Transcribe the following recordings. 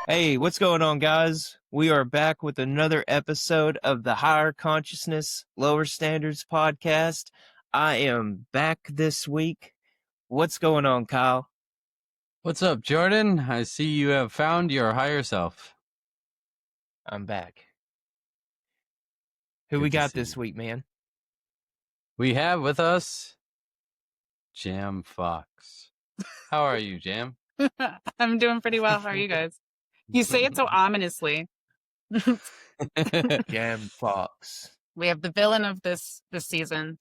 Hey, what's going on, guys? We are back with another episode of the Higher Consciousness, Lower Standards podcast. I am back this week. What's going on, Kyle? What's up, Jordan? I see you have found your higher self. I'm back. Who Good we to got see this you. week, man? We have with us Jam Fox. How are you, Jam? I'm doing pretty well. How are you guys? You say it so ominously. Jam Fox. We have the villain of this season,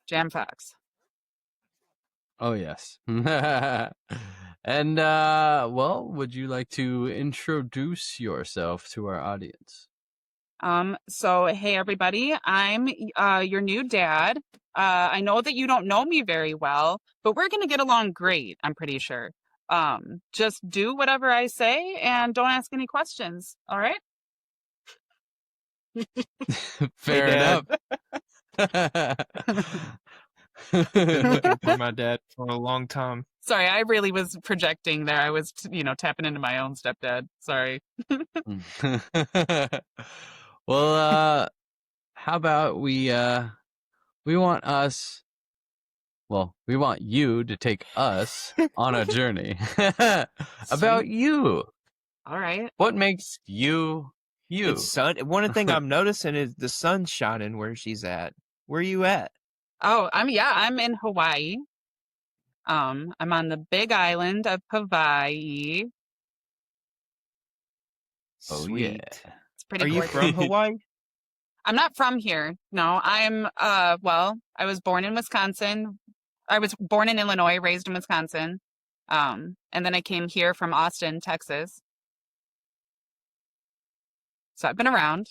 Jam Fox. Oh, yes. And, well, would you like to introduce yourself to our audience? So hey everybody, I'm your new dad. I know that you don't know me very well, but we're gonna get along great, I'm pretty sure. Just do whatever I say and don't ask any questions, all right? Fair enough. Been looking for my dad for a long time. Sorry, I really was projecting there. I was, tapping into my own stepdad. Sorry. Well, how about we want you to take us on a journey about you. All right. What makes you you? It's sun. One thing I'm noticing is the sun's shining where she's at. Where you at? Oh, I'm in Hawaii. I'm on the big island of Hawaii. Oh, Sweet. yeah. It's pretty Are you gorgeous. from Hawaii? I'm not from here. No, I'm I was born in Wisconsin. I was born in Illinois, raised in Wisconsin. And then I came here from Austin, Texas. So I've been around.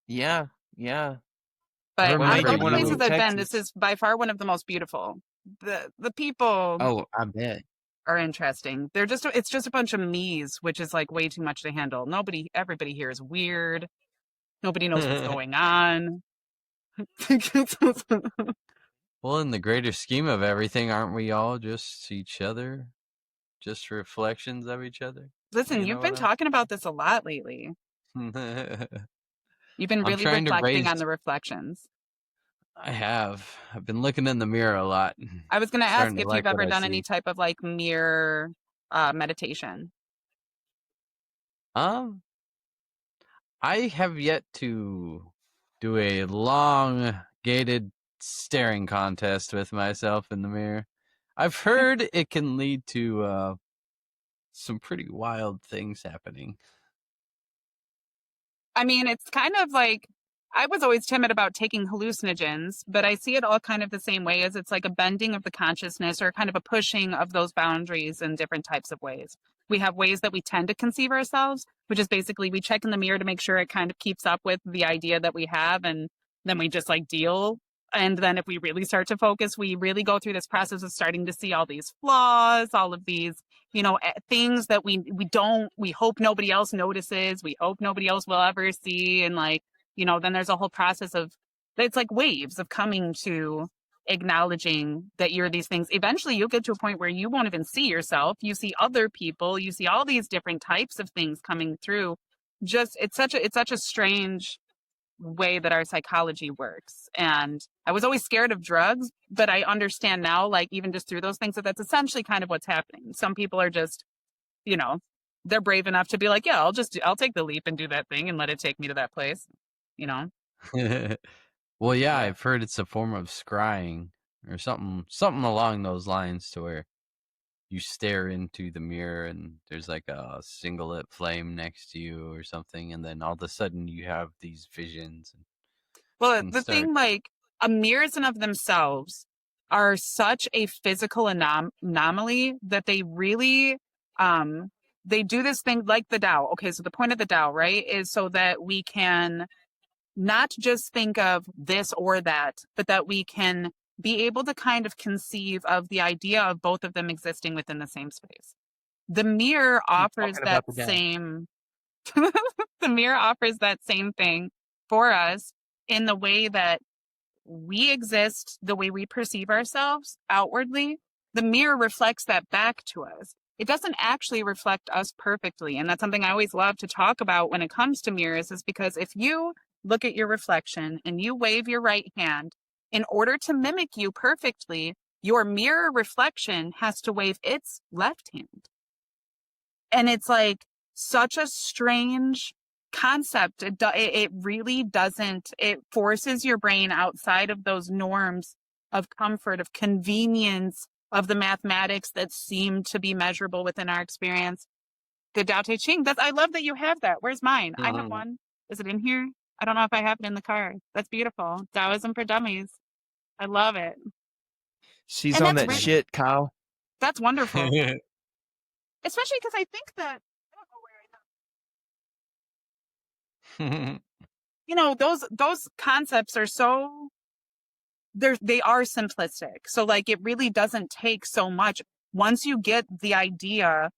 Yeah. But out of remember all the you places in I've been, Texas. this is by far one of the most beautiful. The people Oh, I bet. are interesting. It's just a bunch of me's, which is like way too much to handle. Everybody here is weird. Nobody knows what's going on. Well, in the greater scheme of everything, aren't we all just each other? Just reflections of each other? Listen, You you've know been what talking about this a lot lately. You've been I'm really trying to reflecting on raise- the reflections. I have. I've been looking in the mirror a lot. I was going to ask Starting to if like you've ever what I done see. any type of like mirror meditation. I have yet to do a long gated staring contest with myself in the mirror. I've heard it can lead to some pretty wild things happening. I mean, it's kind of like, I was always timid about taking hallucinogens, but I see it all kind of the same way, as it's like a bending of the consciousness or kind of a pushing of those boundaries in different types of ways. We have ways that we tend to conceive ourselves, which is basically we check in the mirror to make sure it kind of keeps up with the idea that we have, and then we just like deal. And then if we really start to focus, we really go through this process of starting to see all these flaws, all of these, things that we hope nobody else notices, we hope nobody else will ever see. And like, then there's a whole process of, it's like waves of coming to acknowledging that you're these things. Eventually you'll get to a point where you won't even see yourself. You see other people, you see all these different types of things coming through. It's such a strange way that our psychology works. And I was always scared of drugs, but I understand now, like even just through those things, that's essentially kind of what's happening. Some people are just, they're brave enough to be like, yeah, I'll take the leap and do that thing and let it take me to that place, Well, yeah, I've heard it's a form of scrying or something along those lines, to where you stare into the mirror and there's like a singlet flame next to you or something, and then all of a sudden you have these visions. Well, the thing, like, mirrors in of themselves are such a physical anomaly that they really they do this thing like the Tao. Okay, so the point of the Tao, right, is so that we can not just think of this or that, but that we can be able to kind of conceive of the idea of both of them existing within the same space. The mirror offers that same the mirror offers that same thing for us in the way that we exist, the way we perceive ourselves outwardly. The mirror reflects that back to us. it doesn't actually reflect us perfectly. And that's something I always love to talk about when it comes to mirrors, is because if you look at your reflection and you wave your right hand, in order to mimic you perfectly, your mirror reflection has to wave its left hand. And it's like such a strange concept. It really doesn't, it forces your brain outside of those norms of comfort, of convenience, of the mathematics that seem to be measurable within our experience. The Tao Te Ching, I love that you have that. Where's mine? I have one. Is it in here? I don't know if I have it in the car. That's beautiful. Taoism for Dummies. I love it. She's And on that shit, Kyle. that's wonderful. Especially because I think that, I don't know where I have, you know, those concepts are so, they are simplistic. So like, it really doesn't take so much once you get the idea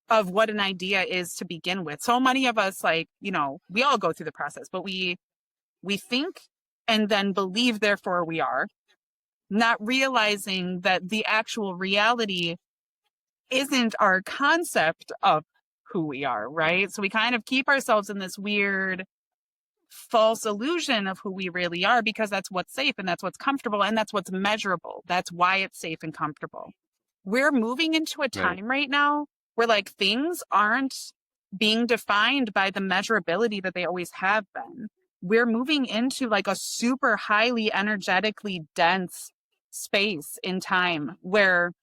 of what an idea is to begin with. So many of us, like, you know, we all go through the process, but we think and then believe, therefore we are, not realizing that the actual reality isn't our concept of who we are, right? So we kind of keep ourselves in this weird false illusion of who we really are, because that's what's safe and that's what's comfortable and that's what's measurable. That's why it's safe and comfortable. We're moving into a time right now where like things aren't being defined by the measurability that they always have been. We're moving into like a super highly energetically dense space in time where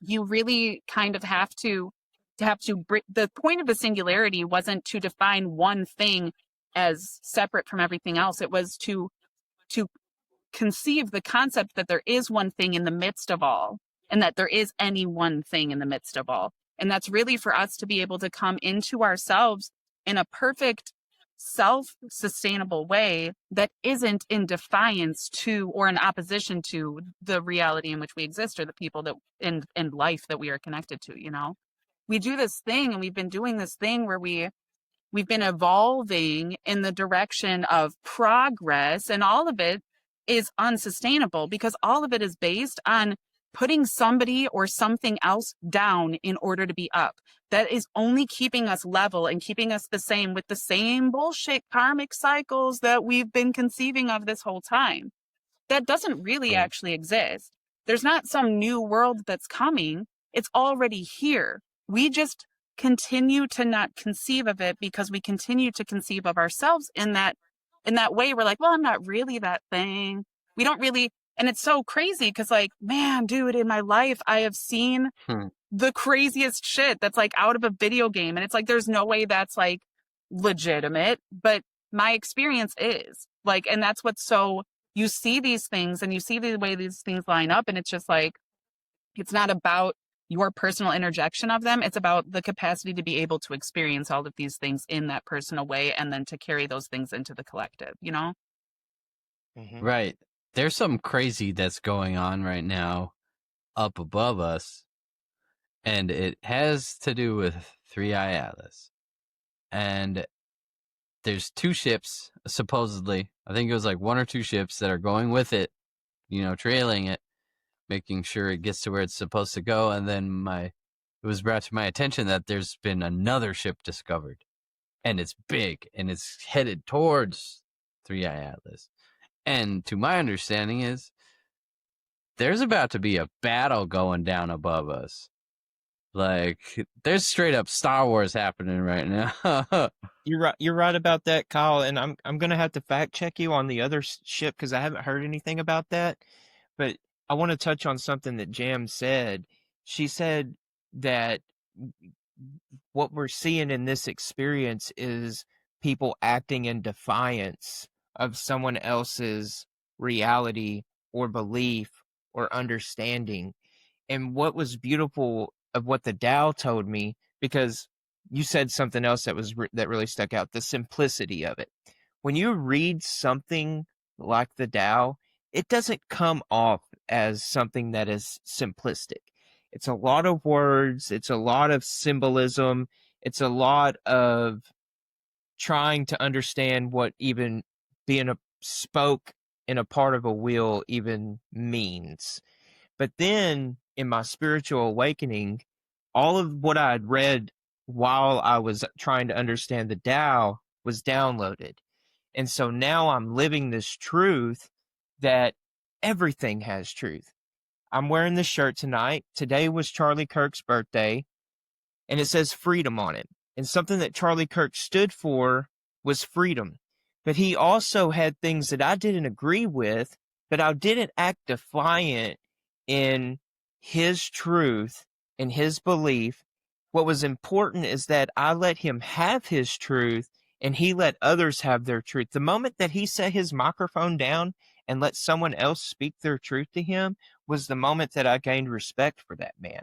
you really kind of have to the point of the singularity wasn't to define one thing as separate from everything else. It was to conceive the concept that there is one thing in the midst of all, and that there is any one thing in the midst of all. And that's really for us to be able to come into ourselves in a perfect self-sustainable way that isn't in defiance to or in opposition to the reality in which we exist, or the people that in life that we are connected to. You know, we do this thing, and we've been doing this thing where we've been evolving in the direction of progress, and all of it is unsustainable because all of it is based on putting somebody or something else down in order to be up. That is only keeping us level and keeping us the same with the same bullshit karmic cycles that we've been conceiving of this whole time. That doesn't really actually exist. There's not some new world that's coming. It's already here. We just continue to not conceive of it because we continue to conceive of ourselves in that way. We're like, well, I'm not really that thing. We don't really, and it's so crazy because like, man, dude, in my life, I have seen the craziest shit that's like out of a video game. And it's like, there's no way that's like legitimate, but my experience is like, and that's what's so, you see these things and you see the way these things line up, and it's just like, it's not about your personal interjection of them. It's about the capacity to be able to experience all of these things in that personal way, and then to carry those things into the collective, you know? Mm-hmm. Right. There's some crazy that's going on right now up above us, and it has to do with Three Eye Atlas. And there's two ships, supposedly. I think it was like one or two ships that are going with it, you know, trailing it, making sure it gets to where it's supposed to go. And then it was brought to my attention that there's been another ship discovered, and it's big, and it's headed towards Three Eye Atlas. And to my understanding is there's about to be a battle going down above us. Like, there's straight up Star Wars happening right now. You're right about that, Kyle. And I'm gonna have to fact check you on the other ship because I haven't heard anything about that. But I want to touch on something that Jam said. She said that what we're seeing in this experience is people acting in defiance of someone else's reality or belief or understanding. And what was beautiful of what the Tao told me, because you said something else that was that really stuck out, the simplicity of it. When you read something like the Tao, it doesn't come off as something that is simplistic. It's a lot of words, it's a lot of symbolism, it's a lot of trying to understand what even being a spoke in a part of a wheel even means. But then in my spiritual awakening, all of what I had read while I was trying to understand the Tao was downloaded. And so now I'm living this truth that everything has truth. I'm wearing this shirt tonight. Today was Charlie Kirk's birthday, and it says freedom on it. And something that Charlie Kirk stood for was freedom. But he also had things that I didn't agree with, but I didn't act defiant in his truth and his belief. What was important is that I let him have his truth and he let others have their truth. The moment that he set his microphone down and let someone else speak their truth to him was the moment that I gained respect for that man,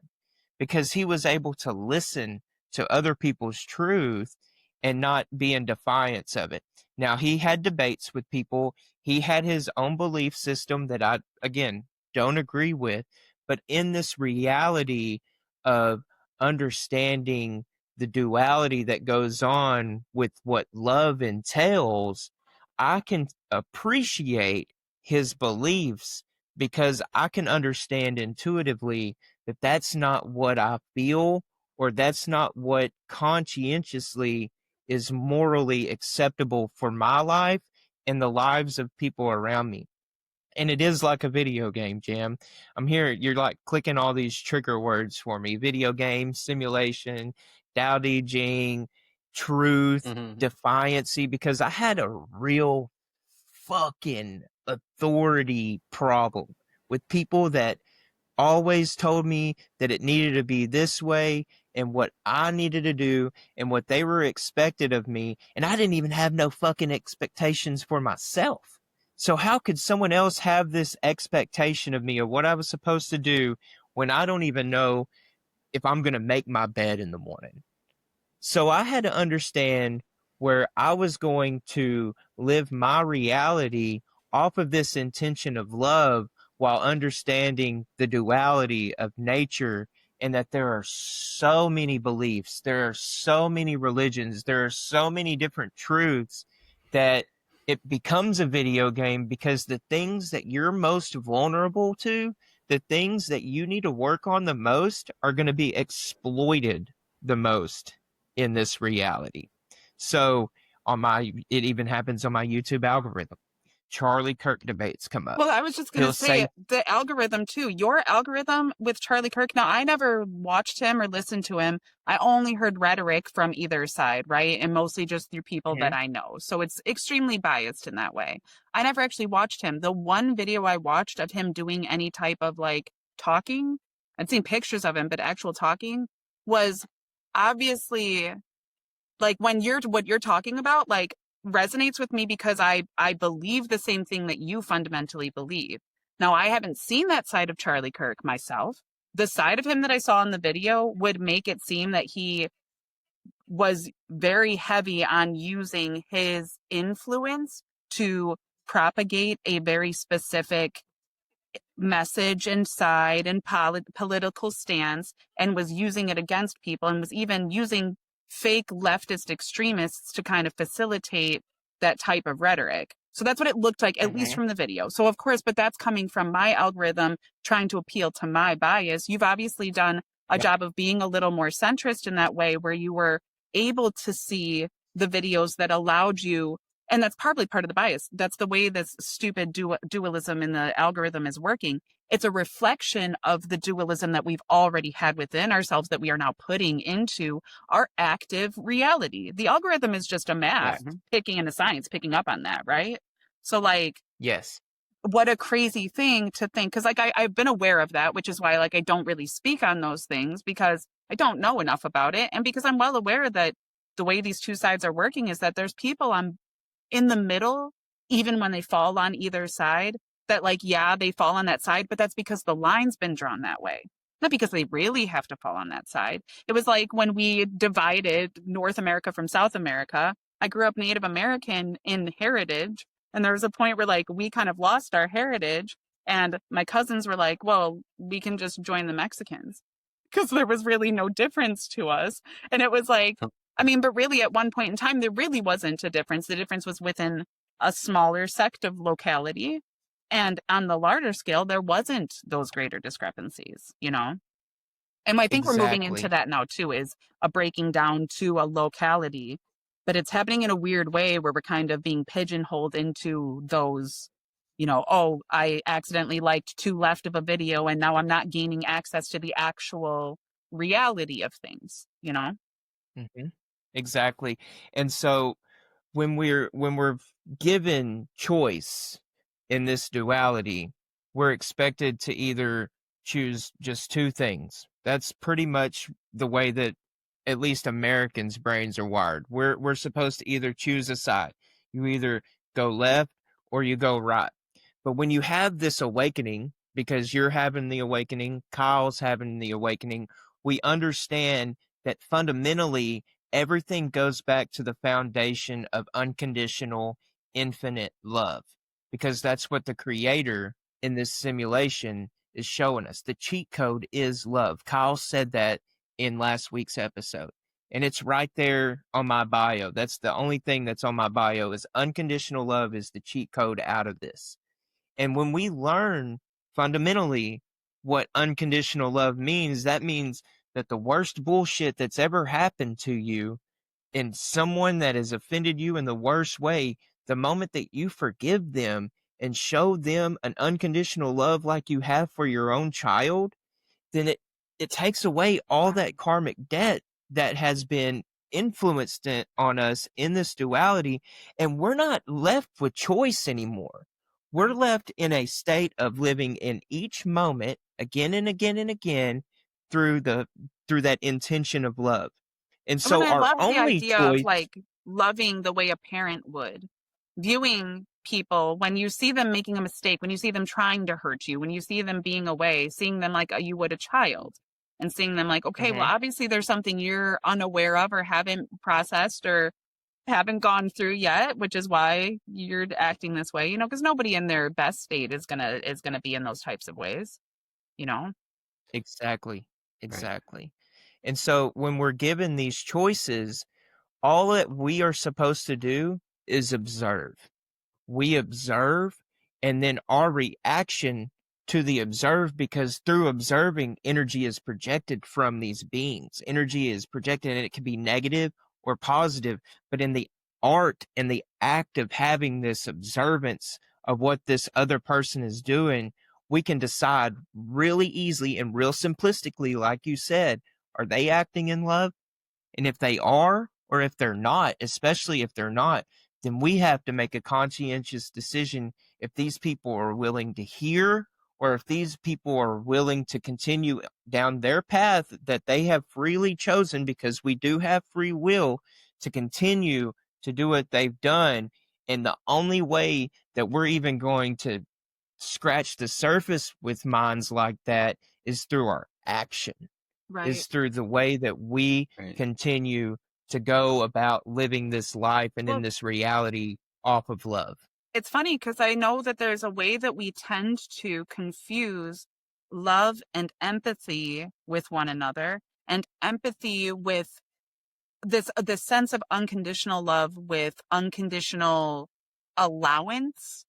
because he was able to listen to other people's truth and not be in defiance of it. Now, he had debates with people. He had his own belief system that I, again, don't agree with. But in this reality of understanding the duality that goes on with what love entails, I can appreciate his beliefs because I can understand intuitively that that's not what I feel, or that's not what conscientiously is morally acceptable for my life and the lives of people around me. And it is like a video game, Jam. I'm here, you're like clicking all these trigger words for me: video game, simulation, Tao Te Ching, truth, Mm-hmm. defiancy, because I had a real fucking authority problem with people that always told me that it needed to be this way and what I needed to do and what they were expected of me. And I didn't even have no fucking expectations for myself. So how could someone else have this expectation of me or what I was supposed to do when I don't even know if I'm going to make my bed in the morning? So I had to understand where I was going to live my reality off of this intention of love while understanding the duality of nature, and that there are so many beliefs, there are so many religions, there are so many different truths that it becomes a video game, because the things that you're most vulnerable to, the things that you need to work on the most, are going to be exploited the most in this reality. So it even happens on my YouTube algorithm. Charlie Kirk debates come up. Well, I was just going He'll to say say, the algorithm too. Your algorithm with Charlie Kirk. Now, I never watched him or listened to him. I only heard rhetoric from either side, right? And mostly just through people that I know. So it's extremely biased in that way. I never actually watched him. The one video I watched of him doing any type of like talking, I'd seen pictures of him, but actual talking was obviously like what you're talking about, like resonates with me because I believe the same thing that you fundamentally believe. Now, I haven't seen that side of Charlie Kirk myself. The side of him that I saw in the video would make it seem that he was very heavy on using his influence to propagate a very specific message and side and political stance, and was using it against people, and was even using fake leftist extremists to kind of facilitate that type of rhetoric. So that's what it looked like, at least from the video. So of course, but that's coming from my algorithm trying to appeal to my bias. You've obviously done a job of being a little more centrist in that way, where you were able to see the videos that allowed you. And that's probably part of the bias. That's the way this stupid dualism in the algorithm is working. It's a reflection of the dualism that we've already had within ourselves that we are now putting into our active reality. The algorithm is just a math picking and a science picking up on that, right? So like, yes, what a crazy thing to think. Cause like I've been aware of that, which is why like I don't really speak on those things, because I don't know enough about it. And because I'm well aware that the way these two sides are working is that there's people on in the middle, even when they fall on either side, that like, yeah, they fall on that side, but that's because the line's been drawn that way. Not because they really have to fall on that side. It was like when we divided North America from South America. I grew up Native American in heritage, and there was a point where like we kind of lost our heritage, and my cousins were like, well, we can just join the Mexicans, because there was really no difference to us. And it was like, I mean, but really at one point in time, there really wasn't a difference. The difference was within a smaller sect of locality. And on the larger scale, there wasn't those greater discrepancies, you know? And I think we're moving into Exactly. that now too, is a breaking down to a locality, but it's happening in a weird way where we're kind of being pigeonholed into those, oh, I accidentally liked too left of a video and now I'm not gaining access to the actual reality of things, Hmm. Exactly. And so when we're given choice in this duality, we're expected to either choose just two things. That's pretty much the way that at least Americans' brains are wired. We're supposed to either choose a side. You either go left or you go right. But when you have this awakening, because you're having the awakening, Kyle's having the awakening, we understand that fundamentally everything goes back to the foundation of unconditional, infinite love, because that's what the creator in this simulation is showing us. The cheat code is love. Kyle said that in last week's episode, and it's right there on my bio. That's the only thing that's on my bio is unconditional love is the cheat code out of this. And when we learn fundamentally what unconditional love means, that means that the worst bullshit that's ever happened to you and someone that has offended you in the worst way, the moment that you forgive them and show them an unconditional love like you have for your own child, then it takes away all that karmic debt that has been influenced on us in this duality, and we're not left with choice anymore. We're left in a state of living in each moment again and again and again through that intention of love. And And so I our love the only idea of choice. like loving the way a parent would, viewing people when you see them making a mistake, when you see them trying to hurt you, when you see them being away, seeing them like you would a child and seeing them like, okay, well, Mhm. obviously there's something you're unaware of or haven't processed or haven't gone through yet, which is why you're acting this way, because nobody in their best state is gonna be in those types of ways, you know? Exactly. Right. Exactly. And so when we're given these choices, all that we are supposed to do is observe. We observe, and then our reaction to the observed, because through observing, energy is projected from these beings. Energy is projected, and it can be negative or positive. But in the art and the act of having this observance of what this other person is doing, we can decide really easily and real simplistically, like you said, are they acting in love? And if they are, or if they're not, especially if they're not, then we have to make a conscientious decision if these people are willing to hear or if these people are willing to continue down their path that they have freely chosen, because we do have free will to continue to do what they've done. And the only way that we're even going to scratch the surface with minds like that is through our action, Right. is through the way that we Right. continue to go about living this life and in Well, this reality off of love. it's funny because I know that there's a way that we tend to confuse love and empathy with one another, and empathy with this sense of unconditional love with unconditional allowance,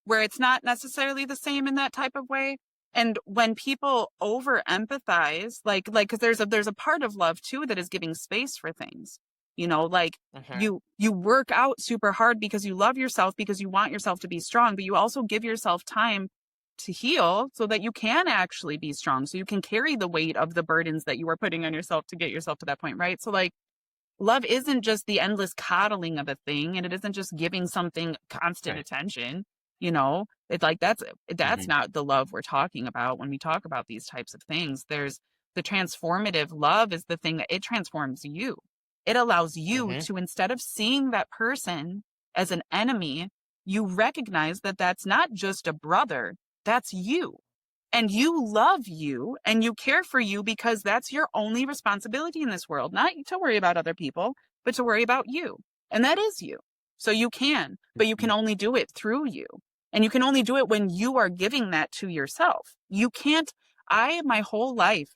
where it's not necessarily the same in that type of way. And when people over empathize, like, because there's a part of love too that is giving space for things, like Mhm. you work out super hard because you love yourself, because you want yourself to be strong, but you also give yourself time to heal so that you can actually be strong, so you can carry the weight of the burdens that you are putting on yourself to get yourself to that point, right? So like love isn't just the endless coddling of a thing, and it isn't just giving something constant Right. attention. It's like that's Hmm. not the love we're talking about when we talk about these types of things. There's the transformative love is the thing that it transforms you. It allows you Mhm. to, instead of seeing that person as an enemy, you recognize that that's not just a brother, that's you, and you love you and you care for you because that's your only responsibility in this world, not to worry about other people, but to worry about you. And that is you. So you can, but you can only do it through you. And you can only do it when you are giving that to yourself. You can't, my whole life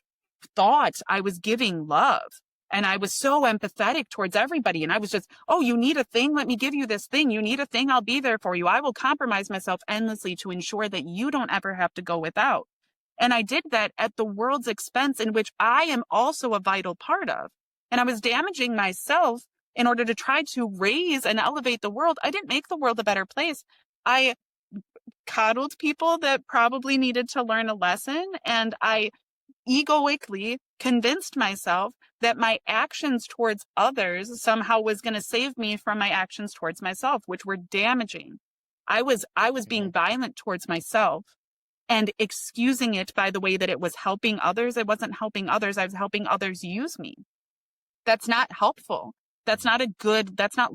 thought I was giving love. And I was so empathetic towards everybody. And I was just, oh, you need a thing? Let me give you this thing. You need a thing? I'll be there for you. I will compromise myself endlessly to ensure that you don't ever have to go without. And I did that at the world's expense, in which I am also a vital part of. And I was damaging myself in order to try to raise and elevate the world. I didn't make the world a better place. I coddled people that probably needed to learn a lesson. And I egoically convinced myself that my actions towards others somehow was going to save me from my actions towards myself, which were damaging. I was being violent towards myself and excusing it by the way that it was helping others. It wasn't helping others. I was helping others use me. That's not helpful. That's not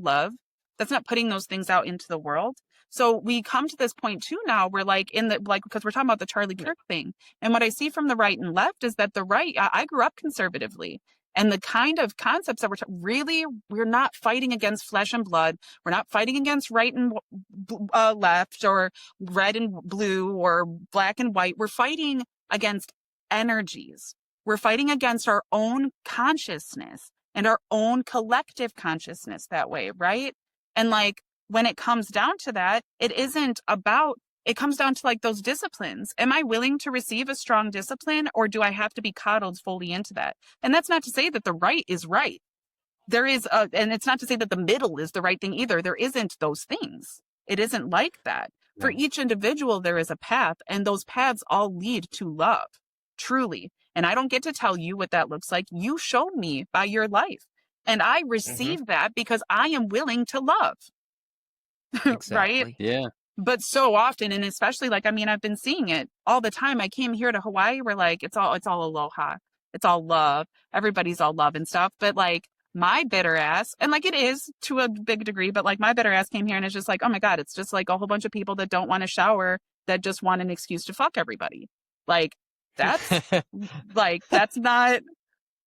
love. That's not putting those things out into the world. So we come to this point too now where because we're talking about the Charlie Kirk thing. And what I see from the right and left is that the right, I grew up conservatively. And the kind of concepts that we're not fighting against flesh and blood. We're not fighting against right and left, or red and blue, or black and white. We're fighting against energies. We're fighting against our own consciousness and our own collective consciousness that way, right? And when it comes down to that, it comes down to those disciplines. Am I willing to receive a strong discipline, or do I have to be coddled fully into that? And that's not to say that the right is right. And it's not to say that the middle is the right thing either. There isn't those things. It isn't like that. No. For each individual, there is a path, and those paths all lead to love, truly. And I don't get to tell you what that looks like. You showed me by your life. And I receive that because I am willing to love. Exactly. Right? Yeah. But so often, and especially I've been seeing it all the time. I came here to Hawaii where it's all aloha. It's all love. Everybody's all love and stuff. But my bitter ass, and it is to a big degree, but my bitter ass came here and it's just oh my God, it's just a whole bunch of people that don't want to shower, that just want an excuse to fuck everybody. That's that's not,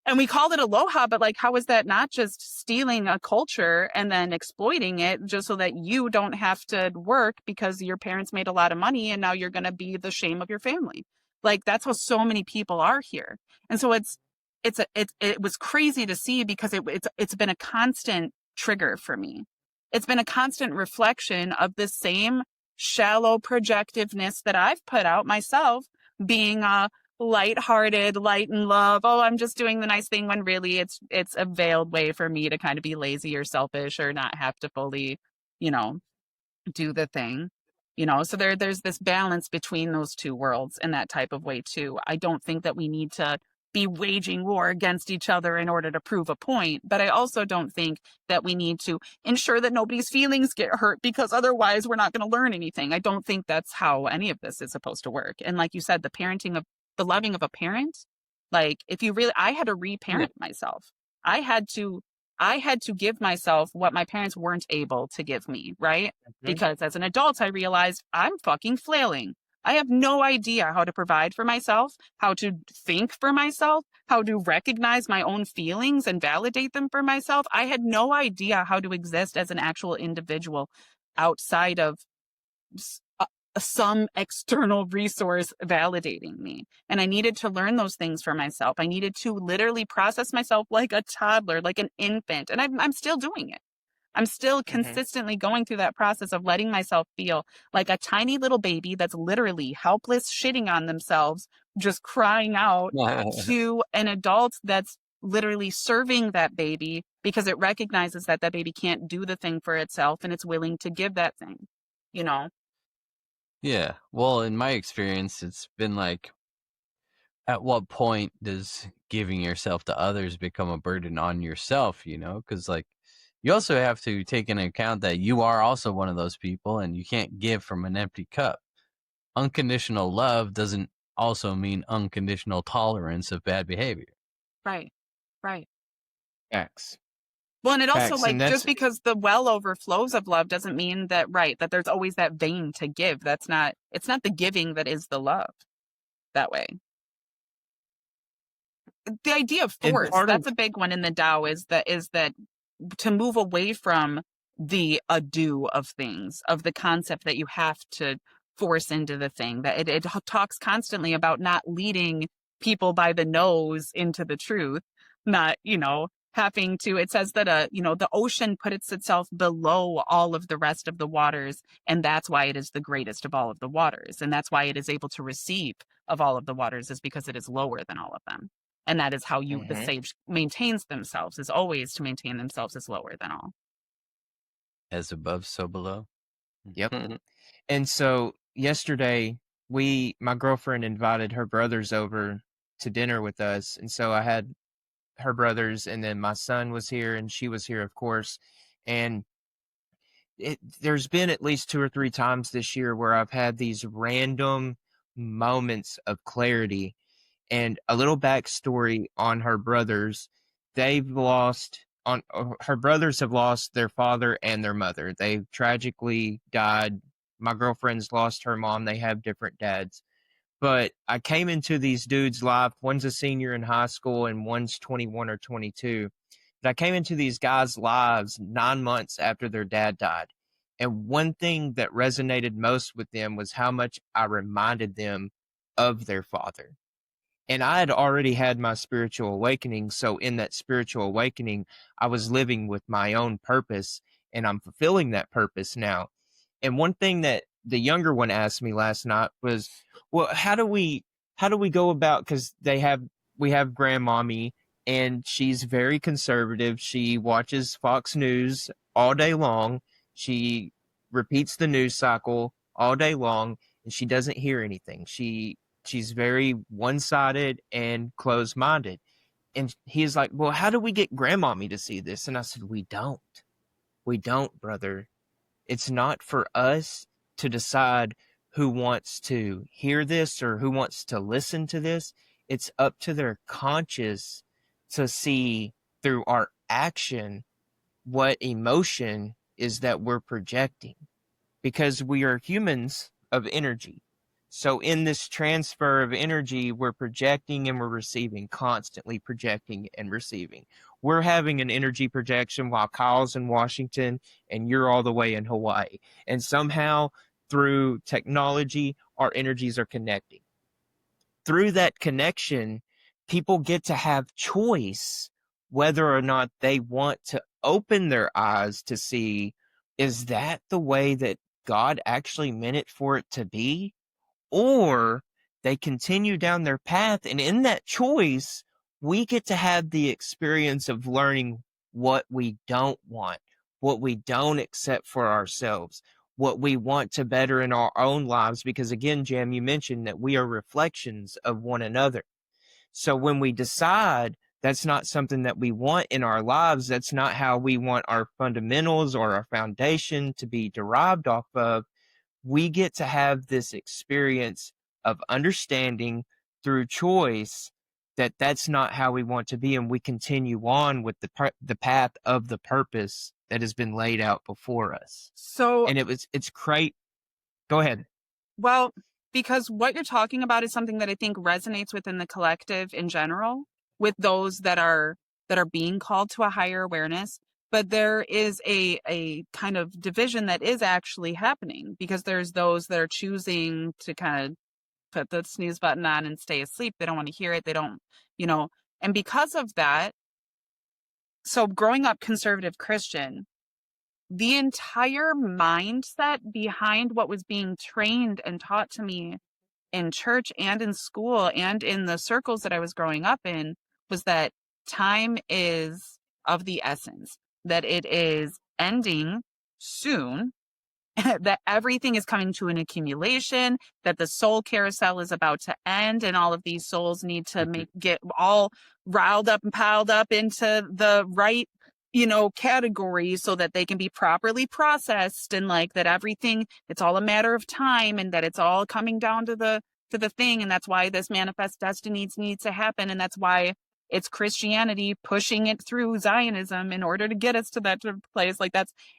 and we called it aloha, but how is that not just stealing a culture and then exploiting it just so that you don't have to work because your parents made a lot of money and now you're going to be the shame of your family? That's how so many people are here. And so it was crazy to see, because it's been a constant trigger for me. It's been a constant reflection of the same shallow projectiveness that I've put out myself, being lighthearted, light and love. Oh, I'm just doing the nice thing, when really it's a veiled way for me to kind of be lazy or selfish or not have to fully, do the thing. So there's this balance between those two worlds in that type of way too. I don't think that we need to be waging war against each other in order to prove a point, but I also don't think that we need to ensure that nobody's feelings get hurt, because otherwise we're not going to learn anything. I don't think that's how any of this is supposed to work. And like you said, the loving of a parent, I had to reparent myself. I had to give myself what my parents weren't able to give me, right? Because as an adult, I realized I'm fucking flailing. I have no idea how to provide for myself, how to think for myself, how to recognize my own feelings and validate them for myself. I had no idea how to exist as an actual individual outside of some external resource validating me. And I needed to learn those things for myself. I needed to literally process myself like a toddler, like an infant. And I'm still doing it. I'm still consistently going through that process of letting myself feel like a tiny little baby that's literally helpless, shitting on themselves, just crying out to an adult that's literally serving that baby because it recognizes that that baby can't do the thing for itself and it's willing to give that thing, Yeah. Well, in my experience, it's been at what point does giving yourself to others become a burden on yourself, Because, you also have to take into account that you are also one of those people and you can't give from an empty cup. Unconditional love doesn't also mean unconditional tolerance of bad behavior. Right. Facts. Well, and it also Facts, and just because the well overflows of love doesn't mean that there's always that vein to give. It's not the giving that is the love that way. The idea of force, that's a big one in the Tao, is that to move away from the ado of things, of the concept that you have to force into the thing, that it talks constantly about not leading people by the nose into the truth, not, having to, it says that, the ocean puts itself below all of the rest of the waters. And that's why it is the greatest of all of the waters. And that's why it is able to receive of all of the waters, is because it is lower than all of them. And that is how the sage maintains themselves, is always to maintain themselves as lower than all. As above, so below. Yep. And so yesterday, my girlfriend invited her brothers over to dinner with us. And so I had her brothers, and then my son was here, and she was here, of course. And there's been at least 2 or 3 times this year where I've had these random moments of clarity. And a little backstory on her brothers: her brothers have lost their father and their mother. They tragically died. My girlfriend's lost her mom. They have different dads. But I came into these dudes' life. One's a senior in high school and one's 21 or 22. But I came into these guys' lives 9 months after their dad died. And one thing that resonated most with them was how much I reminded them of their father. And I had already had my spiritual awakening. So in that spiritual awakening, I was living with my own purpose, and I'm fulfilling that purpose now. And one thing that the younger one asked me last night was, well, how do we go about, because we have grandmommy, and she's very conservative. She watches Fox News all day long. She repeats the news cycle all day long, and she doesn't hear anything. She's very one-sided and closed-minded. And he's like, well, how do we get grandmommy to see this? And I said, we don't, brother. It's not for us to decide who wants to hear this or who wants to listen to this. It's up to their conscious to see through our action what emotion is that we're projecting, because we are humans of energy. So in this transfer of energy, we're projecting and we're receiving, constantly projecting and receiving. We're having an energy projection while Kyle's in Washington and you're all the way in Hawaii. And somehow through technology, our energies are connecting. Through that connection, people get to have choice whether or not they want to open their eyes to see, is that the way that God actually meant it for it to be? Or they continue down their path. And in that choice, we get to have the experience of learning what we don't want, what we don't accept for ourselves, what we want to better in our own lives. Because again, Jam, you mentioned that we are reflections of one another. So when we decide that's not something that we want in our lives, that's not how we want our fundamentals or our foundation to be derived off of, we get to have this experience of understanding through choice that that's not how we want to be, and we continue on with the path of the purpose that has been laid out before us. So, And it's great. Go ahead. well, because what you're talking about is something that I think resonates within the collective in general, with those that are being called to a higher awareness. But there is a kind of division that is actually happening, because there's those that are choosing to kind of put the snooze button on and stay asleep. They don't want to hear it. They don't, and because of that, so growing up conservative Christian, the entire mindset behind what was being trained and taught to me in church and in school and in the circles that I was growing up in was that time is of the essence, that it is ending soon, that everything is coming to an accumulation, that the soul carousel is about to end, and all of these souls need to get all riled up and piled up into the right categories so that they can be properly processed, and like that everything, it's all a matter of time, and that it's all coming down to the thing. And that's why this manifest destiny needs to happen. And that's why it's Christianity pushing it through Zionism in order to get us to that place. Like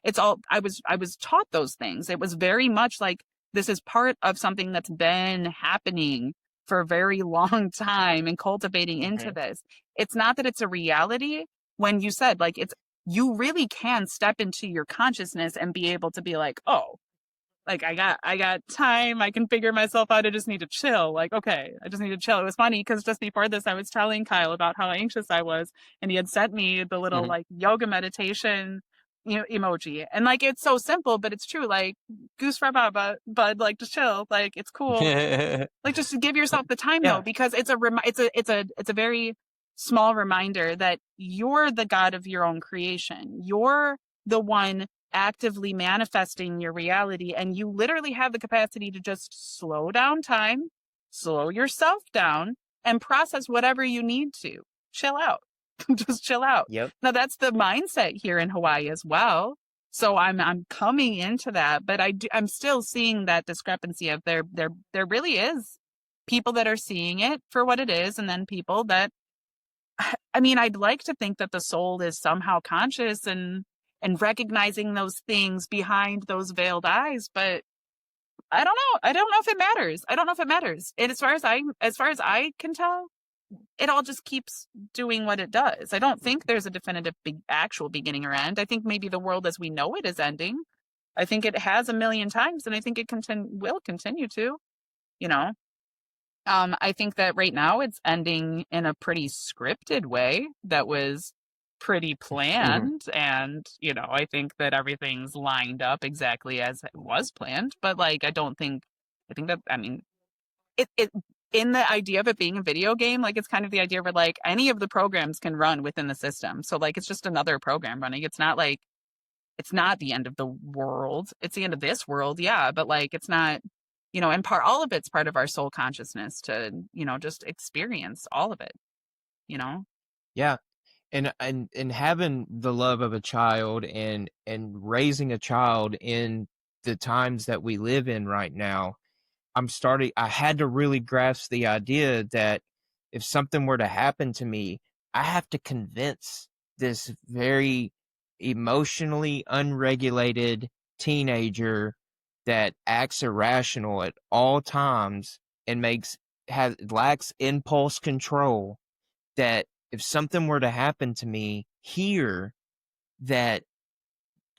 it's all, I was taught those things. It was very much like, this is part of something that's been happening for a very long time and cultivating into this. It's not that it's a reality. When you said, like, you really can step into your consciousness and be able to be like, oh, Like I got time. I can figure myself out. I just need to chill. Like, okay, I just need to chill. It was funny because just before this, I was telling Kyle about how anxious I was, and he had sent me the little like yoga meditation, emoji. And like it's so simple, but it's true. Like goose rub out, bud, like just chill. Like it's cool. Like just give yourself the time Yeah. though, because it's a very small reminder that you're the god of your own creation. You're the one actively manifesting your reality, and you literally have the capacity to just slow down time, slow yourself down, and process whatever you need to. Chill out. Just chill out. Yep. Now that's the mindset here in Hawaii as well. So I'm coming into that, but I'm still seeing that discrepancy of there really is people that are seeing it for what it is, and then people that, I mean, I'd like to think that the soul is somehow conscious and recognizing those things behind those veiled eyes, but I don't know. I don't know if it matters. I don't know if it matters. And as far as I can tell, it all just keeps doing what it does. I don't think there's a definitive actual beginning or end. I think maybe the world as we know it is ending. I think it has a million times, and I think it will continue to, you know. I think that right now it's ending in a pretty scripted way that was pretty planned. And, I think that everything's lined up exactly as it was planned. But like, I think that, I mean, it in the idea of it being a video game, like it's kind of the idea where like any of the programs can run within the system. So like, it's just another program running. It's not like, it's not the end of the world. It's the end of this world. Yeah. But like, it's not, and all of it's part of our soul consciousness to, just experience all of it, you know? Yeah. And having the love of a child and raising a child in the times that we live in right now, I had to really grasp the idea that if something were to happen to me, I have to convince this very emotionally unregulated teenager that acts irrational at all times and lacks impulse control, that if something were to happen to me here, that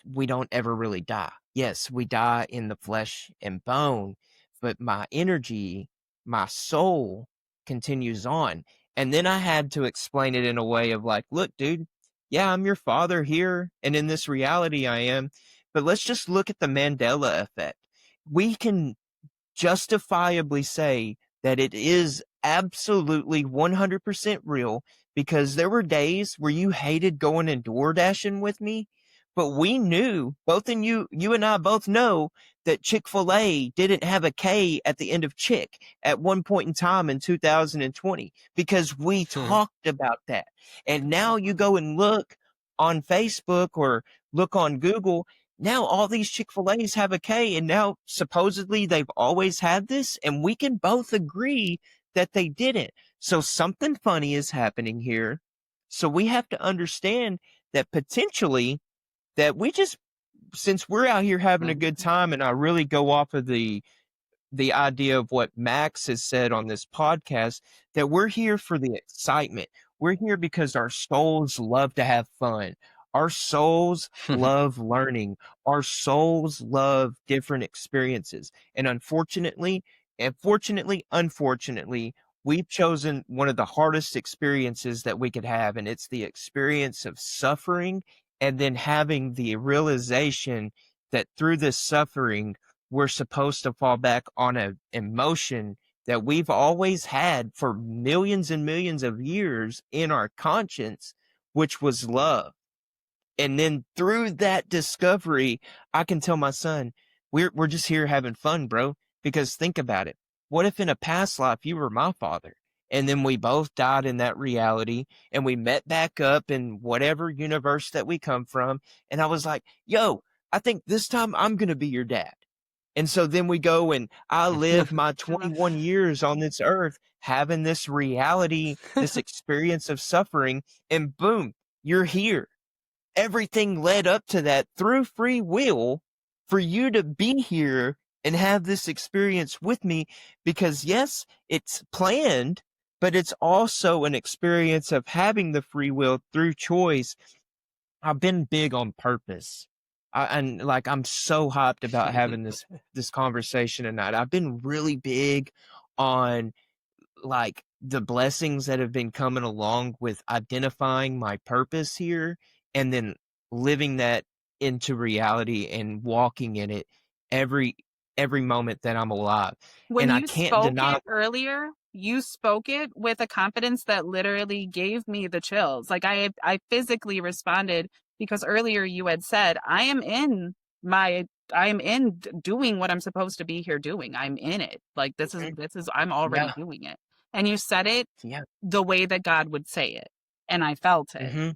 we don't ever really die. Yes, we die in the flesh and bone, but my energy, my soul continues on. And then I had to explain it in a way of like, look, dude, yeah, I'm your father here, and in this reality I am, but let's just look at the Mandela effect. We can justifiably say that it is absolutely 100% real, because there were days where you hated going and door dashing with me, but we knew, you and I both know, that Chick-fil-A didn't have a K at the end of chick at one point in time in 2020, because we talked about that. And now you go and look on Facebook or look on Google, now all these Chick-fil-A's have a K, and now supposedly they've always had this, and we can both agree that they didn't. So something funny is happening here. So we have to understand that potentially that since we're out here having a good time, and I really go off of the idea of what Max has said on this podcast, that we're here for the excitement. We're here because our souls love to have fun. Our souls love learning. Our souls love different experiences. And unfortunately, we've chosen one of the hardest experiences that we could have, and it's the experience of suffering, and then having the realization that through this suffering, we're supposed to fall back on an emotion that we've always had for millions and millions of years in our conscience, which was love. And then through that discovery, I can tell my son, we're just here having fun, bro. Because think about it. What if in a past life you were my father? And then we both died in that reality, and we met back up in whatever universe that we come from. And I was like, yo, I think this time I'm going to be your dad. And so then we go and I live my 21 years on this earth having this reality, this experience of suffering, and boom, you're here. Everything led up to that through free will for you to be here and have this experience with me, because yes, it's planned, but it's also an experience of having the free will through choice. I've been big on purpose. And like, I'm so hyped about having this conversation tonight. I've been really big on like the blessings that have been coming along with identifying my purpose here and then living that into reality and walking in it every moment that I'm alive. When And I you can't spoke deny. it earlier, you spoke it with a confidence that literally gave me the chills. Like I physically responded because earlier you had said, I am in doing what I'm supposed to be here doing. I'm in it. Like Mhm. I'm already Yeah. doing it. And you said it Yeah. the way that God would say it. And I felt it. Hmm.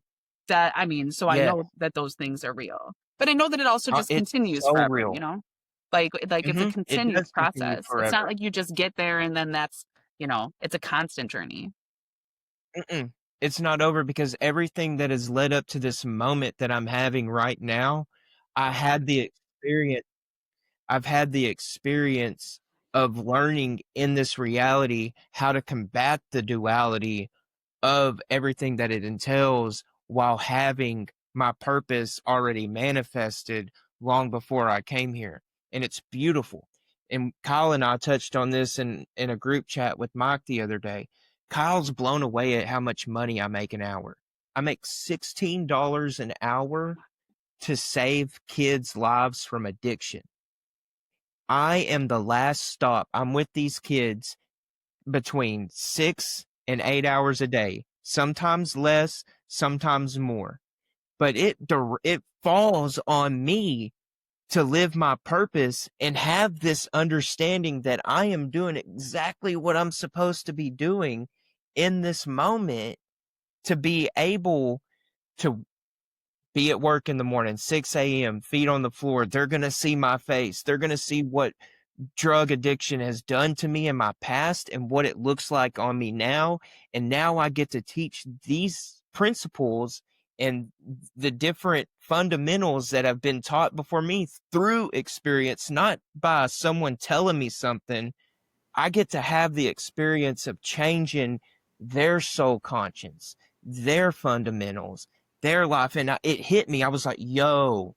So I Yeah. know that those things are real. But I know that it also just It's continues so forever, real. Like it's a It continued does continue process. It's not forever. like you just get there and then it's a constant journey. Mm-mm. It's not over because everything that has led up to this moment that I'm having right now, I had the experience. I've had the experience of learning in this reality how to combat the duality of everything that it entails while having my purpose already manifested long before I came here. And it's beautiful. And Kyle and I touched on this in a group chat with Mike the other day. Kyle's blown away at how much money I make an hour. I make $16 an hour to save kids' lives from addiction. I am the last stop. I'm with these kids between 6 and 8 hours a day, sometimes less, sometimes more. But it falls on me to live my purpose and have this understanding that I am doing exactly what I'm supposed to be doing in this moment to be able to be at work in the morning, 6 a.m., feet on the floor. They're going to see my face. They're going to see what drug addiction has done to me in my past and what it looks like on me now. And now I get to teach these principles and the different fundamentals that have been taught before me through experience, not by someone telling me something. I get to have the experience of changing their soul conscience, their fundamentals, their life. And it hit me. I was like, yo,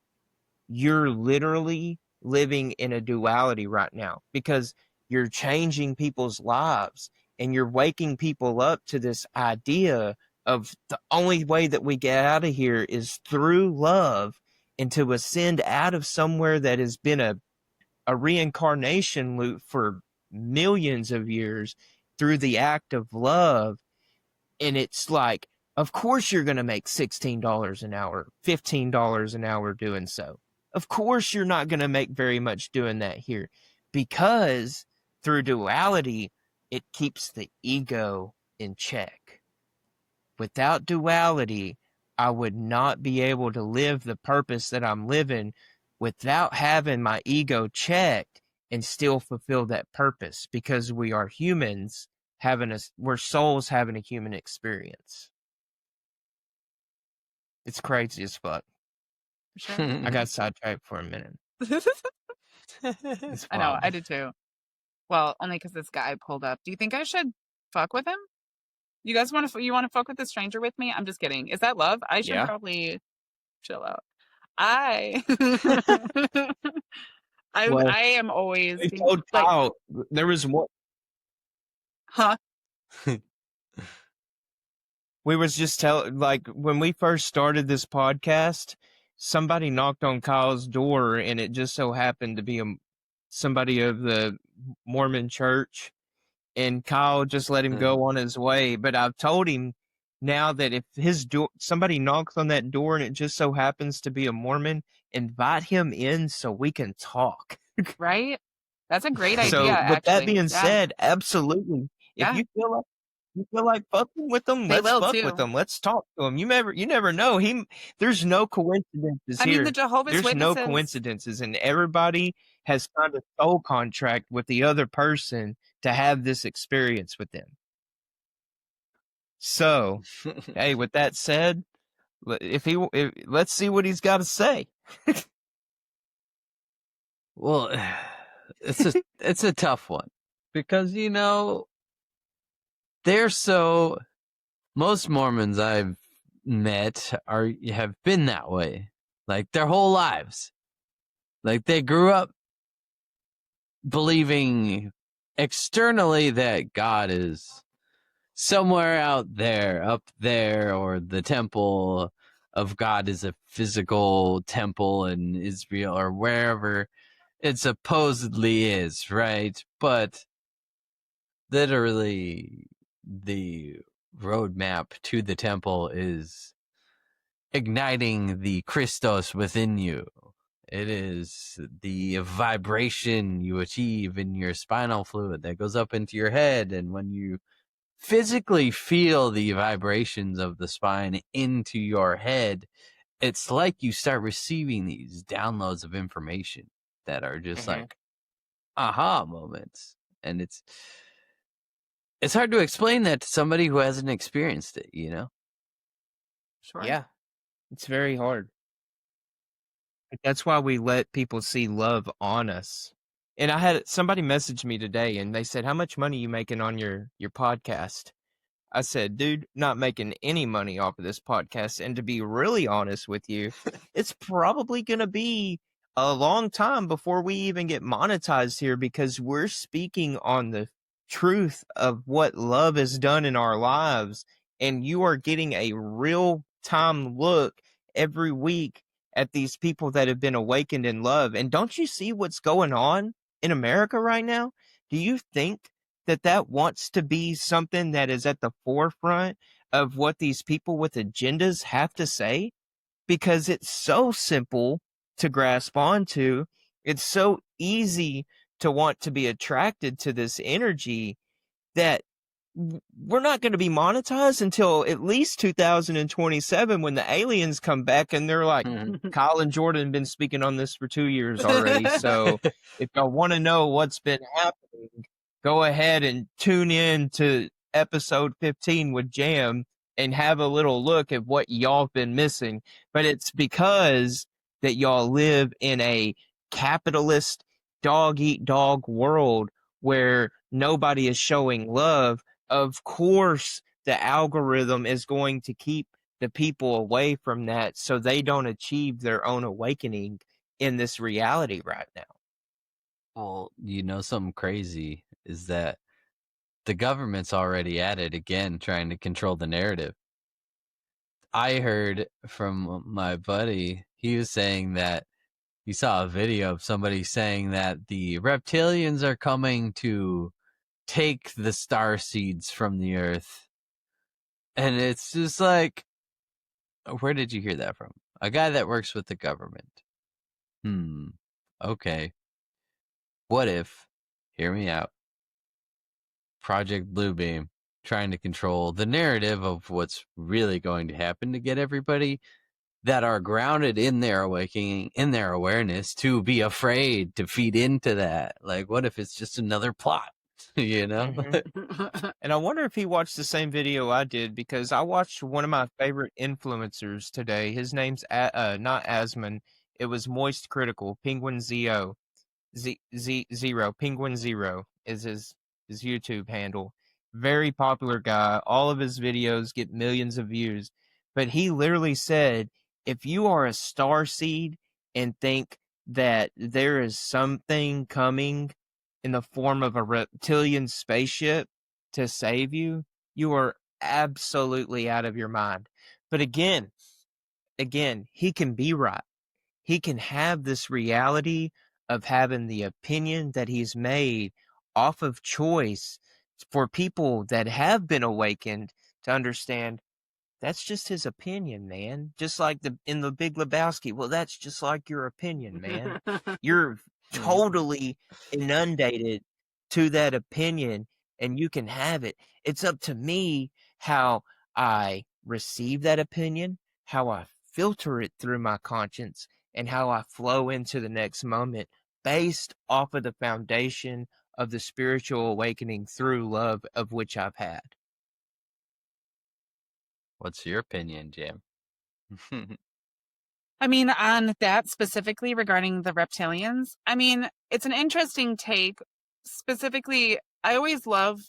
you're literally living in a duality right now because you're changing people's lives and you're waking people up to this idea of the only way that we get out of here is through love and to ascend out of somewhere that has been a reincarnation loop for millions of years through the act of love. And it's like, of course you're going to make $16 an hour, $15 an hour doing so. Of course you're not going to make very much doing that here because through duality, it keeps the ego in check. Without duality, I would not be able to live the purpose that I'm living without having my ego checked and still fulfill that purpose because we are humans we're souls having a human experience. It's crazy as fuck. For sure. I got sidetracked for a minute. It's I know, wild. I did too. Well, only because this guy pulled up. Do you think I should fuck with him? You guys want to fuck with the stranger with me? I'm just kidding. Is that love? I should Yeah. probably chill out. I Well, I am always I told like, Kyle there was one. huh? We was just like when we first started this podcast, somebody knocked on Kyle's door, and it just so happened to be somebody of the Mormon church, and Kyle just let him go on his way. But I've told him now that if somebody knocks on that door and it just so happens to be a Mormon, invite him in so we can talk. Right? That's a great idea, So, with that actually. being Yeah. said, absolutely. If Yeah. you feel like fucking with them, They let's will fuck with too. them. Let's talk to them. You never know. There's no coincidences I mean, the here. Jehovah's There's no Witnesses. coincidences, and everybody has signed a soul contract with the other person to have this experience with them. So, hey, with that said, let's see what he's got to say. Well, it's a tough one because they're most Mormons I've met have been that way. like their whole lives. Like they grew up believing externally that God is somewhere out there, up there, or the temple of God is a physical temple in Israel or wherever it supposedly is, right? But literally, the roadmap to the temple is igniting the Christos within you. It is the vibration you achieve in your spinal fluid that goes up into your head. And when you physically feel the vibrations of the spine into your head, it's like you start receiving these downloads of information that are just like aha moments. And it's hard to explain that to somebody who hasn't experienced it, you know? Sure. Yeah, it's very hard. That's why we let people see love on us. And I had somebody message me today and they said, "How much money you making on your podcast?" I said, "Dude, not making any money off of this podcast. And to be really honest with you, it's probably going to be a long time before we even get monetized here because we're speaking on the truth of what love has done in our lives. And you are getting a real time look every week at these people that have been awakened in love. And don't you see what's going on in America right now? Do you think that wants to be something that is at the forefront of what these people with agendas have to say? Because it's so simple to grasp onto. It's so easy to want to be attracted to this energy that we're not going to be monetized until at least 2027 when the aliens come back and they're like, Kyle and Jordan have been speaking on this for 2 years already. So if y'all want to know what's been happening, go ahead and tune in to episode 15 with Jam and have a little look at what y'all have been missing. But it's because that y'all live in a capitalist dog eat dog world where nobody is showing love. Of course, the algorithm is going to keep the people away from that so they don't achieve their own awakening in this reality right now. Well, you know, something crazy is that the government's already at it again, trying to control the narrative. I heard from my buddy, he was saying that he saw a video of somebody saying that the reptilians are coming to take the star seeds from the earth. And it's just like, where did you hear that from? A guy that works with the government. Okay. What if, hear me out, Project Bluebeam trying to control the narrative of what's really going to happen to get everybody that are grounded in their awakening, in their awareness, to be afraid to feed into that? Like, what if it's just another plot? You know? And I wonder if he watched the same video I did because I watched one of my favorite influencers today. His name's not Asman. It was Moist Critical, Penguin Zo. Zero, Penguin Zero is his YouTube handle. Very popular guy. All of his videos get millions of views. But he literally said, if you are a star seed and think that there is something coming in the form of a reptilian spaceship to save you, you are absolutely out of your mind. But again, he can be right. He can have this reality of having the opinion that he's made off of choice for people that have been awakened to understand that's just his opinion, man. Just like in the Big Lebowski. Well, that's just like your opinion, man. You're totally inundated to that opinion and you can have it. It's up to me how I receive that opinion, how I filter it through my conscience, and how I flow into the next moment based off of the foundation of the spiritual awakening through love of which I've had. What's your opinion, Jam? I mean, on that specifically regarding the reptilians, I mean, it's an interesting take. Specifically, I always love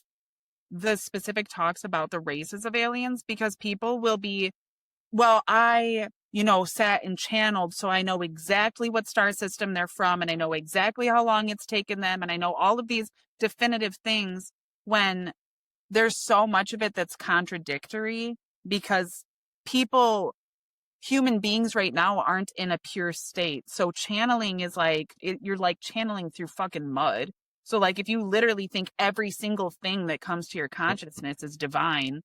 the specific talks about the races of aliens because people will be, well, I sat and channeled, so I know exactly what star system they're from, and I know exactly how long it's taken them, and I know all of these definitive things, when there's so much of it that's contradictory, because human beings right now aren't in a pure state. So channeling is like, you're like channeling through fucking mud. So like, if you literally think every single thing that comes to your consciousness is divine,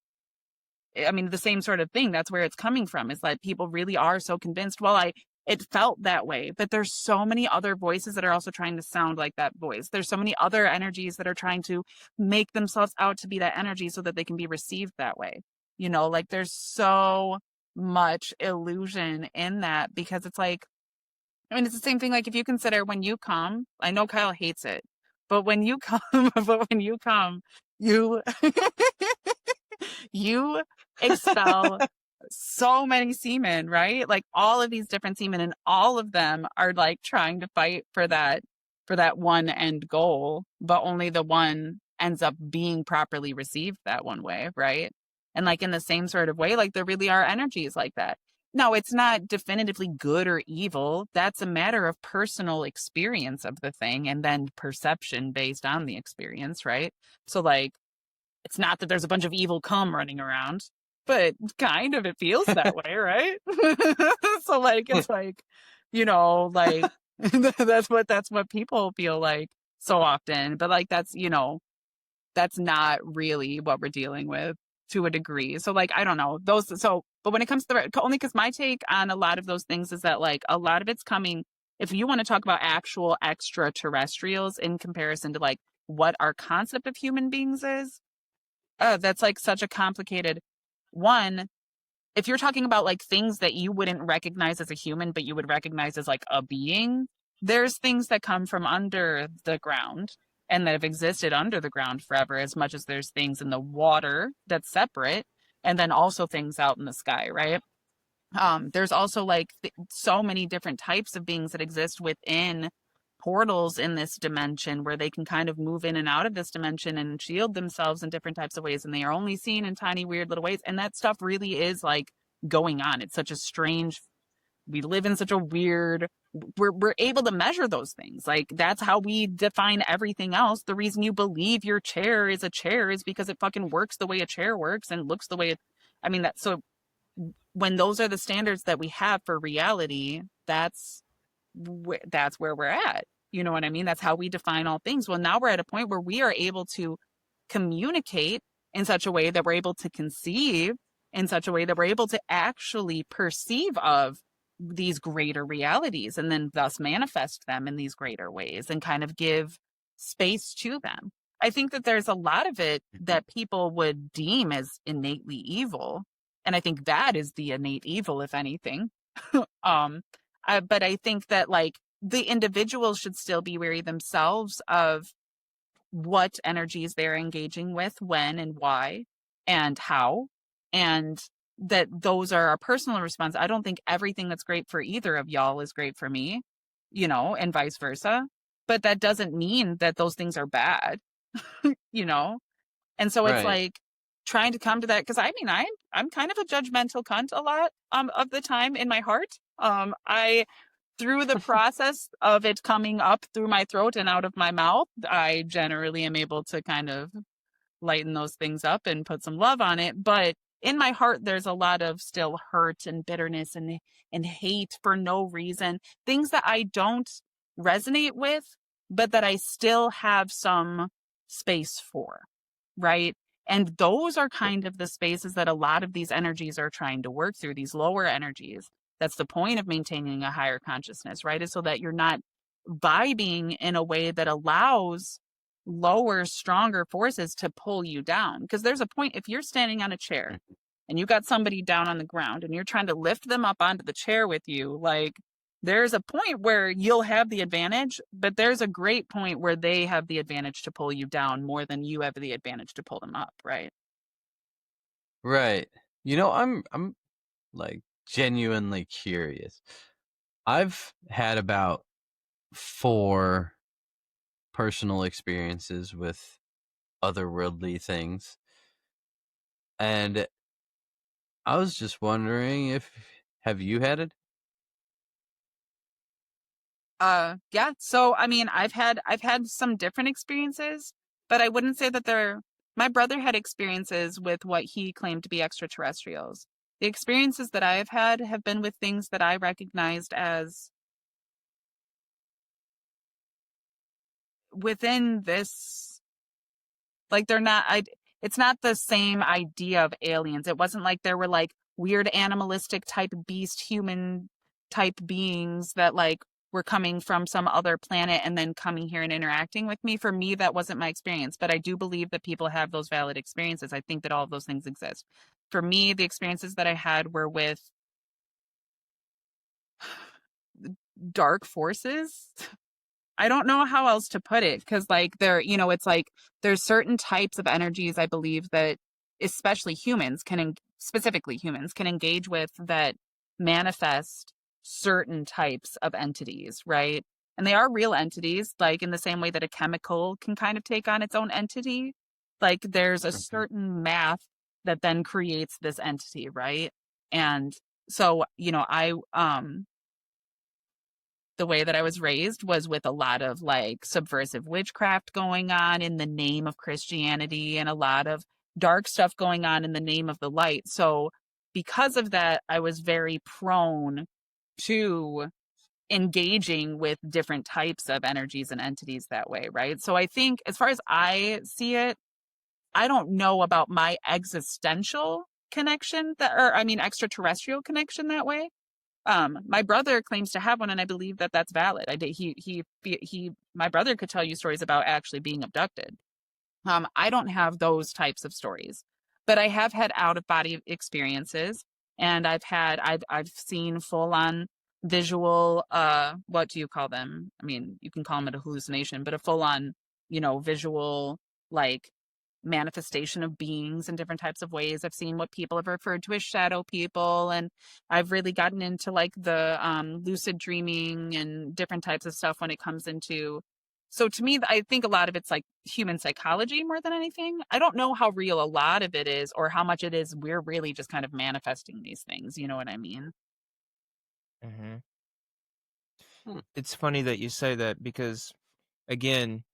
I mean, the same sort of thing. That's where it's coming from. Is that people really are so convinced. Well, it felt that way, but there's so many other voices that are also trying to sound like that voice. There's so many other energies that are trying to make themselves out to be that energy so that they can be received that way. Like there's so much illusion in that, because it's like, I mean, it's the same thing. Like if you consider when you come, I know Kyle hates it, but when you come, you you expel so many semen, right? Like all of these different semen, and all of them are like trying to fight for that one end goal, but only the one ends up being properly received that one way, right? And like in the same sort of way, like there really are energies like that. No, it's not definitively good or evil. That's a matter of personal experience of the thing, and then perception based on the experience, right? So like, it's not that there's a bunch of evil cum running around, but kind of it feels that way, right? So like, it's like, like that's what people feel like so often. But like, that's not really what we're dealing with to a degree. So like, I don't know but when it comes to only because my take on a lot of those things is that like a lot of it's coming, if you want to talk about actual extraterrestrials in comparison to like what our concept of human beings is, that's like such a complicated one. If you're talking about like things that you wouldn't recognize as a human, but you would recognize as like a being, there's things that come from under the ground and that have existed under the ground forever, as much as there's things in the water that's separate, and then also things out in the sky, right? There's also like so many different types of beings that exist within portals in this dimension, where they can kind of move in and out of this dimension and shield themselves in different types of ways, and they are only seen in tiny weird little ways, and that stuff really is like going on. It's such a strange, we live in such a weird, we're able to measure those things. Like that's how we define everything else. The reason you believe your chair is a chair is because it fucking works the way a chair works and looks the way it, I mean, that, so when those are the standards that we have for reality, that's where we're at. You know what I mean? That's how we define all things. Well, now we're at a point where we are able to communicate in such a way that we're able to conceive in such a way that we're able to actually perceive of these greater realities, and then thus manifest them in these greater ways and kind of give space to them. I think that there's a lot of it that people would deem as innately evil. And I think that is the innate evil, if anything. But I think that like the individuals should still be wary themselves of what energies they're engaging with, when and why and how, and that those are a personal response. I don't think everything that's great for either of y'all is great for me, and vice versa. But that doesn't mean that those things are bad, you know? And so it's Right. like trying to come to that, because I mean, I'm kind of a judgmental cunt a lot of the time in my heart. I Through the process of it coming up through my throat and out of my mouth, I generally am able to kind of lighten those things up and put some love on it. But in my heart, there's a lot of still hurt and bitterness and hate for no reason. Things that I don't resonate with, but that I still have some space for, right? And those are kind of the spaces that a lot of these energies are trying to work through, these lower energies. That's the point of maintaining a higher consciousness, right? Is so that you're not vibing in a way that allows lower, stronger forces to pull you down. Because there's a point, if you're standing on a chair and you got somebody down on the ground and you're trying to lift them up onto the chair with you, like there's a point where you'll have the advantage, but there's a great point where they have the advantage to pull you down more than you have the advantage to pull them up, right? Right. I'm like genuinely curious. I've had about 4 personal experiences with otherworldly things. And I was just wondering if Have you had it? Yeah. So I mean, I've had some different experiences, but I wouldn't say that they're. My brother had experiences with what he claimed to be extraterrestrials. The experiences that I have had have been with things that I recognized as within this, like they're not. It's not the same idea of aliens. It wasn't like there were like weird animalistic type beast human type beings that like were coming from some other planet and then coming here and interacting with me. For me, that wasn't my experience, but I do believe that people have those valid experiences. I think that all of those things exist. For me, the experiences that I had were with dark forces. I don't know how else to put it because, like, it's like there's certain types of energies I believe that, especially humans, specifically humans, can engage with that manifest certain types of entities, right? And they are real entities, like in the same way that a chemical can kind of take on its own entity. Like, there's a Mhm. certain math that then creates this entity, right? And so, the way that I was raised was with a lot of like subversive witchcraft going on in the name of Christianity and a lot of dark stuff going on in the name of the light. So, because of that, I was very prone to engaging with different types of energies and entities that way, right? So, I think as far as I see it, I don't know about my existential connection or I mean extraterrestrial connection that way. My brother claims to have one, and I believe that that's valid. I did. My brother could tell you stories about actually being abducted. I don't have those types of stories, but I have had out of body experiences, and I've seen full on visual. What do you call them? I mean, you can call them a hallucination, but a full on, visual like manifestation of beings in different types of ways. I've seen what people have referred to as shadow people, and I've really gotten into like the lucid dreaming and different types of stuff when it comes into. So to me, I think a lot of it's like human psychology more than anything. I don't know how real a lot of it is or how much it is we're really just kind of manifesting these things. You know what I mean? Hmm. Hmm. It's funny that you say that because, again,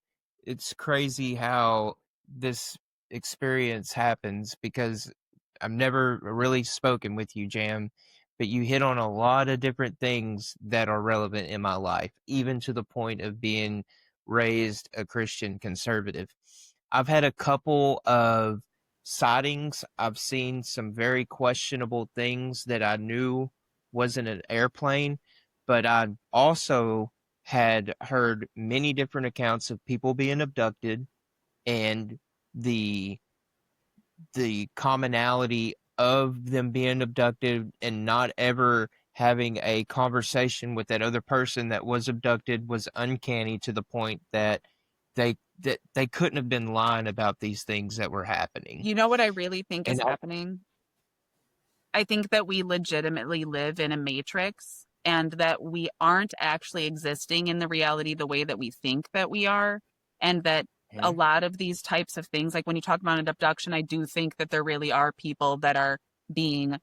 it's crazy how this experience happens because I've never really spoken with you, Jam, but you hit on a lot of different things that are relevant in my life, even to the point of being raised a Christian conservative. I've had a couple of sightings. I've seen some very questionable things that I knew wasn't an airplane, but I also had heard many different accounts of people being abducted and the the commonality of them being abducted and not ever having a conversation with that other person that was abducted was uncanny to the point that they couldn't have been lying about these things that were happening. You know what I really think is And happening? I think that we legitimately live in a matrix and that we aren't actually existing in the reality the way that we think that we are. And that a Mhm, lot of these types of things, like when you talk about an abduction, I do think that there really are people that are being,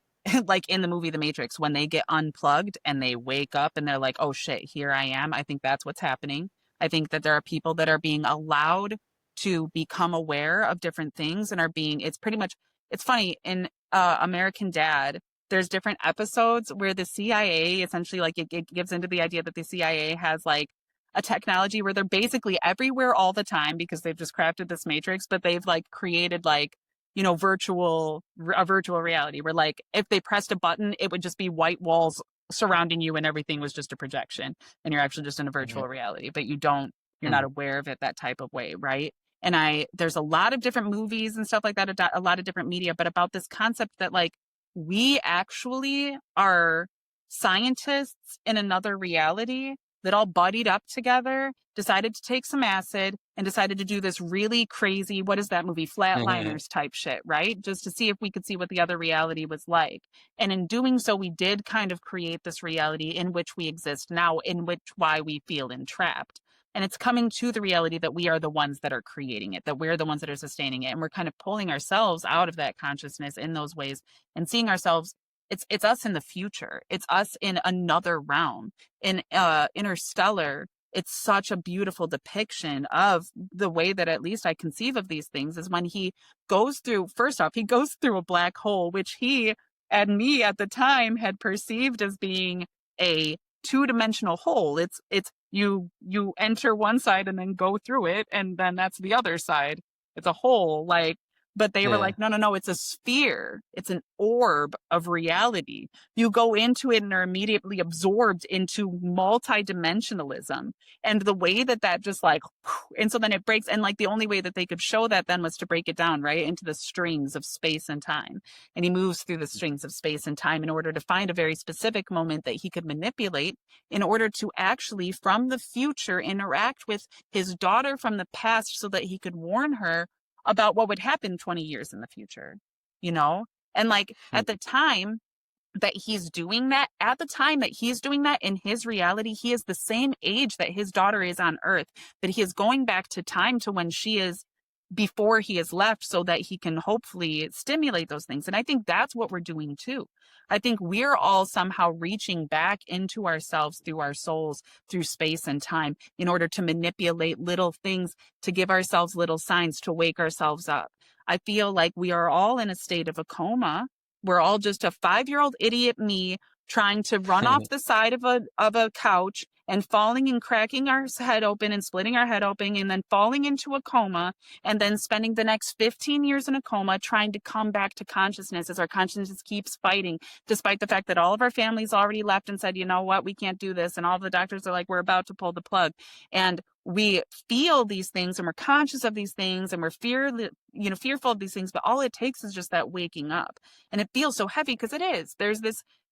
like in the movie The Matrix, when they get unplugged and they wake up and they're like, oh shit, here I am. I think that's what's happening. I think that there are people that are being allowed to become aware of different things and are being, it's pretty much, it's funny in American Dad, there's different episodes where the CIA essentially like it gives into the idea that the CIA has like a technology where they're basically everywhere all the time because they've just crafted this matrix, but they've like created like a virtual reality where like if they pressed a button, it would just be white walls surrounding you and everything was just a projection and you're actually just in a mhm, virtual reality, but you're not Hmm. aware of it that type of way, right? And there's a lot of different movies and stuff like that, a lot of different media, but about this concept that like we actually are scientists in another reality that all buddied up together, decided to take some acid, and decided to do this really crazy, what is that movie, Flatliners type shit, right? Just to see if we could see what the other reality was like. And in doing so, we did kind of create this reality in which we exist now, in which why we feel entrapped. And it's coming to the reality that we are the ones that are creating it, that we're the ones that are sustaining it. And we're kind of pulling ourselves out of that consciousness in those ways and seeing ourselves it's us in the future. It's us in another realm. In Interstellar, it's such a beautiful depiction of the way that at least I conceive of these things is when he goes through, first off, he goes through a black hole, which he and me at the time had perceived as being a two-dimensional hole. It's you enter one side and then go through it, and then that's the other side. It's a hole, like, but they were Yeah. like, no, it's a sphere. It's an orb of reality. You go into it and are immediately absorbed into multidimensionalism. And the way that just like, and so then it breaks. And like the only way that they could show that then was to break it down, right, into the strings of space and time. And he moves through the strings of space and time in order to find a very specific moment that he could manipulate in order to actually, from the future, interact with his daughter from the past so that he could warn her about what would happen 20 years in the future, you know? And like at the time that he's doing that, in his reality, he is the same age that his daughter is on Earth, but he is going back to time to when she is before he has left so that he can hopefully stimulate those things. And I think that's what we're doing too. I think we're all somehow reaching back into ourselves through our souls, through space and time, in order to manipulate little things, to give ourselves little signs, to wake ourselves up. I feel like we are all in a state of a coma. We're all just a 5-year-old idiot me trying to run off the side of a couch and falling and cracking our head open and splitting our head open and then falling into a coma and then spending the next 15 years in a coma trying to come back to consciousness as our consciousness keeps fighting, despite the fact that all of our families already left and said, you know what, we can't do this. And all of the doctors are like, we're about to pull the plug. And we feel these things and we're conscious of these things and we're fearful of these things. But all it takes is just that waking up. And it feels so heavy because it is.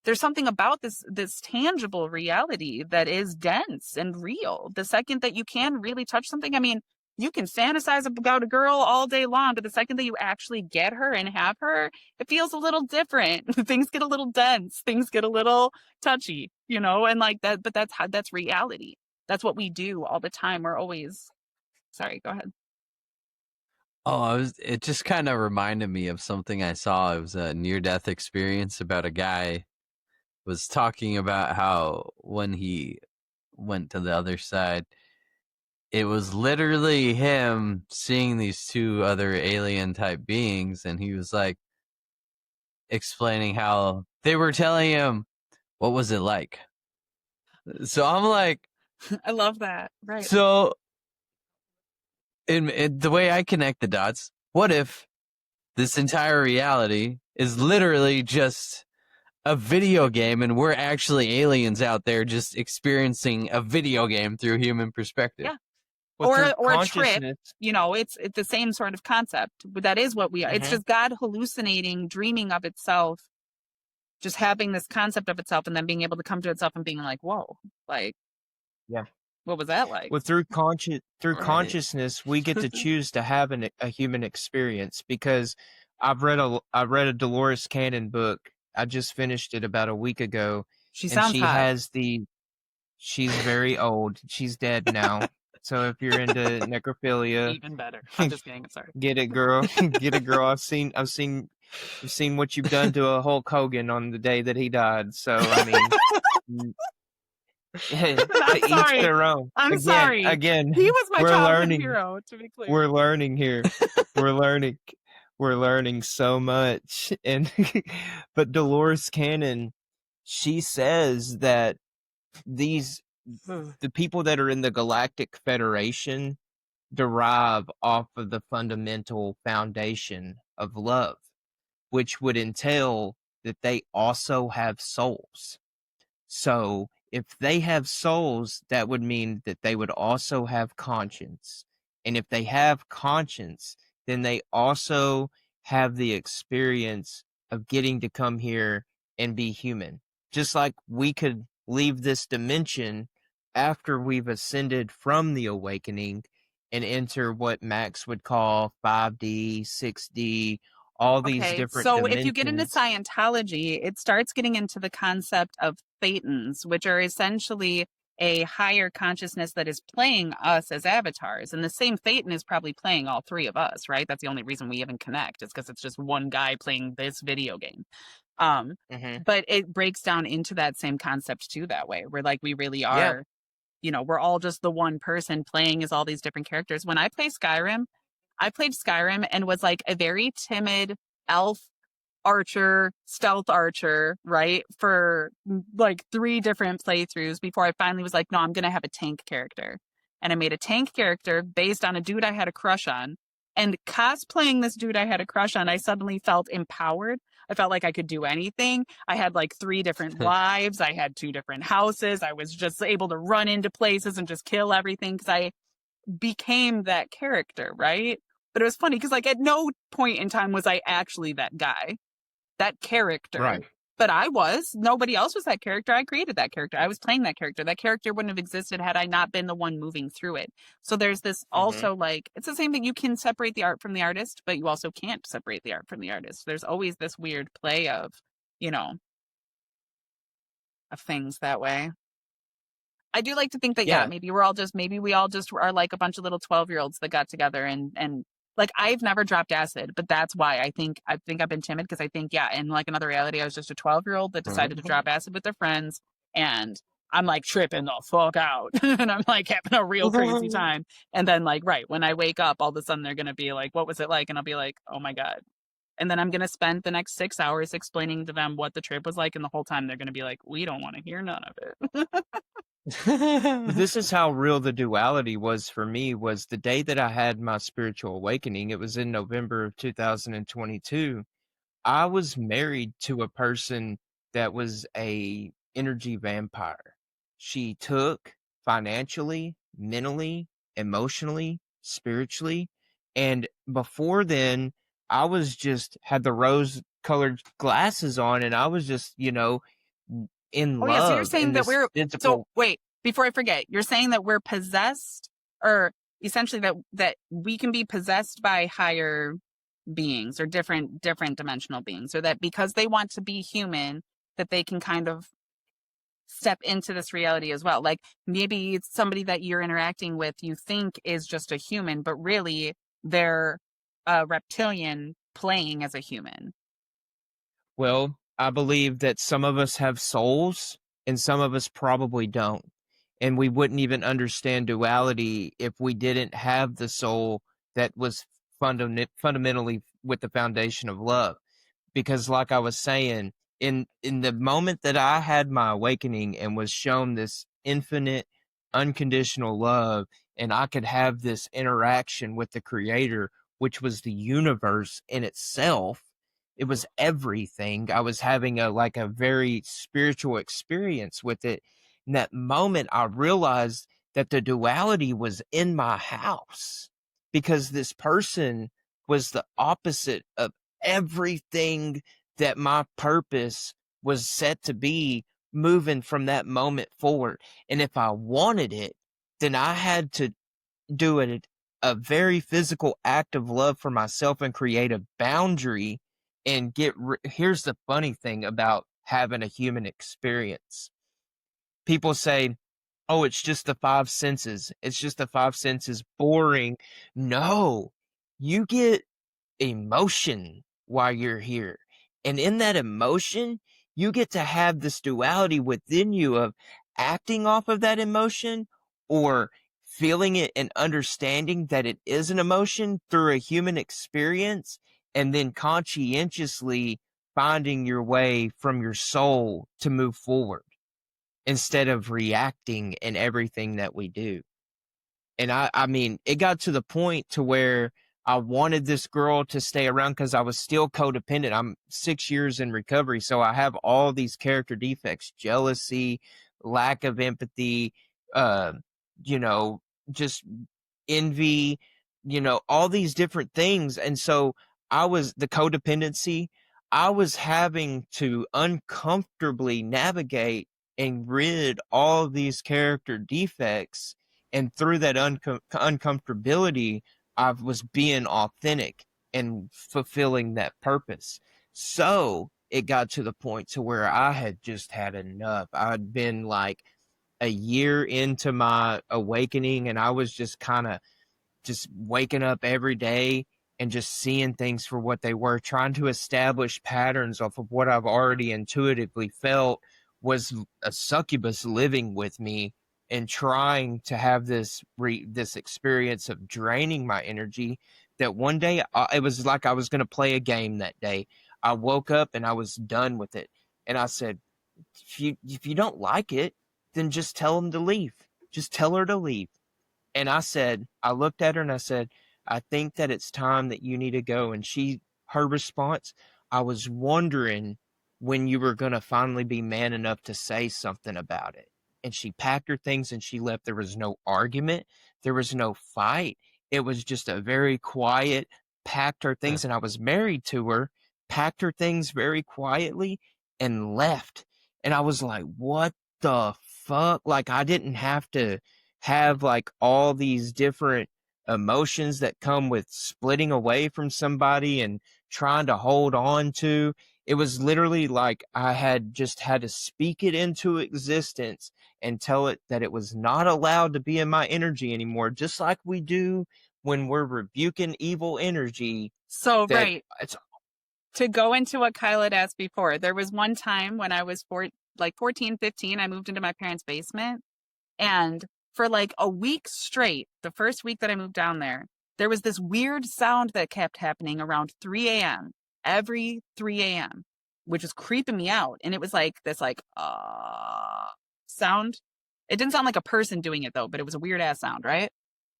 There's something about this tangible reality that is dense and real. The second that you can really touch something, I mean, you can fantasize about a girl all day long, but the second that you actually get her and have her, it feels a little different. Things get a little dense. Things get a little touchy, you know, and like that, but that's reality. That's what we do all the time. We're always, sorry, go ahead. It just kind of reminded me of something I saw. It was a near-death experience about a guy was talking about how when he went to the other side, it was literally him seeing these two other alien type beings, and he was like explaining how they were telling him what was it like. So I'm like, I love that. Right. so in the way I connect the dots, what if this entire reality is literally just a video game and we're actually aliens out there just experiencing a video game through human perspective? Yeah. Well, or a trip, you know, it's the same sort of concept, but that is what we are. It's just God hallucinating, dreaming of itself, just having this concept of itself and then being able to come to itself and being like, whoa, like, Yeah. what was that like? Well, through Right. consciousness, we get to choose to have a human experience. Because I've read a Dolores Cannon book. I just finished it about a week ago. She and sounds she hot. has she's very old. She's dead now. So if you're into necrophilia, Even better. I'm just kidding. I'm sorry. get it, girl. Get it, girl. I've seen what you've done to a Hulk Hogan on the day that he died. So I mean, to each sorry. their own. I'm sorry. Again, He was my we're childhood learning. hero, to be clear. We're learning here. We're learning so much. And but Dolores Cannon, she says that the people that are in the Galactic Federation derive off of the fundamental foundation of love, which would entail that they also have souls. So if they have souls, that would mean that they would also have conscience. And if they have conscience, then they also have the experience of getting to come here and be human. Just like we could leave this dimension after we've ascended from the awakening and enter what Max would call 5D, 6D, all these different so dimensions. if you get into Scientology, it starts getting into the concept of thetans, which are essentially a higher consciousness that is playing us as avatars. And the same thetan is probably playing all three of us, right? That's the only reason we even connect, is because it's just one guy playing this video game. Mhm. But it breaks down into that same concept too that way. Where like we really Yeah. are, we're all just the one person playing as all these different characters. When I played Skyrim and was like a very timid elf archer, stealth archer, right? For like 3 different playthroughs before I finally was like, no, I'm going to have a tank character. And I made a tank character based on a dude I had a crush on. And cosplaying this dude I had a crush on, I suddenly felt empowered. I felt like I could do anything. I had like 3 different wives. I had 2 different houses. I was just able to run into places and just kill everything because I became that character, right? But it was funny because like at no point in time was I actually that guy, that character. Right. But I was. Nobody else was that character. I created that character. I was playing that character. That character wouldn't have existed had I not been the one moving through it. So there's this Mhm. also like, it's the same thing. You can separate the art from the artist, but you also can't separate the art from the artist. There's always this weird play of, you know, of things that way. I do like to think that, yeah, Yeah. maybe we all just are like a bunch of little 12-year-olds that got together and like I've never dropped acid, but that's why I think I've been timid because I think, yeah, in like another reality, I was just a 12-year-old that decided to drop acid with their friends and I'm like tripping the fuck out and I'm like having a real crazy time. And then like, right, when I wake up, all of a sudden they're going to be like, what was it like? And I'll be like, oh my God. And then I'm going to spend the next 6 hours explaining to them what the trip was like. And the whole time they're going to be like, we don't want to hear none of it. This is how real the duality was for me. Was the day that I had my spiritual awakening. It was in November of 2022. I was married to a person that was a energy vampire. She took financially, mentally, emotionally, spiritually, and before then I was just had the rose colored glasses on and I was just, in Oh yeah, so you're love in saying that this so physical. wait, before I forget, you're saying that we're possessed or essentially that we can be possessed by higher beings or different dimensional beings or that because they want to be human that they can kind of step into this reality as well. Like maybe it's somebody that you're interacting with you think is just a human, but really they're a reptilian playing as a human. Well, I believe that some of us have souls and some of us probably don't. And we wouldn't even understand duality if we didn't have the soul that was fundamentally with the foundation of love. Because like I was saying, in the moment that I had my awakening and was shown this infinite unconditional love and I could have this interaction with the creator, which was the universe in itself, it was everything. I was having a very spiritual experience with it. In that moment I realized that the duality was in my house because this person was the opposite of everything that my purpose was set to be moving from that moment forward. And if I wanted it, then I had to do a very physical act of love for myself and create a boundary and here's the funny thing about having a human experience. People say, oh, it's just the five senses. It's just the five senses. Boring. No, you get emotion while you're here. And in that emotion, you get to have this duality within you of acting off of that emotion or feeling it and understanding that it is an emotion through a human experience, and then conscientiously finding your way from your soul to move forward instead of reacting in everything that we do. And I mean, it got to the point to where I wanted this girl to stay around because I was still codependent. I'm 6 years in recovery, so I have all these character defects: jealousy, lack of empathy, uh, you know, just envy, all these different things. And so I was the codependency. I was having to uncomfortably navigate and rid all of these character defects, and through that uncomfortability I was being authentic and fulfilling that purpose. So it got to the point to where I had just had enough. I had been like a year into my awakening and I was just kind of just waking up every day and just seeing things for what they were, trying to establish patterns off of what I've already intuitively felt was a succubus living with me and trying to have this experience of draining my energy. That one day it was like I was going to play a game that day. I woke up and I was done with it, and I said, if you don't like it, then just tell them to leave. Just tell her to leave. And I looked at her and I said, I think that it's time that you need to go. And her response, I was wondering when you were going to finally be man enough to say something about it. And she packed her things and she left. There was no argument. There was no fight. It was just a very quiet, packed her things. And I was married to her, packed her things very quietly and left. And I was like, what the fuck? Like, I didn't have to have like all these different emotions that come with splitting away from somebody and trying to hold on to. It was literally like I had just had to speak it into existence and tell it that it was not allowed to be in my energy anymore, just like we do when we're rebuking evil energy. So, That right. it's To go into what Kyle had asked before, there was one time when I was 14, 15, I moved into my parents' basement. And for like a week straight, the first week that I moved down there was this weird sound that kept happening around 3 a.m. every 3 a.m., which was creeping me out. And it was like this sound. It didn't sound like a person doing it though, but it was a weird ass sound, right?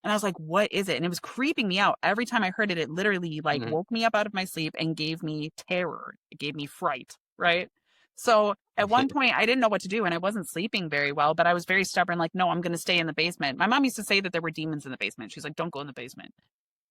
And I was like, what is it? And it was creeping me out. Every time I heard it, it literally like woke me up out of my sleep and gave me terror. It gave me fright, right? So at one point, I didn't know what to do and I wasn't sleeping very well, but I was very stubborn, like, no, I'm going to stay in the basement. My mom used to say that there were demons in the basement. She's like, don't go in the basement.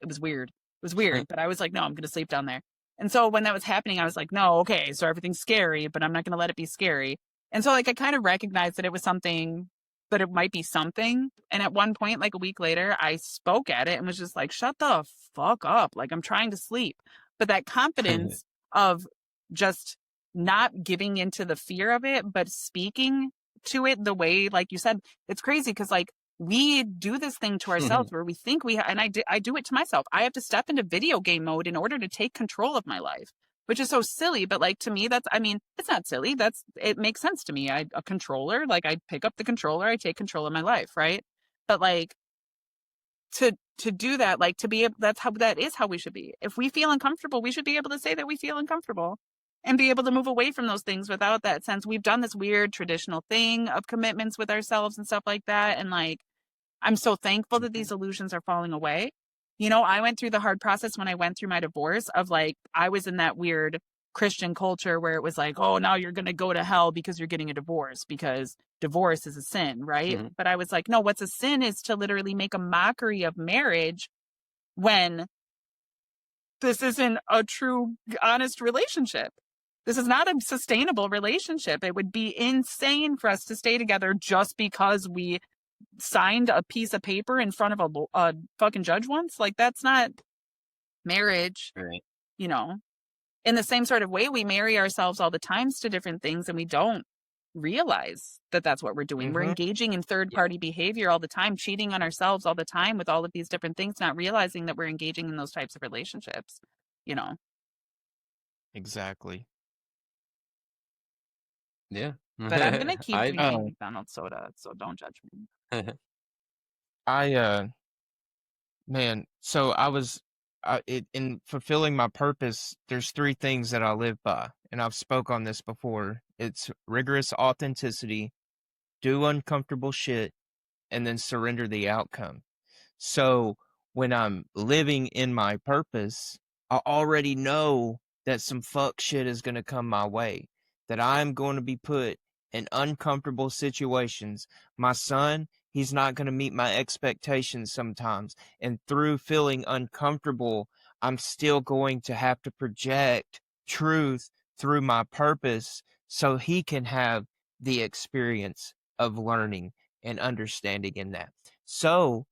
It was weird. It was weird, but I was like, no, I'm going to sleep down there. And so when that was happening, I was like, no, okay, so everything's scary, but I'm not going to let it be scary. And so like I kind of recognized that it was something, that it might be something. And at one point, like a week later, I spoke at it and was just like, shut the fuck up. Like I'm trying to sleep. But that confidence of just not giving into the fear of it, but speaking to it the way, like you said, it's crazy because like we do this thing to ourselves where we think and I do it to myself. I have to step into video game mode in order to take control of my life, which is so silly. But like to me, it's not silly. It makes sense to me. A controller, like I pick up the controller, I take control of my life, right? But like to do that, like that is how we should be. If we feel uncomfortable, we should be able to say that we feel uncomfortable and be able to move away from those things without that sense. We've done this weird traditional thing of commitments with ourselves and stuff like that. And like, I'm so thankful that these illusions are falling away. You know, I went through the hard process when I went through my divorce of like, I was in that weird Christian culture where it was like, oh, now you're going to go to hell because you're getting a divorce because divorce is a sin, right? But I was like, no, what's a sin is to literally make a mockery of marriage when this isn't a true, honest relationship. This is not a sustainable relationship. It would be insane for us to stay together just because we signed a piece of paper in front of a fucking judge once. Like that's not marriage, Right. you know. In the same sort of way, we marry ourselves all the times to different things and we don't realize that that's what we're doing. We're engaging in third-party behavior all the time, cheating on ourselves all the time with all of these different things, not realizing that we're engaging in those types of relationships, you know. exactly. Yeah. But I'm gonna keep I drinking McDonald's soda, so don't judge me. Man, so in fulfilling my purpose, there's three things that I live by, and I've spoke on this before. It's rigorous authenticity, do uncomfortable shit, and then surrender the outcome. So when I'm living in my purpose, I already know that some fuck shit is going to come my way, that I'm going to be put in uncomfortable situations. My son, he's not going to meet my expectations sometimes. And through feeling uncomfortable, I'm still going to have to project truth through my purpose so he can have the experience of learning and understanding in that. So,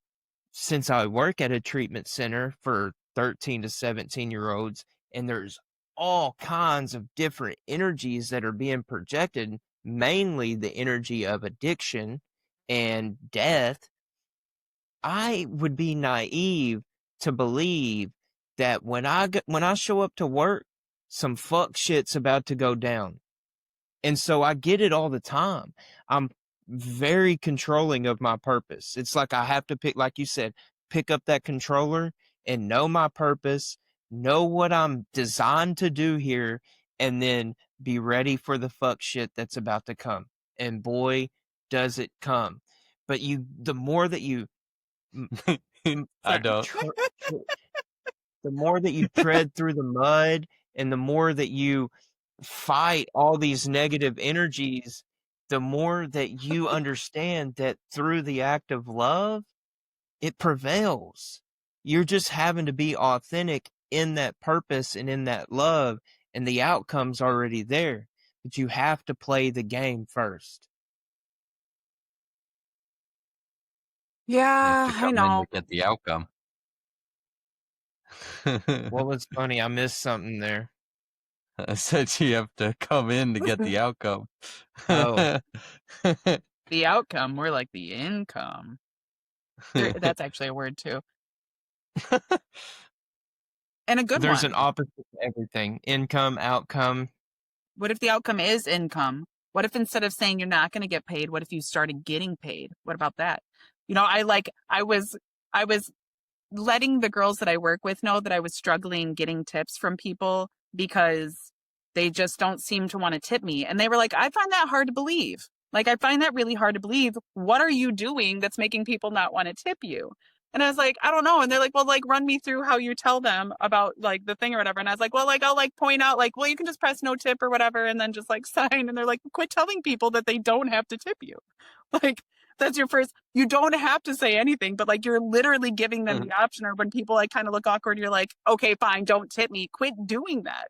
since I work at a treatment center for 13 to 17-year-olds, and there's all kinds of different energies that are being projected, mainly the energy of addiction and death, I would be naive to believe that when I show up to work, some fuck shit's about to go down. And so I get it all the time. I'm very controlling of my purpose. It's like I have to pick, like you said, pick up that controller and know my purpose, know what I'm designed to do here, and then be ready for the fuck shit that's about to come. And boy, does it come. But the more that you, I don't. the more that you tread through the mud and the more that you fight all these negative energies, the more that you understand that through the act of love, it prevails. You're just having to be authentic in that purpose and in that love, and the outcome's already there. But you have to play the game first. You have Yeah, to I come in know. to get the outcome. What was funny? I missed something there. I said you have to come in to get the outcome. Oh. The outcome, more like the income. That's actually a word too. And a good There's one. an opposite to everything. Income, outcome. What if the outcome is income? What if instead of saying you're not going to get paid, what if you started getting paid? What about that? You know, I was letting the girls that I work with know that I was struggling getting tips from people because they just don't seem to want to tip me. And they were like, I find that hard to believe. Like, I find that really hard to believe. What are you doing that's making people not want to tip you? And I was like, I don't know. And they're like, well, like, run me through how you tell them about like the thing or whatever. And I was like, well, like, I'll like point out, like, well, you can just press no tip or whatever and then just like sign. And they're like, quit telling people that they don't have to tip you. Like, that's your first, you don't have to say anything, but like you're literally giving them the option. Or when people like kind of look awkward, you're like, okay, fine, don't tip me. Quit doing that.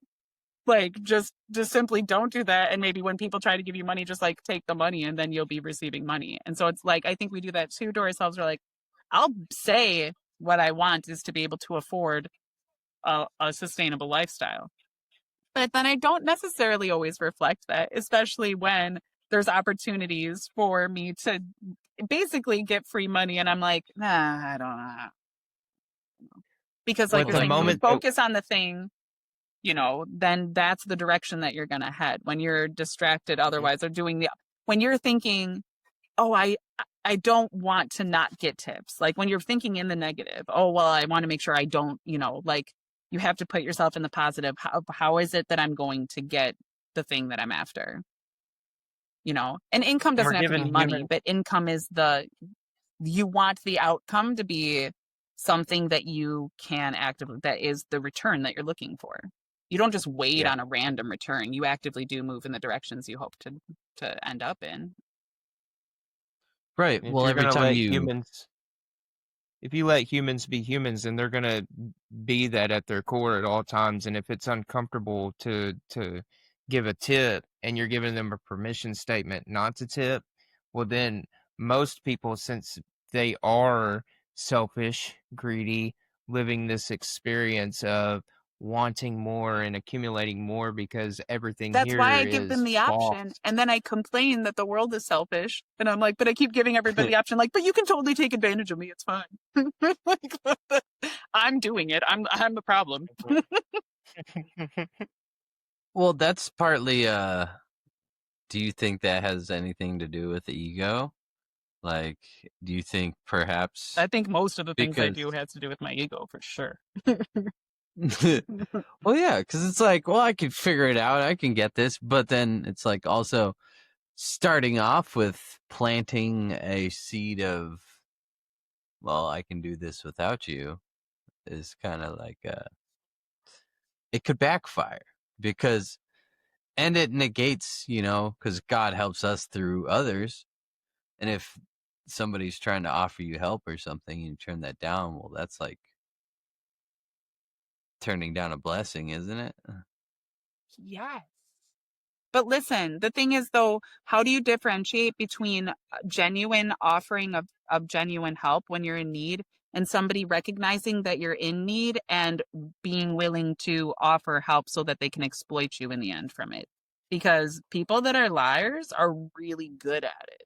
Like just simply don't do that. And maybe when people try to give you money, just like take the money and then you'll be receiving money. And so it's like, I think we do that too to ourselves. We're like, I'll say what I want is to be able to afford a sustainable lifestyle. But then I don't necessarily always reflect that, especially when there's opportunities for me to basically get free money. And I'm like, nah, I don't know. Because like But you're the Well, saying, when you moment that focus on the thing, you know, then that's the direction that you're going to head. When you're distracted otherwise or doing when you're thinking, oh, I don't want to not get tips. Like when you're thinking in the negative, oh, well, I want to make sure I don't, you know, like you have to put yourself in the positive. How is it that I'm going to get the thing that I'm after? You know, and income we're doesn't have to be given money, human, but income is you want the outcome to be something that you can actively, that is the return that you're looking for. You don't just wait yeah. on a random return. You actively do move in the directions you hope to end up in. right. If Well, you're every gonna time let you humans, if you let humans be humans, then they're gonna be that at their core at all times. And if it's uncomfortable to give a tip, and you're giving them a permission statement not to tip, well, then most people, since they are selfish, greedy, living this experience of wanting more and accumulating more because everything That's why here I give them is the option. false. And then I complain that the world is selfish. And I'm like, but I keep giving everybody the option, like, but you can totally take advantage of me. It's fine. Like, I'm doing it. I'm the problem. well, that's partly do you think that has anything to do with the ego? Like, do you think perhaps I think most of the things I because do has to do with my ego for sure. well, yeah, because it's like, well, I can figure it out. I can get this. But then it's like also starting off with planting a seed of, well, I can do this without you is kind of like, it could backfire because, and it negates, you know, because God helps us through others. And if somebody's trying to offer you help or something and you turn that down, well, that's like turning down a blessing, isn't it? Yes. But listen, the thing is, though, how do you differentiate between genuine offering of genuine help when you're in need and somebody recognizing that you're in need and being willing to offer help so that they can exploit you in the end from it? Because people that are liars are really good at it.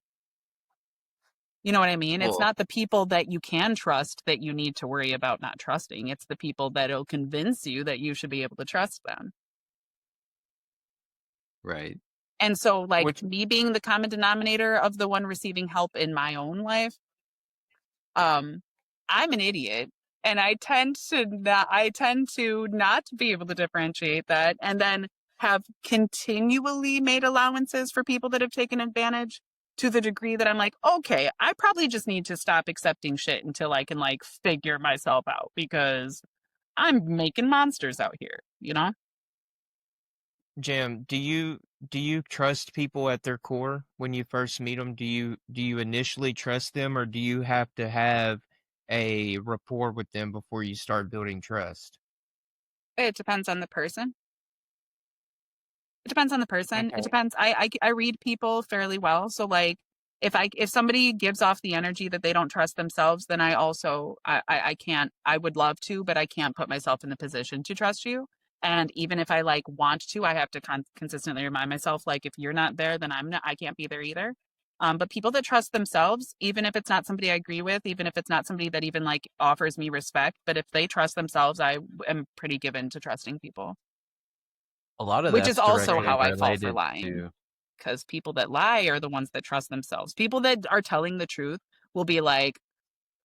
You know what I mean? It's Well, not the people that you can trust that you need to worry about not trusting. It's the people that'll convince you that you should be able to trust them. right. And so, like, Which me being the common denominator of the one receiving help in my own life, I'm an idiot. And I tend to not be able to differentiate that, and then have continually made allowances for people that have taken advantage to the degree that I'm like, okay, I probably just need to stop accepting shit until I can like figure myself out, because I'm making monsters out here, you know? Jim, do you trust people at their core when you first meet them? Do you initially trust them, or do you have to have a rapport with them before you start building trust? It depends on the person. It depends on the person. It Okay. depends. I read people fairly well. So like if somebody gives off the energy that they don't trust themselves, then I can't, I would love to, but I can't put myself in the position to trust you. And even if I like want to, I have to consistently remind myself, like, if you're not there, then I can't be there either. But people that trust themselves, even if it's not somebody I agree with, even if it's not somebody that even like offers me respect, but if they trust themselves, I am pretty given to trusting people, A lot of which is that's also Great. how directly I fall for related lying. to Because people that lie are the ones that trust themselves. People that are telling the truth will be like,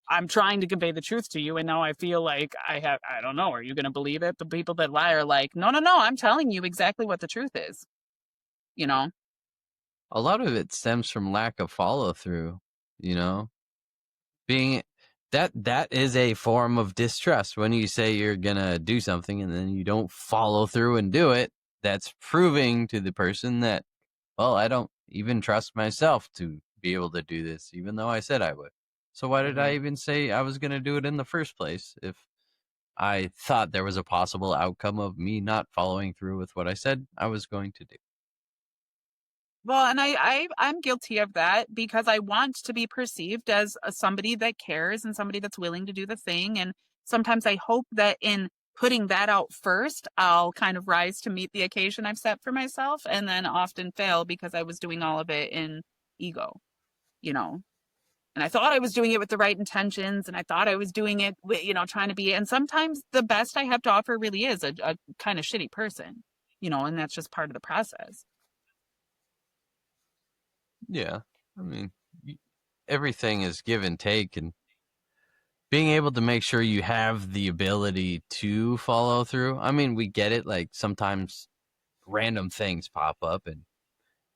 I'm trying to convey the truth to you, and now I feel like I don't know, are you going to believe it? The people that lie are like, no, no, no, I'm telling you exactly what the truth is, you know? a lot of it stems from lack of follow through, you know? Being that is a form of distrust. When you say you're gonna do something and then you don't follow through and do it, that's proving to the person that, well, I don't even trust myself to be able to do this, even though I said I would. So why did I Hmm. even say I was gonna do it in the first place if I thought there was a possible outcome of me not following through with what I said I was going to do? Well, and I'm guilty of that because I want to be perceived as somebody that cares and somebody that's willing to do the thing. And sometimes I hope that in putting that out first, I'll kind of rise to meet the occasion I've set for myself, and then often fail because I was doing all of it in ego, you know. And I thought I was doing it with the right intentions, and I thought I was doing it with, trying to be. And sometimes the best I have to offer really is a kind of shitty person, and that's just part of the process. Yeah, I mean, everything is give and take, and being able to make sure you have the ability to follow through. I mean, we get it. Like sometimes random things pop up and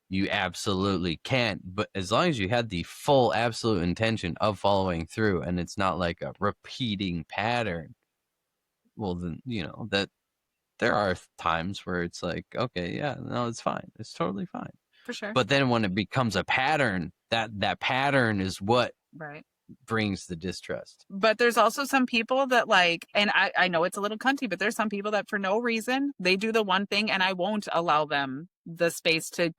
you absolutely can't. But as long as you had the full absolute intention of following through and it's not like a repeating pattern, well, then, that there are times where it's like, okay, yeah, no, it's fine. It's totally fine. For sure. But then when it becomes a pattern, that pattern is what Right. brings the distrust. But there's also some people that like, and I know it's a little cunty, but there's some people that for no reason, they do the one thing and I won't allow them the space to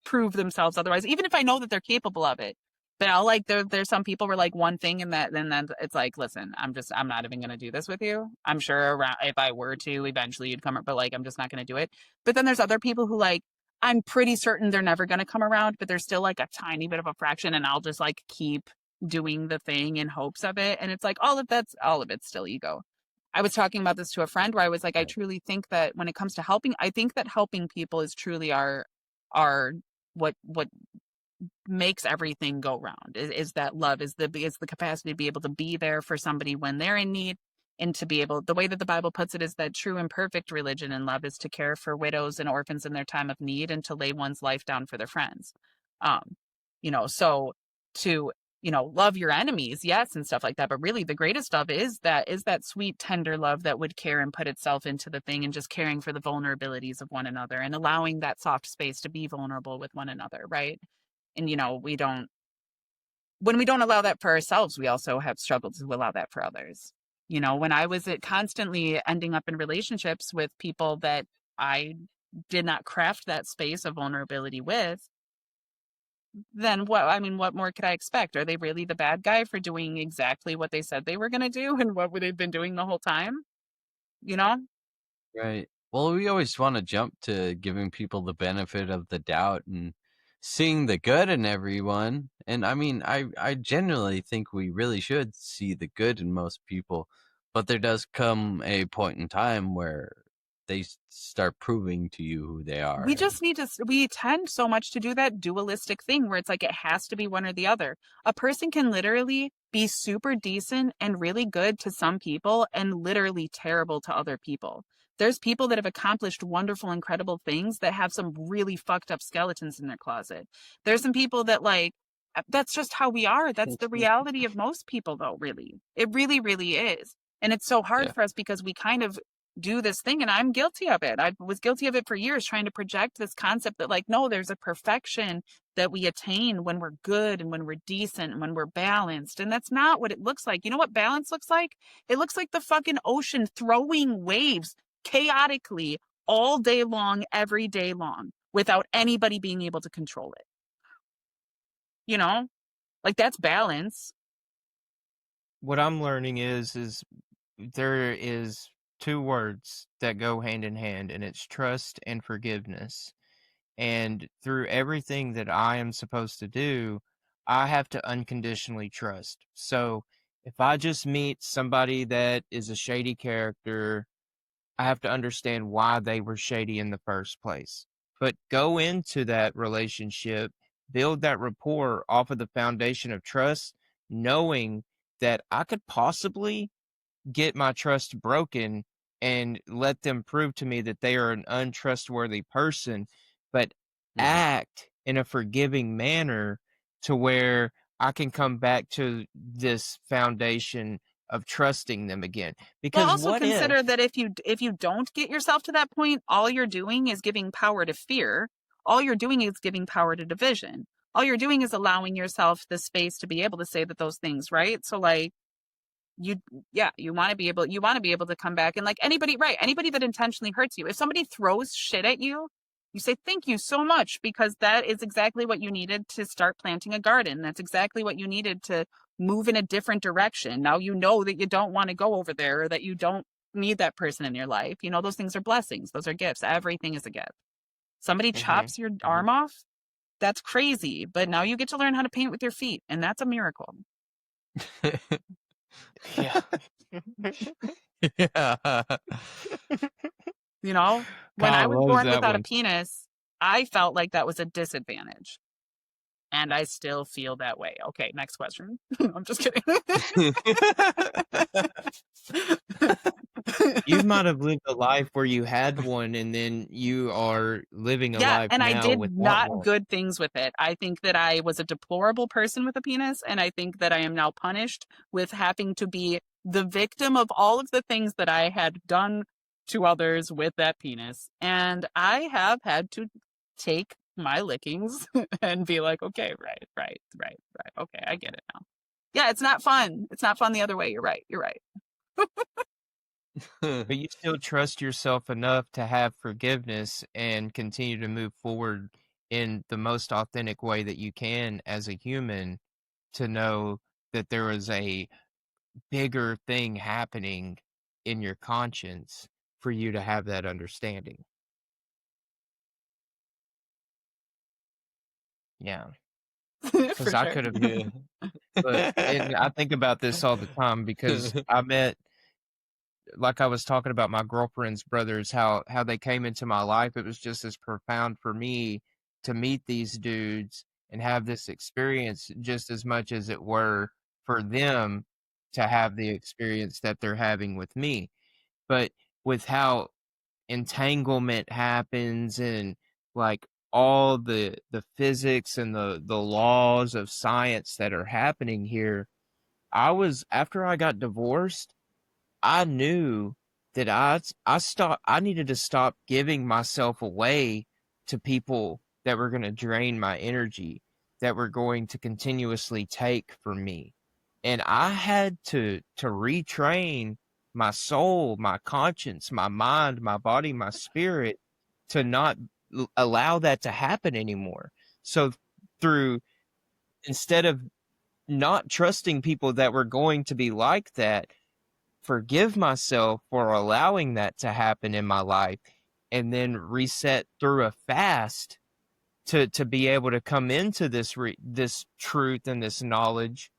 prove themselves otherwise, even if I know that they're capable of it. But I'll like, there's some people where like one thing and then it's like, listen, I'm not even going to do this with you. I'm sure around, if I were to, eventually you'd come, but like, I'm just not going to do it. But then there's other people who like, I'm pretty certain they're never going to come around, but there's still like a tiny bit of a fraction, and I'll just like keep doing the thing in hopes of it. And it's like all of it's still ego. I was talking about this to a friend where I was like, I Right. truly think that when it comes to helping, I think that helping people is truly our what makes everything go round, is that love, is the capacity to be able to be there for somebody when they're in need, and to be able, the way that the Bible puts it is that true and perfect religion and love is to care for widows and orphans in their time of need and to lay one's life down for their friends. um so to love your enemies, yes, and stuff like that, but really the greatest love is that sweet tender love that would care and put itself into the thing, and just caring for the vulnerabilities of one another and allowing that soft space to be vulnerable with one another, right? And when we don't allow that for ourselves, we also have struggled to allow that for others. When I was constantly ending up in relationships with people that I did not craft that space of vulnerability with, then what more could I expect? Are they really the bad guy for doing exactly what they said they were going to do and what they've been doing the whole time? You know? Right. Well, we always want to jump to giving people the benefit of the doubt and seeing the good in everyone. And I mean, I genuinely think we really should see the good in most people, but there does come a point in time where they start proving to you who they are. We just need to, we tend so much to do that dualistic thing where it's like it has to be one or the other. A person can literally be super decent and really good to some people and literally terrible to other people. There's people that have accomplished wonderful, incredible things that have some really fucked up skeletons in their closet. There's some people that like, that's just how we are. That's the reality of most people, though, really. It really, really is. And it's so hard for us because we kind of do this thing, and I'm guilty of it. I was guilty of it for years, trying to project this concept that like, no, there's a perfection that we attain when we're good and when we're decent and when we're balanced. And that's not what it looks like. You know what balance looks like? It looks like the fucking ocean throwing waves chaotically all day long, every day long, without anybody being able to control it. You know, like that's balance. What I'm learning is there is two words that go hand in hand, and it's trust and forgiveness. And through everything that I am supposed to do, I have to unconditionally trust. So if I just meet somebody that is a shady character, I have to understand why they were shady in the first place. But go into that relationship, build that rapport off of the foundation of trust, knowing that I could possibly get my trust broken and let them prove to me that they are an untrustworthy person, but act in a forgiving manner to where I can come back to this foundation of trusting them again. But Because also what consider if that if you don't get yourself to that point, all you're doing is giving power to fear. All you're doing is giving power to division. All you're doing is allowing yourself the space to be able to say that those things, right? So like you want to be able to come back and like anybody that intentionally hurts you, if somebody throws shit at you, you say thank you so much, because that is exactly what you needed to start planting a garden. That's exactly what you needed to move in a different direction. Now you know that you don't want to go over there, or that you don't need that person in your life. You know, those things are blessings, those are gifts. Everything is a gift. Somebody chops your arm off, that's crazy, but now you get to learn how to paint with your feet, and that's a miracle. yeah. Yeah. You know, when I Kyle was loves born that without a one. penis, I felt like that was a disadvantage. And I still feel that way. Okay, next question. I'm just kidding. You might have lived a life where you had one, and then you are living a Yeah, life and I now did without not one. good things with it. I think that I was a deplorable person with a penis, and I think that I am now punished with having to be the victim of all of the things that I had done to others with that penis. And I have had to take my lickings and be like, okay, right. Okay, I get it now. Yeah, it's not fun. It's not fun the other way. You're right. But you still trust yourself enough to have forgiveness and continue to move forward in the most authentic way that you can as a human, to know that there is a bigger thing happening in your conscience for you to have that understanding. Yeah, because For I sure. could have, Yeah. but and I think about this all the time because I met, like I was talking about my girlfriend's brothers, how they came into my life. It was just as profound for me to meet these dudes and have this experience just as much as it were for them to have the experience that they're having with me. But with how entanglement happens, and like all the physics and the laws of science that are happening here, I was, after I got divorced, I knew that I needed to stop giving myself away to people that were going to drain my energy, that were going to continuously take from me. And I had to retrain my soul, my conscience, my mind, my body, my spirit, to not allow that to happen anymore. So through, instead of not trusting people that were going to be like that, forgive myself for allowing that to happen in my life, and then reset through a fast to be able to come into this truth and this knowledge.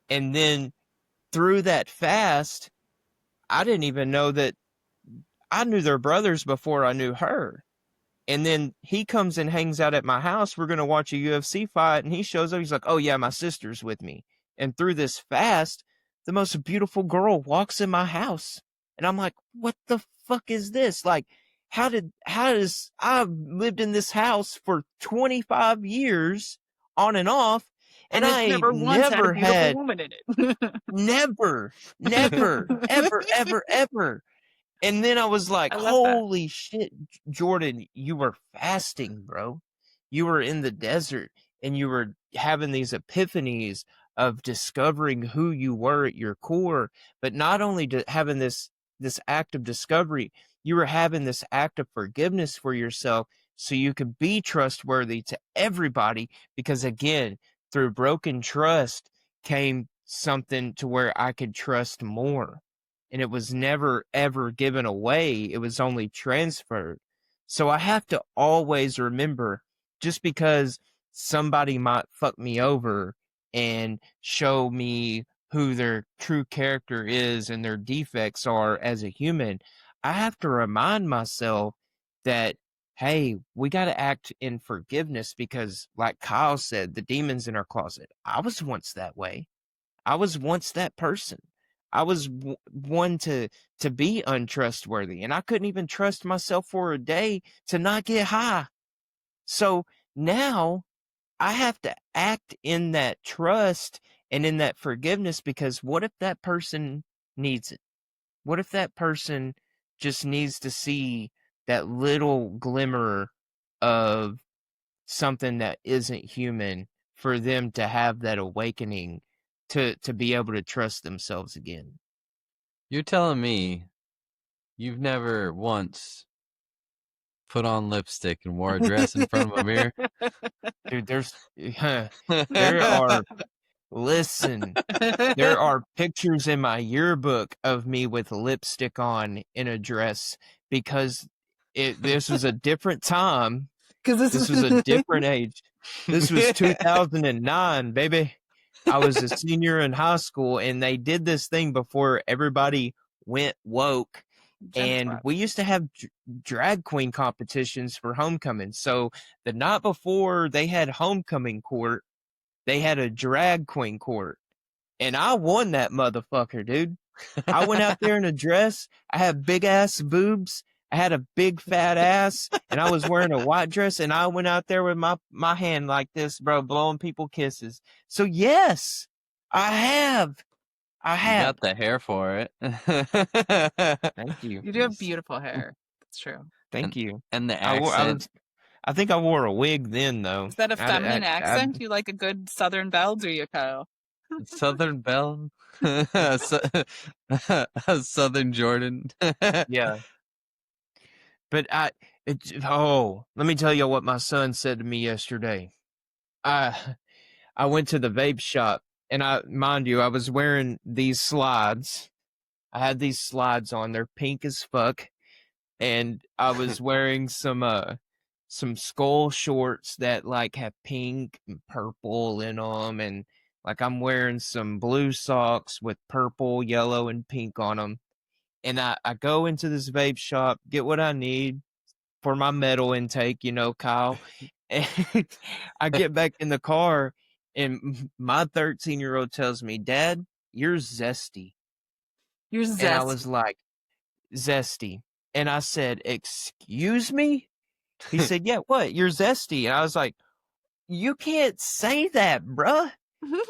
And then through that fast, I didn't even know that I knew their brothers before I knew her. And then he comes and hangs out at my house. We're going to watch a UFC fight. And he shows up. He's like, oh, yeah, my sister's with me. And through this fast, the most beautiful girl walks in my house. And I'm like, what the fuck is this? Like, I've lived in this house for 25 years on and off. And it's I never once had a beautiful had, woman in it. never, ever. And then I was like, I love that. holy shit, Jordan, you were fasting, bro. You were in the desert and you were having these epiphanies of discovering who you were at your core. But not only having this act of discovery, you were having this act of forgiveness for yourself so you could be trustworthy to everybody. Because again, through broken trust came something to where I could trust more. And it was never, ever given away. It was only transferred. So I have to always remember, just because somebody might fuck me over and show me who their true character is and their defects are as a human, I have to remind myself that, hey, we got to act in forgiveness because, like Kyle said, the demon's in our closet. I was once that way. I was once that person. I was one to be untrustworthy, and I couldn't even trust myself for a day to not get high. So now I have to act in that trust and in that forgiveness, because what if that person needs it? What if that person just needs to see that little glimmer of something that isn't human for them to have that awakening to be able to trust themselves again? You're telling me you've never once put on lipstick and wore a dress in front of a mirror? Dude, there are, listen, there are pictures in my yearbook of me with lipstick on in a dress, because this was a different time. This was a different age. This was 2009, baby. I was a senior in high school, and they did this thing before everybody went woke. And we used to have drag queen competitions for homecoming. So the night before they had homecoming court, they had a drag queen court. And I won that motherfucker, dude. I went out there in a dress. I had big ass boobs. I had a big fat ass, and I was wearing a white dress, and I went out there with my hand like this, bro, blowing people kisses. So yes, I have. You got the hair for it. Thank you. You do have beautiful hair. That's true. Thank you. And the accent. I think I wore a wig then, though. Is that a feminine accent? You like a good Southern belle, do you, Kyle? Southern belle? Southern Jordan. Yeah. But let me tell you what my son said to me yesterday. I went to the vape shop, and mind you, I was wearing these slides. I had these slides on. They're pink as fuck. And I was wearing some skull shorts that like have pink and purple in them, and like I'm wearing some blue socks with purple, yellow, and pink on them. And I go into this vape shop, get what I need for my metal intake, Kyle. And I get back in the car, and my 13-year-old tells me, "Dad, you're zesty." You're zesty. And I was like, zesty. And I said, "Excuse me?" He said, "Yeah, what? You're zesty." And I was like, "You can't say that, bruh.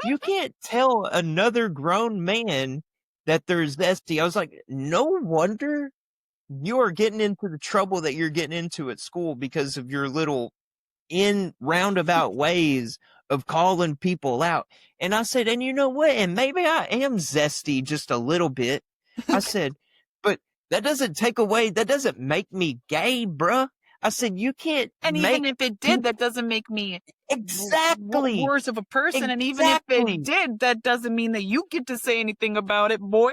You can't tell another grown man that they're zesty." I was like, "No wonder you are getting into the trouble that you're getting into at school because of your little in roundabout ways of calling people out." And I said, "And you know what? And maybe I am zesty just a little bit." I said, "But that doesn't make me gay, bruh." I said, "You can't even if it did, that doesn't make me exactly worse of a person. Exactly. And even if it did, that doesn't mean that you get to say anything about it, boy."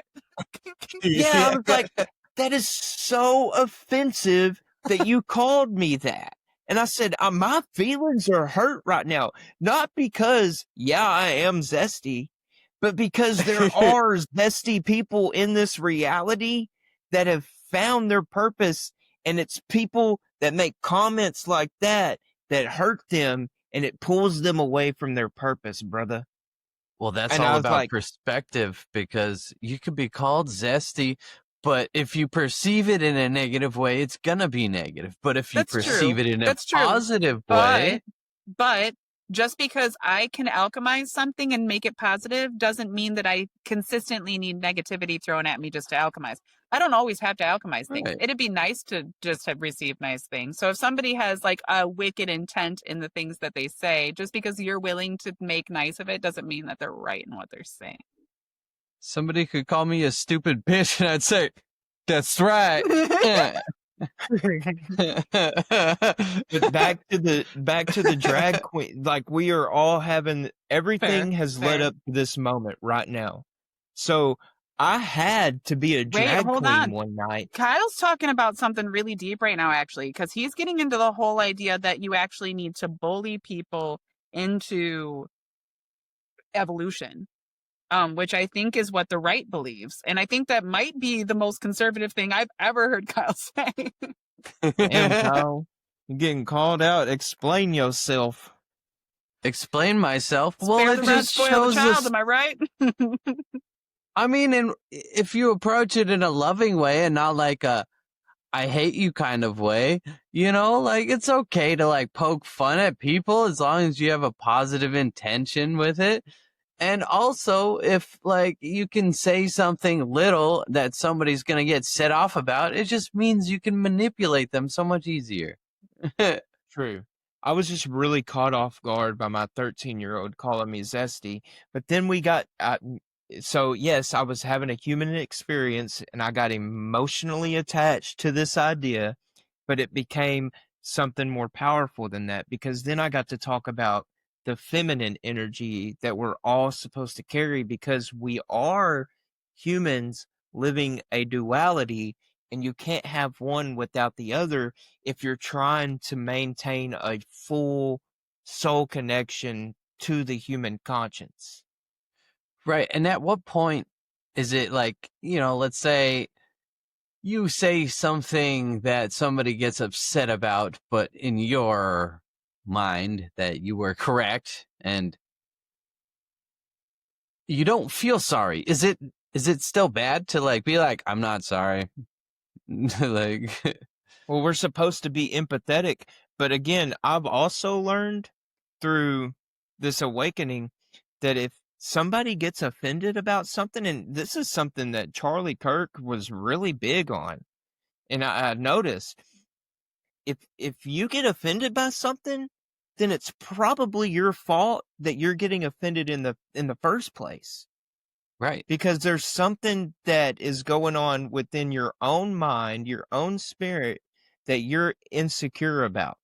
Yeah, I was like, that is so offensive that you called me that. And I said, my feelings are hurt right now. Not because, yeah, I am zesty, but because there are zesty people in this reality that have found their purpose. And it's people that make comments like that hurt them, and it pulls them away from their purpose, brother. Well, that's And all I was about like, perspective, because you could be called zesty, but if you perceive it in a negative way, it's gonna be negative. But if you That's true. perceive it in a That's true. positive way, But just because I can alchemize something and make it positive doesn't mean that I consistently need negativity thrown at me just to alchemize. I don't always have to alchemize things. right. It'd be nice to just have received nice things. So if somebody has like a wicked intent in the things that they say, just because you're willing to make nice of it doesn't mean that they're right in what they're saying. Somebody could call me a stupid bitch, and I'd say, "That's right." But back to the drag queen, like we are all having, everything has led fair. up to this moment right now. So I had to be a drag hold queen on. one night. Kyle's talking about something really deep right now, actually, because he's getting into the whole idea that you actually need to bully people into evolution, which I think is what the right believes. And I think that might be the most conservative thing I've ever heard Kyle say. Damn, Kyle, you're getting called out. Explain yourself. Explain myself. Well, Spare it the rod, just spoil the shows child, us. am I right? I mean, and if you approach it in a loving way and not like a "I hate you" kind of way, like it's okay to like poke fun at people as long as you have a positive intention with it. And also, if like you can say something little that somebody's gonna get set off about, it just means you can manipulate them so much easier. True. I was just really caught off guard by my 13-year-old calling me zesty. But then we got, so yes, I was having a human experience and I got emotionally attached to this idea, but it became something more powerful than that, because then I got to talk about the feminine energy that we're all supposed to carry, because we are humans living a duality, and you can't have one without the other if you're trying to maintain a full soul connection to the human conscience. Right. And at what point is it like, let's say you say something that somebody gets upset about, but in your mind that you were correct and you don't feel sorry. Is it still bad to like be like, "I'm not sorry"? Like Well, we're supposed to be empathetic, but again, I've also learned through this awakening that if somebody gets offended about something, and this is something that Charlie Kirk was really big on, and I noticed, if you get offended by something, then it's probably your fault that you're getting offended in the first place. right. Because there's something that is going on within your own mind, your own spirit, that you're insecure about.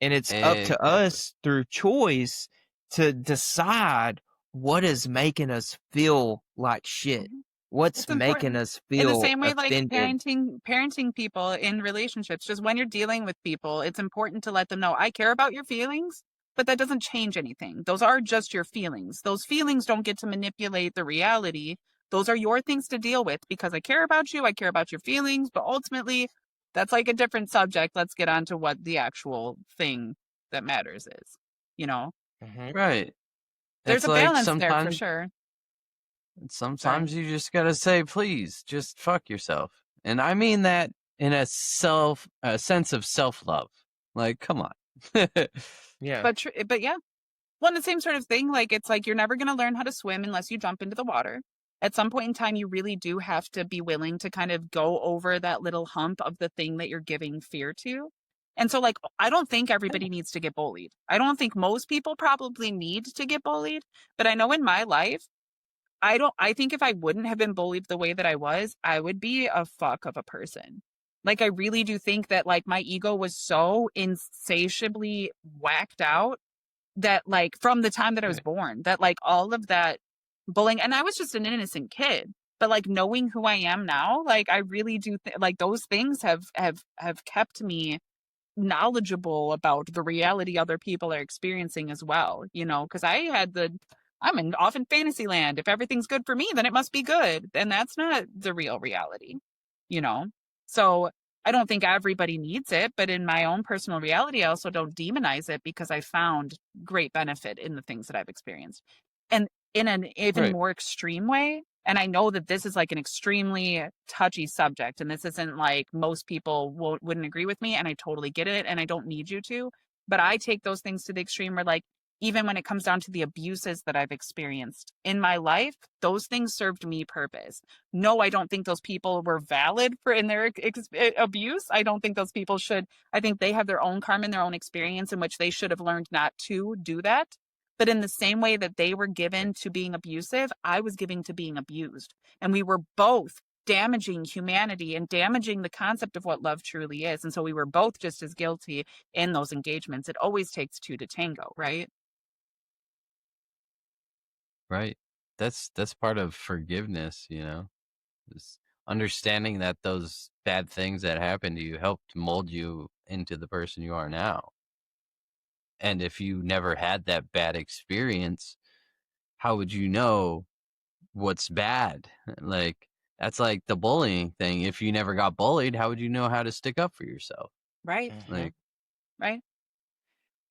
And it's up to Exactly. us through choice to decide what is making us feel like shit. What's It's making important. us In the feel same way, like offended. parenting people in relationships, just when you're dealing with people, it's important to let them know, I care about your feelings, but that doesn't change anything. Those are just your feelings. Those feelings don't get to manipulate the reality. Those are your things to deal with, because I care about you, I care about your feelings, but ultimately, that's like a different subject. Let's get on to what the actual thing that matters is. Mhm. Right. There's It's a like balance there for sure. Sorry. sometimes you just gotta say, "Please, just fuck yourself." And I mean that in a sense of self-love. Like, come on. Yeah. But yeah. Well, and the same sort of thing, like, it's like you're never going to learn how to swim unless you jump into the water. At some point in time, you really do have to be willing to kind of go over that little hump of the thing that you're giving fear to. And so, like, I don't think everybody needs to get bullied. I don't think most people probably need to get bullied. But I know in my life, I think if I wouldn't have been bullied the way that I was, I would be a fuck of a person. Like, I really do think that, like, my ego was so insatiably whacked out that, like, from the time that I was Right. born, that like all of that bullying, and I was just an innocent kid, but like knowing who I am now, like I really do like those things have kept me knowledgeable about the reality other people are experiencing as well, you know, because I'm in often fantasy land. If everything's good for me, then it must be good. And that's not the real reality, you know? So I don't think everybody needs it, but in my own personal reality, I also don't demonize it because I found great benefit in the things that I've experienced. And in an even Right. more extreme way, and I know that this is like an extremely touchy subject, and this isn't like most people wouldn't agree with me, and I totally get it, and I don't need you to, but I take those things to the extreme where, like, even when it comes down to the abuses that I've experienced in my life, those things served me purpose. No, I don't think those people were valid for in their abuse. I don't think those people should. I think they have their own karma and their own experience in which they should have learned not to do that. But in the same way that they were given to being abusive, I was giving to being abused. And we were both damaging humanity and damaging the concept of what love truly is. And so we were both just as guilty in those engagements. It always takes two to tango, right? Right. That's part of forgiveness, you know. Is understanding that those bad things that happened to you helped mold you into the person you are now. And if you never had that bad experience, how would you know what's bad? Like, that's like the bullying thing. If you never got bullied, how would you know how to stick up for yourself? Right. Mhm. Like, Right.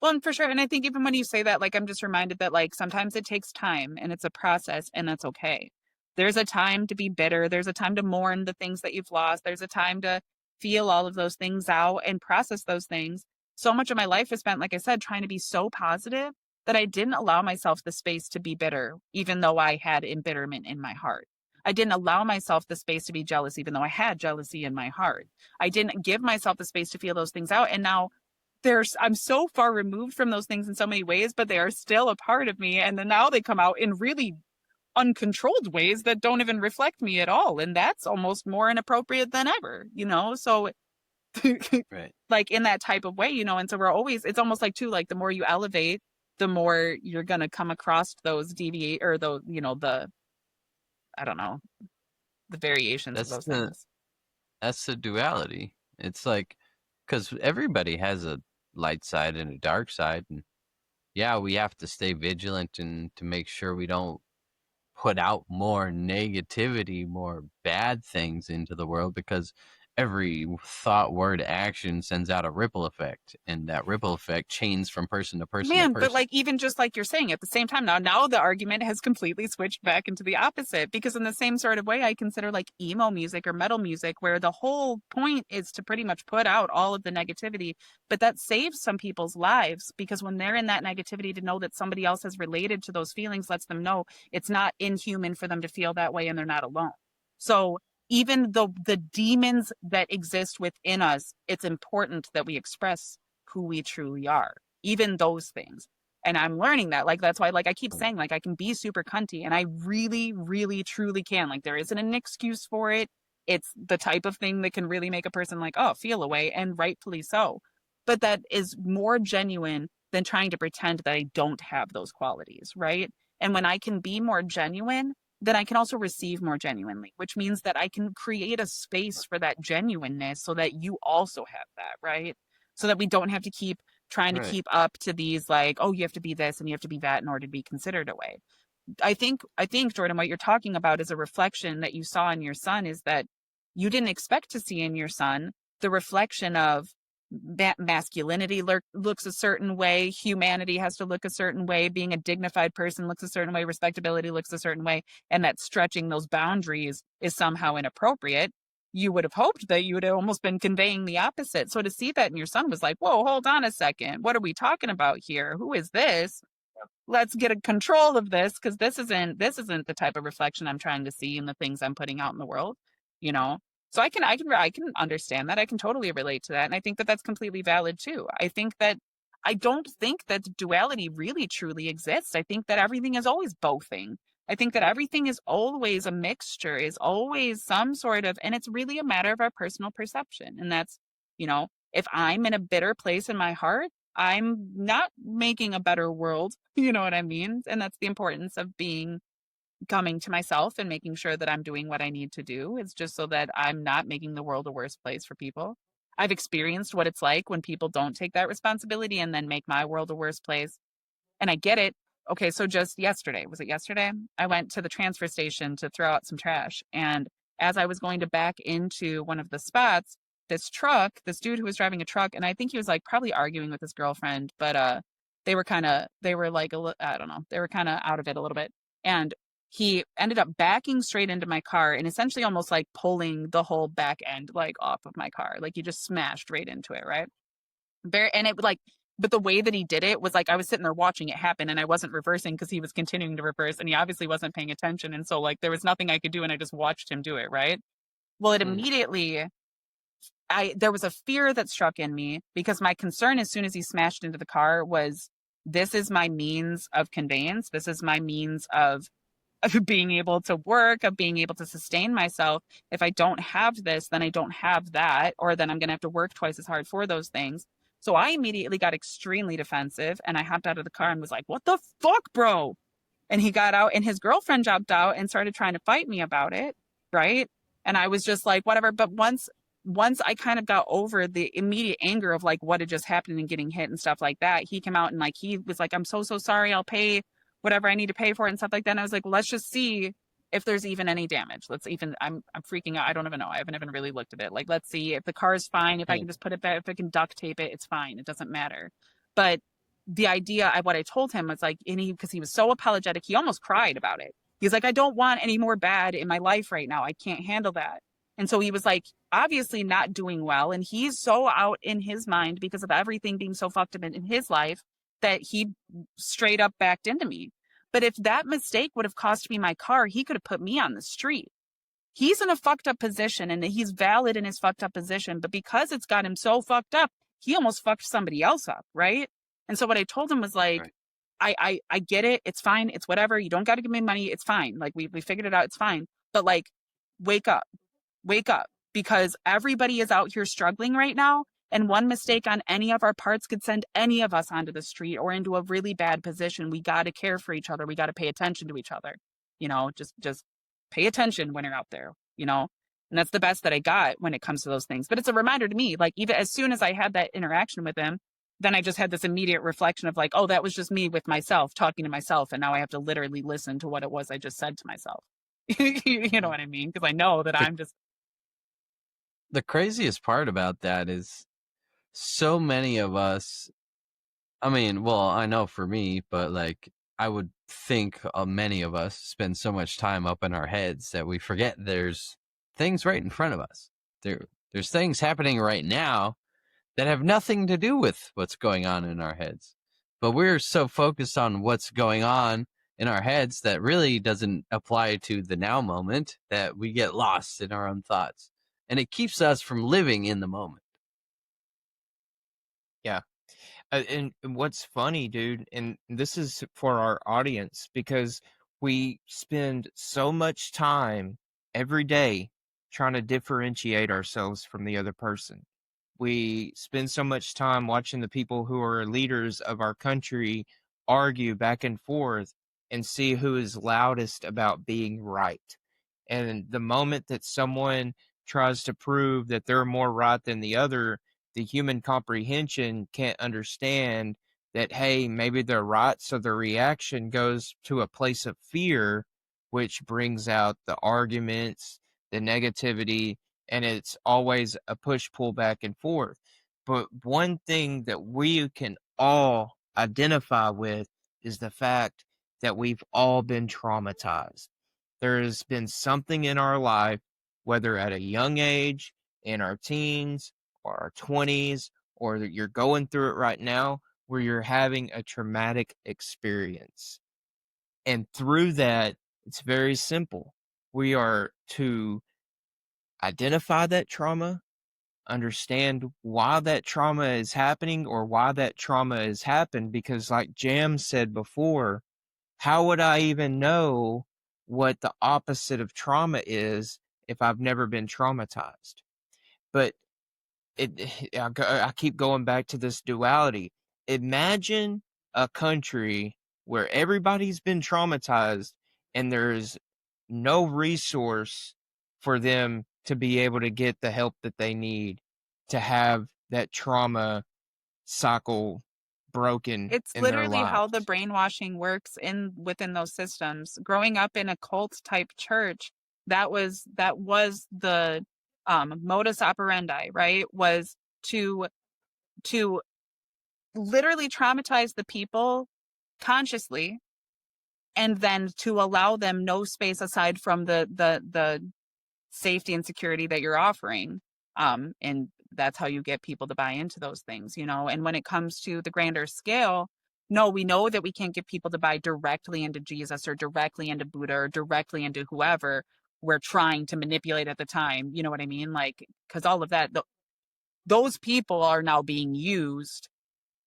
Well, and for sure. And I think even when you say that, like, I'm just reminded that, like, sometimes it takes time and it's a process, and that's okay. There's a time to be bitter. There's a time to mourn the things that you've lost. There's a time to feel all of those things out and process those things. So much of my life is spent, like I said, trying to be so positive that I didn't allow myself the space to be bitter, even though I had embitterment in my heart. I didn't allow myself the space to be jealous, even though I had jealousy in my heart. I didn't give myself the space to feel those things out. And now I'm so far removed from those things in so many ways, but they are still a part of me. And then now they come out in really uncontrolled ways that don't even reflect me at all. And that's almost more inappropriate than ever, you know? So right. like in that type of way, you know, and so it's almost like too, like the more you elevate, the more you're going to come across those deviate or those, you know, I don't know, the variations of That's those the things. that's the duality. It's like, because everybody has a light side and a dark side, and yeah, we have to stay vigilant and to make sure we don't put out more negativity, more bad things into the world, because every thought, word, action sends out a ripple effect, and that ripple effect chains from person to person to Man, but person. like even just like you're saying, at the same time now the argument has completely switched back into the opposite, because in the same sort of way I consider like emo music or metal music where the whole point is to pretty much put out all of the negativity, but that saves some people's lives because when they're in that negativity, to know that somebody else has related to those feelings lets them know it's not inhuman for them to feel that way and they're not alone. So even though the demons that exist within us, it's important that we express who we truly are, even those things. And I'm learning that. Like, that's why, like, I keep saying, like, I can be super cunty and I really, really, truly can. Like, there isn't an excuse for it. It's the type of thing that can really make a person, like, oh, feel away, and rightfully so. But that is more genuine than trying to pretend that I don't have those qualities, right? And when I can be more genuine, then I can also receive more genuinely, which means that I can create a space for that genuineness so that you also have that, right? So that we don't have to keep trying to Right. keep up to these, like, oh, you have to be this and you have to be that in order to be considered a way. I think Jordan, what you're talking about is a reflection that you saw in your son, is that you didn't expect to see in your son the reflection of masculinity looks a certain way, humanity has to look a certain way, being a dignified person looks a certain way, respectability looks a certain way, and that stretching those boundaries is somehow inappropriate. You would have hoped that you would have almost been conveying the opposite. So to see that in your son was like, whoa, hold on a second. What are we talking about here? Who is this? Let's get a control of this, because this isn't the type of reflection I'm trying to see in the things I'm putting out in the world, you know. So I can understand that. I can totally relate to that, and I think that that's completely valid too. I don't think that duality really truly exists. I think that everything is always bothing. I think that everything is always a mixture, is always some sort of, and it's really a matter of our personal perception. And that's, you know, if I'm in a bitter place in my heart, I'm not making a better world. You know what I mean? And that's the importance of coming to myself and making sure that I'm doing what I need to do. It's just so that I'm not making the world a worse place for people. I've experienced what it's like when people don't take that responsibility and then make my world a worse place. And I get it. Okay, so just yesterday, was it yesterday? I went to the transfer station to throw out some trash. And as I was going to back into one of the spots, this dude who was driving a truck, and I think he was like probably arguing with his girlfriend, but they were like, I don't know, they were kind of out of it a little bit. And he ended up backing straight into my car and essentially almost like pulling the whole back end like off of my car. Like he just smashed right into it, right? And it like, but the way that he did it was like I was sitting there watching it happen and I wasn't reversing because he was continuing to reverse and he obviously wasn't paying attention. And so like there was nothing I could do and I just watched him do it, right? Well, it immediately there was a fear that struck in me because my concern as soon as he smashed into the car was this is my means of conveyance. This is my means of being able to work, of being able to sustain myself. If I don't have this, then I don't have that, or then I'm going to have to work twice as hard for those things. So I immediately got extremely defensive and I hopped out of the car and was like, what the fuck, bro? And he got out and his girlfriend jumped out and started trying to fight me about it. Right. And I was just like, whatever. But once I kind of got over the immediate anger of like what had just happened and getting hit and stuff like that, he came out and like, he was like, I'm so sorry. I'll pay whatever I need to pay for it and stuff like that. And I was like, well, let's just see if there's even any damage. I'm freaking out. I don't even know. I haven't even really looked at it. Like, let's see if the car is fine. If I can just put it back, if I can duct tape it, it's fine. It doesn't matter. But the idea, what I told him was like, because he was so apologetic, he almost cried about it. He's like, I don't want any more bad in my life right now. I can't handle that. And so he was like, obviously not doing well. And he's so out in his mind because of everything being so fucked up in his life that he straight up backed into me. But if that mistake would have cost me my car, he could have put me on the street. He's in a fucked up position and he's valid in his fucked up position. But because it's got him so fucked up, he almost fucked somebody else up, right? And so what I told him was like, right. I get it. It's fine. It's whatever. You don't got to give me money. It's fine. Like we figured it out. It's fine. But like, wake up because everybody is out here struggling right now. And one mistake on any of our parts could send any of us onto the street or into a really bad position. We got to care for each other. We got to pay attention to each other. You know, just pay attention when you're out there, you know? And that's the best that I got when it comes to those things. But it's a reminder to me, like even as soon as I had that interaction with him, then I just had this immediate reflection of like, oh, that was just me with myself talking to myself. And now I have to literally listen to what it was I just said to myself. You know what I mean? Because I know that I'm just. The craziest part about that is so many of us, I mean, well, I know for me, but like I would think many of us spend so much time up in our heads that we forget there's things right in front of us. There's things happening right now that have nothing to do with what's going on in our heads. But we're so focused on what's going on in our heads that really doesn't apply to the now moment that we get lost in our own thoughts. And it keeps us from living in the moment. Yeah. And what's funny, dude, and this is for our audience, because we spend so much time every day trying to differentiate ourselves from the other person. We spend so much time watching the people who are leaders of our country argue back and forth and see who is loudest about being right. And the moment that someone tries to prove that they're more right than the other, the human comprehension can't understand that, hey, maybe they're right. So the reaction goes to a place of fear, which brings out the arguments, the negativity, and it's always a push pull back and forth. But one thing that we can all identify with is the fact that we've all been traumatized. There has been something in our life, whether at a young age, in our teens, or our 20s, or that you're going through it right now, where you're having a traumatic experience. And through that, it's very simple. We are to identify that trauma, understand why that trauma is happening or why that trauma has happened. Because, like Jam said before, how would I even know what the opposite of trauma is if I've never been traumatized? But I keep going back to this duality. Imagine a country where everybody's been traumatized and there's no resource for them to be able to get the help that they need to have that trauma cycle broken It's in their literally how the lives. brainwashing works within those systems. Growing up in a cult type church, that was the modus operandi, right? Was to literally traumatize the people consciously, and then to allow them no space aside from the safety and security that you're offering. And that's how you get people to buy into those things, you know. And when it comes to the grander scale, no, we know that we can't get people to buy directly into Jesus or directly into Buddha or directly into whoever we're trying to manipulate at the time. You know what I mean? Like, because all of that, those people are now being used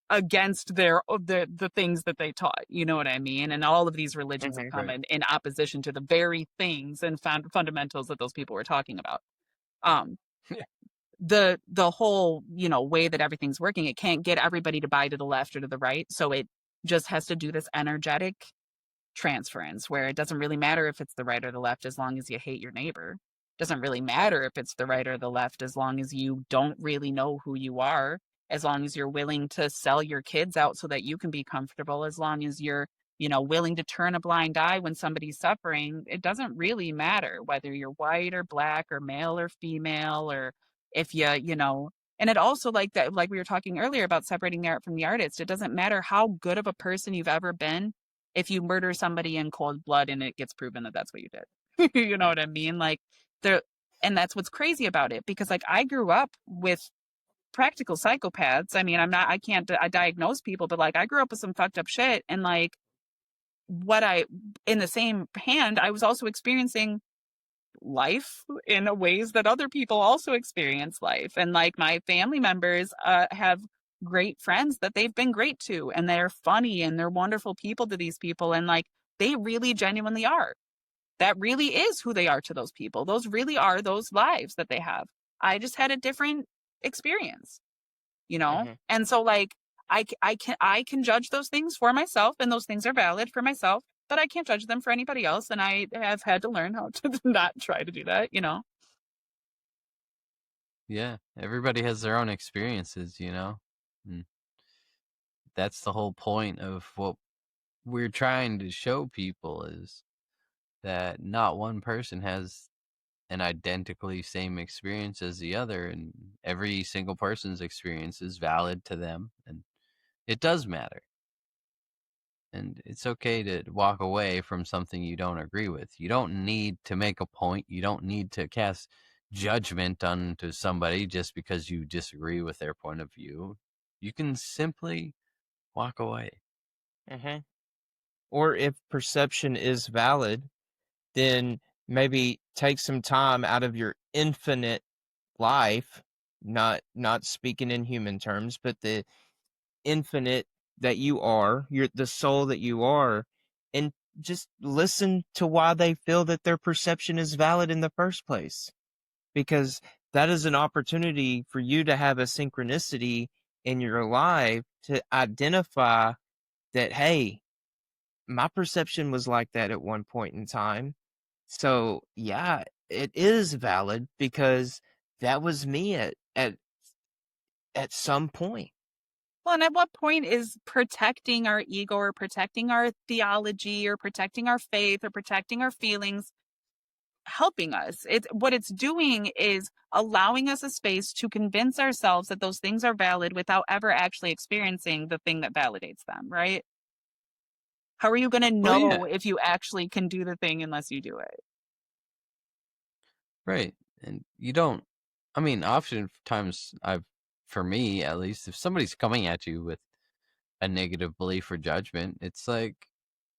against the things that they taught. You know what I mean? And all of these religions have come Right. in opposition to the very things and fundamentals that those people were talking about. Um, the whole, you know, way that everything's working, it can't get everybody to buy to the left or to the right, so it just has to do this energetic transference where it doesn't really matter if it's the right or the left as long as you hate your neighbor. Doesn't really matter if it's the right or the left as long as you don't really know who you are, as long as you're willing to sell your kids out so that you can be comfortable, as long as you're, you know, willing to turn a blind eye when somebody's suffering. It doesn't really matter whether you're white or black or male or female, or if you know. And it also, like that, like we were talking earlier about separating the art from the artist, it doesn't matter how good of a person you've ever been if you murder somebody in cold blood and it gets proven that that's what you did. You know what I mean? Like, there, and that's what's crazy about it, because like I grew up with practical psychopaths. I mean, I can't I diagnose people, but like I grew up with some fucked up shit. And like, in the same hand, I was also experiencing life in ways that other people also experience life. And like my family members have great friends that they've been great to, and they're funny and they're wonderful people to these people, and like they really genuinely are. That really is who they are to those people. Those really are those lives that they have. I just had a different experience, you know. Mhm. And so like I can judge those things for myself, and those things are valid for myself, but I can't judge them for anybody else, and I have had to learn how to not try to do that, you know. Yeah, everybody has their own experiences, you know? And that's the whole point of what we're trying to show people, is that not one person has an identically same experience as the other, and every single person's experience is valid to them, and it does matter. And it's okay to walk away from something you don't agree with. You don't need to make a point. You don't need to cast judgment onto somebody just because you disagree with their point of view. You can simply walk away. Mhm. Or if perception is valid, then maybe take some time out of your infinite life, not speaking in human terms, but the infinite that you are, the soul that you are, and just listen to why they feel that their perception is valid in the first place. Because that is an opportunity for you to have a synchronicity in your life to identify that, hey, my perception was like that at one point in time. So yeah, it is valid because that was me at some point. Well, and at what point is protecting our ego or protecting our theology or protecting our faith or protecting our feelings helping us? It's what it's doing is allowing us a space to convince ourselves that those things are valid without ever actually experiencing the thing that validates them, right? How are you going to Well, yeah, know if you actually can do the thing unless you do it? right. And you don't, I mean, oftentimes, for me at least, if somebody's coming at you with a negative belief or judgment, it's like,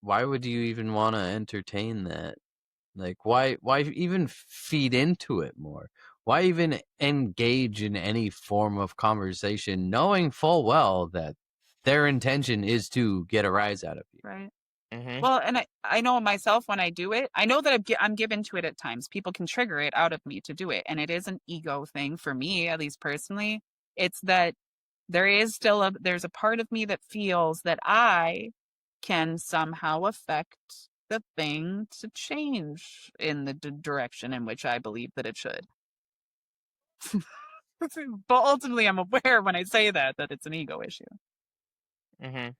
why would you even want to entertain that? Like, why even feed into it more? Why even engage in any form of conversation, knowing full well that their intention is to get a rise out of you? Right. Mm-hmm. Well, and I know myself when I do it, I know that I'm given to it at times. People can trigger it out of me to do it. And it is an ego thing for me, at least personally. It's that there's a part of me that feels that I can somehow affect the thing to change in the direction in which I believe that it should. But ultimately, I'm aware when I say that it's an ego issue. Mm-hmm.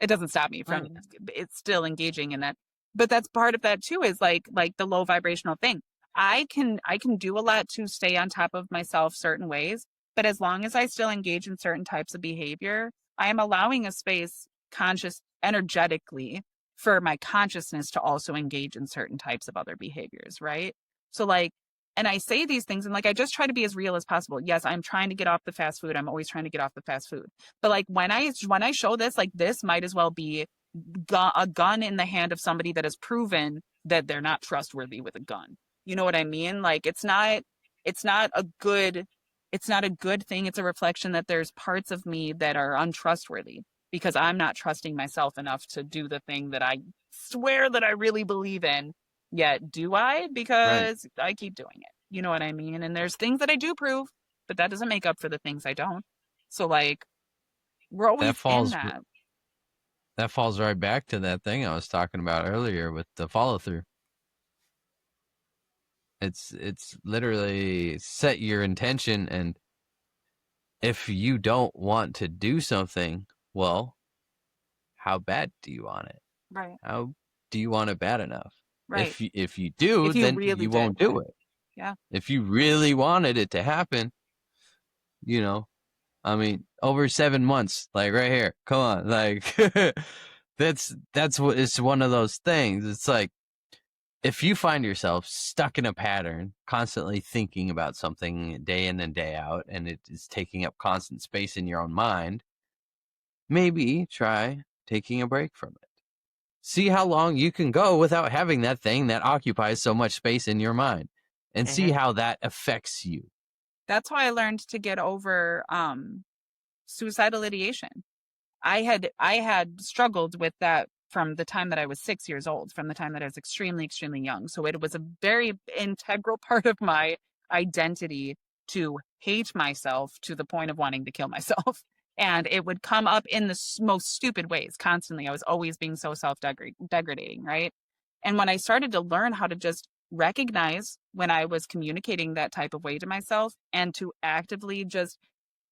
It doesn't stop me from Right. it's still engaging in that. But that's part of that too, is like the low vibrational thing. I can do a lot to stay on top of myself certain ways, but as long as I still engage in certain types of behavior, I am allowing a space conscious energetically for my consciousness to also engage in certain types of other behaviors, right? So like, and I say these things and like I just try to be as real as possible. Yes, I'm trying to get off the fast food. I'm always trying to get off the fast food. But like when I show this, like this might as well be a gun in the hand of somebody that has proven that they're not trustworthy with a gun. You know what I mean? Like it's not a good thing. It's a reflection that there's parts of me that are untrustworthy because I'm not trusting myself enough to do the thing that I swear that I really believe in. Yet do I? Right. Because I keep doing it. You know what I mean? And there's things that I do prove, but that doesn't make up for the things I don't. So like we're That always in falls that. that falls right back to that thing I was talking about earlier with the follow through. It's literally set your intention, and if you don't want to do something, well, how bad do you want it? Right. How do you want it bad enough? Right. If you do, If you then really you did, won't do right? it. Yeah. If you really wanted it to happen, you know, I mean, over 7 months, like right here. Come on, like that's what it's one of those things. It's like if you find yourself stuck in a pattern, constantly thinking about something day in and day out, and it is taking up constant space in your own mind, maybe try taking a break from it. See how long you can go without having that thing that occupies so much space in your mind, and see Mm-hmm. how that affects you. That's why I learned to get over suicidal ideation. I had struggled with that from the time that I was 6 years old, from the time that I was extremely, extremely young. So it was a very integral part of my identity to hate myself to the point of wanting to kill myself. And it would come up in the most stupid ways constantly. I was always being so self-degrading, right? And when I started to learn how to just recognize when I was communicating that type of way to myself and to actively just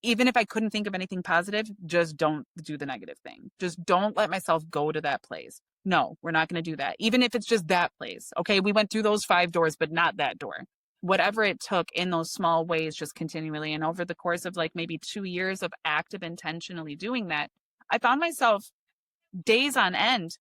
even if I couldn't think of anything positive, just don't do the negative thing. Just don't let myself go to that place. No, we're not going to do that. Even if it's just that place. Okay, we went through those 5 doors, but not that door. Whatever it took in those small ways, just continually. And over the course of like maybe 2 years of active intentionally doing that, I found myself days on end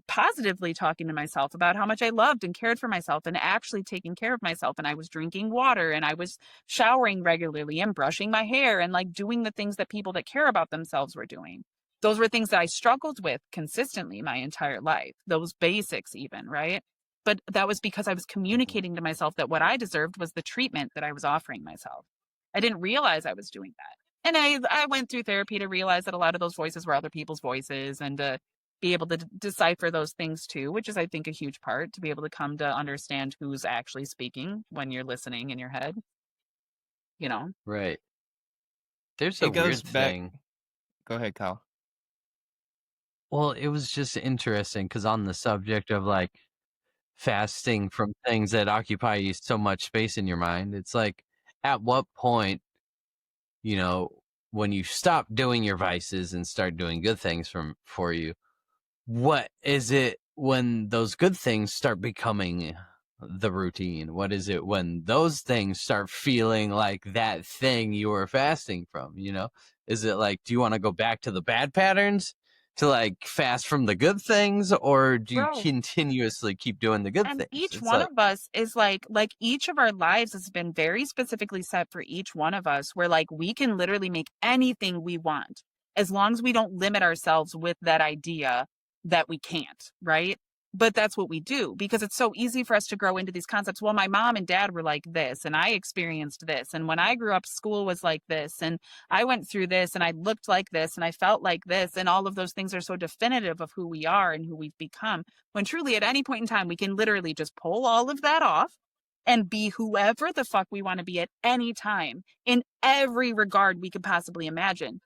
positively talking to myself about how much I loved and cared for myself and actually taking care of myself. And I was drinking water and I was showering regularly and brushing my hair and like doing the things that people that care about themselves were doing. Those were things that I struggled with consistently my entire life, those basics, even, right? But that was because I was communicating to myself that what I deserved was the treatment that I was offering myself. I didn't realize I was doing that. And I went through therapy to realize that a lot of those voices were other people's voices and be able to decipher those things too, which is, I think, a huge part to be able to come to understand who's actually speaking when you're listening in your head, you know? Right. There's a It goes weird back. thing. Go ahead, Kyle. Well, it was just interesting because on the subject of like fasting from things that occupy you so much space in your mind, it's like at what point, you know, when you stop doing your vices and start doing good things for you, what is it when those good things start becoming the routine? What is it when those things start feeling like that thing you were fasting from, you know? Is it like, do you want to go back to the bad patterns to like fast from the good things, or do you Bro. continuously keep doing the good And things? each It's one like, of us is like each of our lives has been very specifically set for each one of us, where like we can literally make anything we want as long as we don't limit ourselves with that idea that we can't, right? But that's what we do because it's so easy for us to grow into these concepts. Well, my mom and dad were like this, and I experienced this. And when I grew up, school was like this, and I went through this, and I looked like this, and I felt like this. And all of those things are so definitive of who we are and who we've become when truly at any point in time, we can literally just pull all of that off and be whoever the fuck we want to be at any time in every regard we could possibly imagine.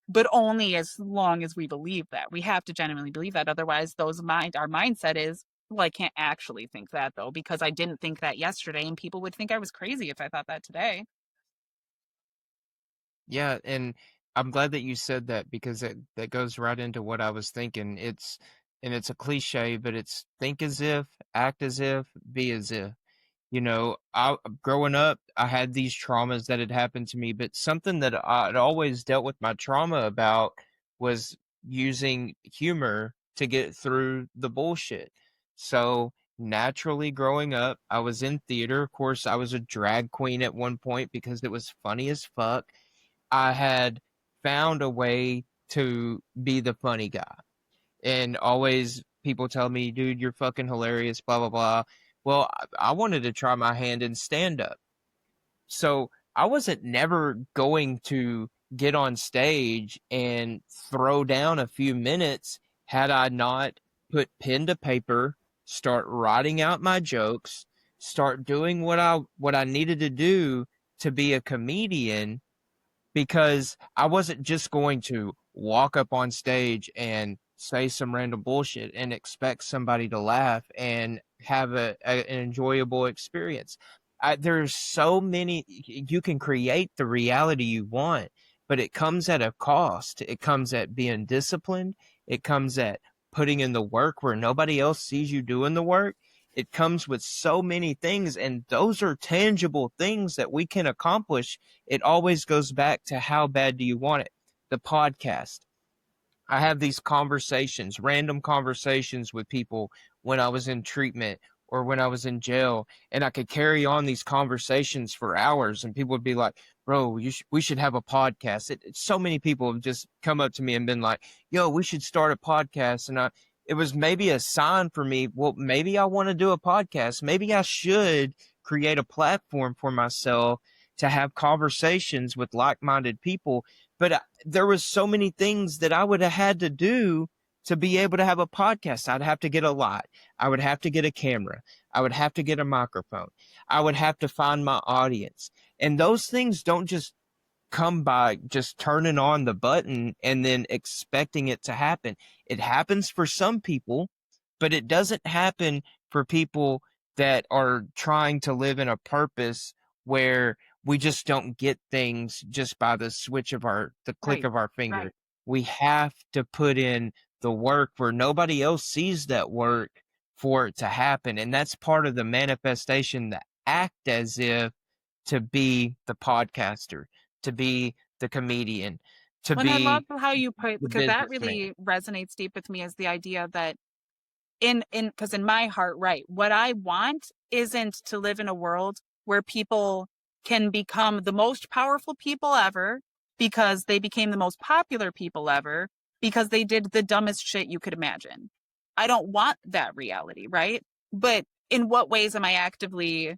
But only as long as we believe that. We have to genuinely believe that. Otherwise, our mindset is, well, I can't actually think that though, because I didn't think that yesterday, and people would think I was crazy if I thought that today. Yeah, and I'm glad that you said that because that goes right into what I was thinking. It's a cliche, but it's think as if, act as if, be as if. You know, I growing up, I had these traumas that had happened to me, but something that I'd always dealt with my trauma about was using humor to get through the bullshit. So naturally, growing up, I was in theater. Of course, I was a drag queen at one point because it was funny as fuck. I had found a way to be the funny guy. And always people tell me, dude, you're fucking hilarious, blah, blah, blah. Well, I wanted to try my hand in stand up. So I wasn't never going to get on stage and throw down a few minutes had I not put pen to paper, start writing out my jokes, start doing what I needed to do to be a comedian, because I wasn't just going to walk up on stage and say some random bullshit and expect somebody to laugh and have an enjoyable experience. There's so many, you can create the reality you want, but it comes at a cost. It comes at being disciplined. It comes at putting in the work where nobody else sees you doing the work. It comes with so many things, and those are tangible things that we can accomplish. It always goes back to how bad do you want it? The podcast. I have these conversations, random conversations with people when I was in treatment or when I was in jail, and I could carry on these conversations for hours, and people would be like, "Bro, we should have a podcast." So many people have just come up to me and been like, "Yo, we should start a podcast," and it was maybe a sign for me. Well, maybe I want to do a podcast. Maybe I should create a platform for myself to have conversations with like-minded people. But there was so many things that I would have had to do to be able to have a podcast. I'd have to get a lot. I would have to get a camera. I would have to get a microphone. I would have to find my audience. And those things don't just come by just turning on the button and then expecting it to happen. It happens for some people, but it doesn't happen for people that are trying to live in a purpose where we just don't get things just by the switch of the click Right. of our finger. Right. We have to put in the work where nobody else sees that work for it to happen. And that's part of the manifestation, the act as if, to be the podcaster, to be the comedian, to And I love be how you put, the because that businessman. really resonates deep with me, is the idea that because in my heart, right, what I want isn't to live in a world where people can become the most powerful people ever because they became the most popular people ever because they did the dumbest shit you could imagine. I don't want that reality, right? But in what ways am I actively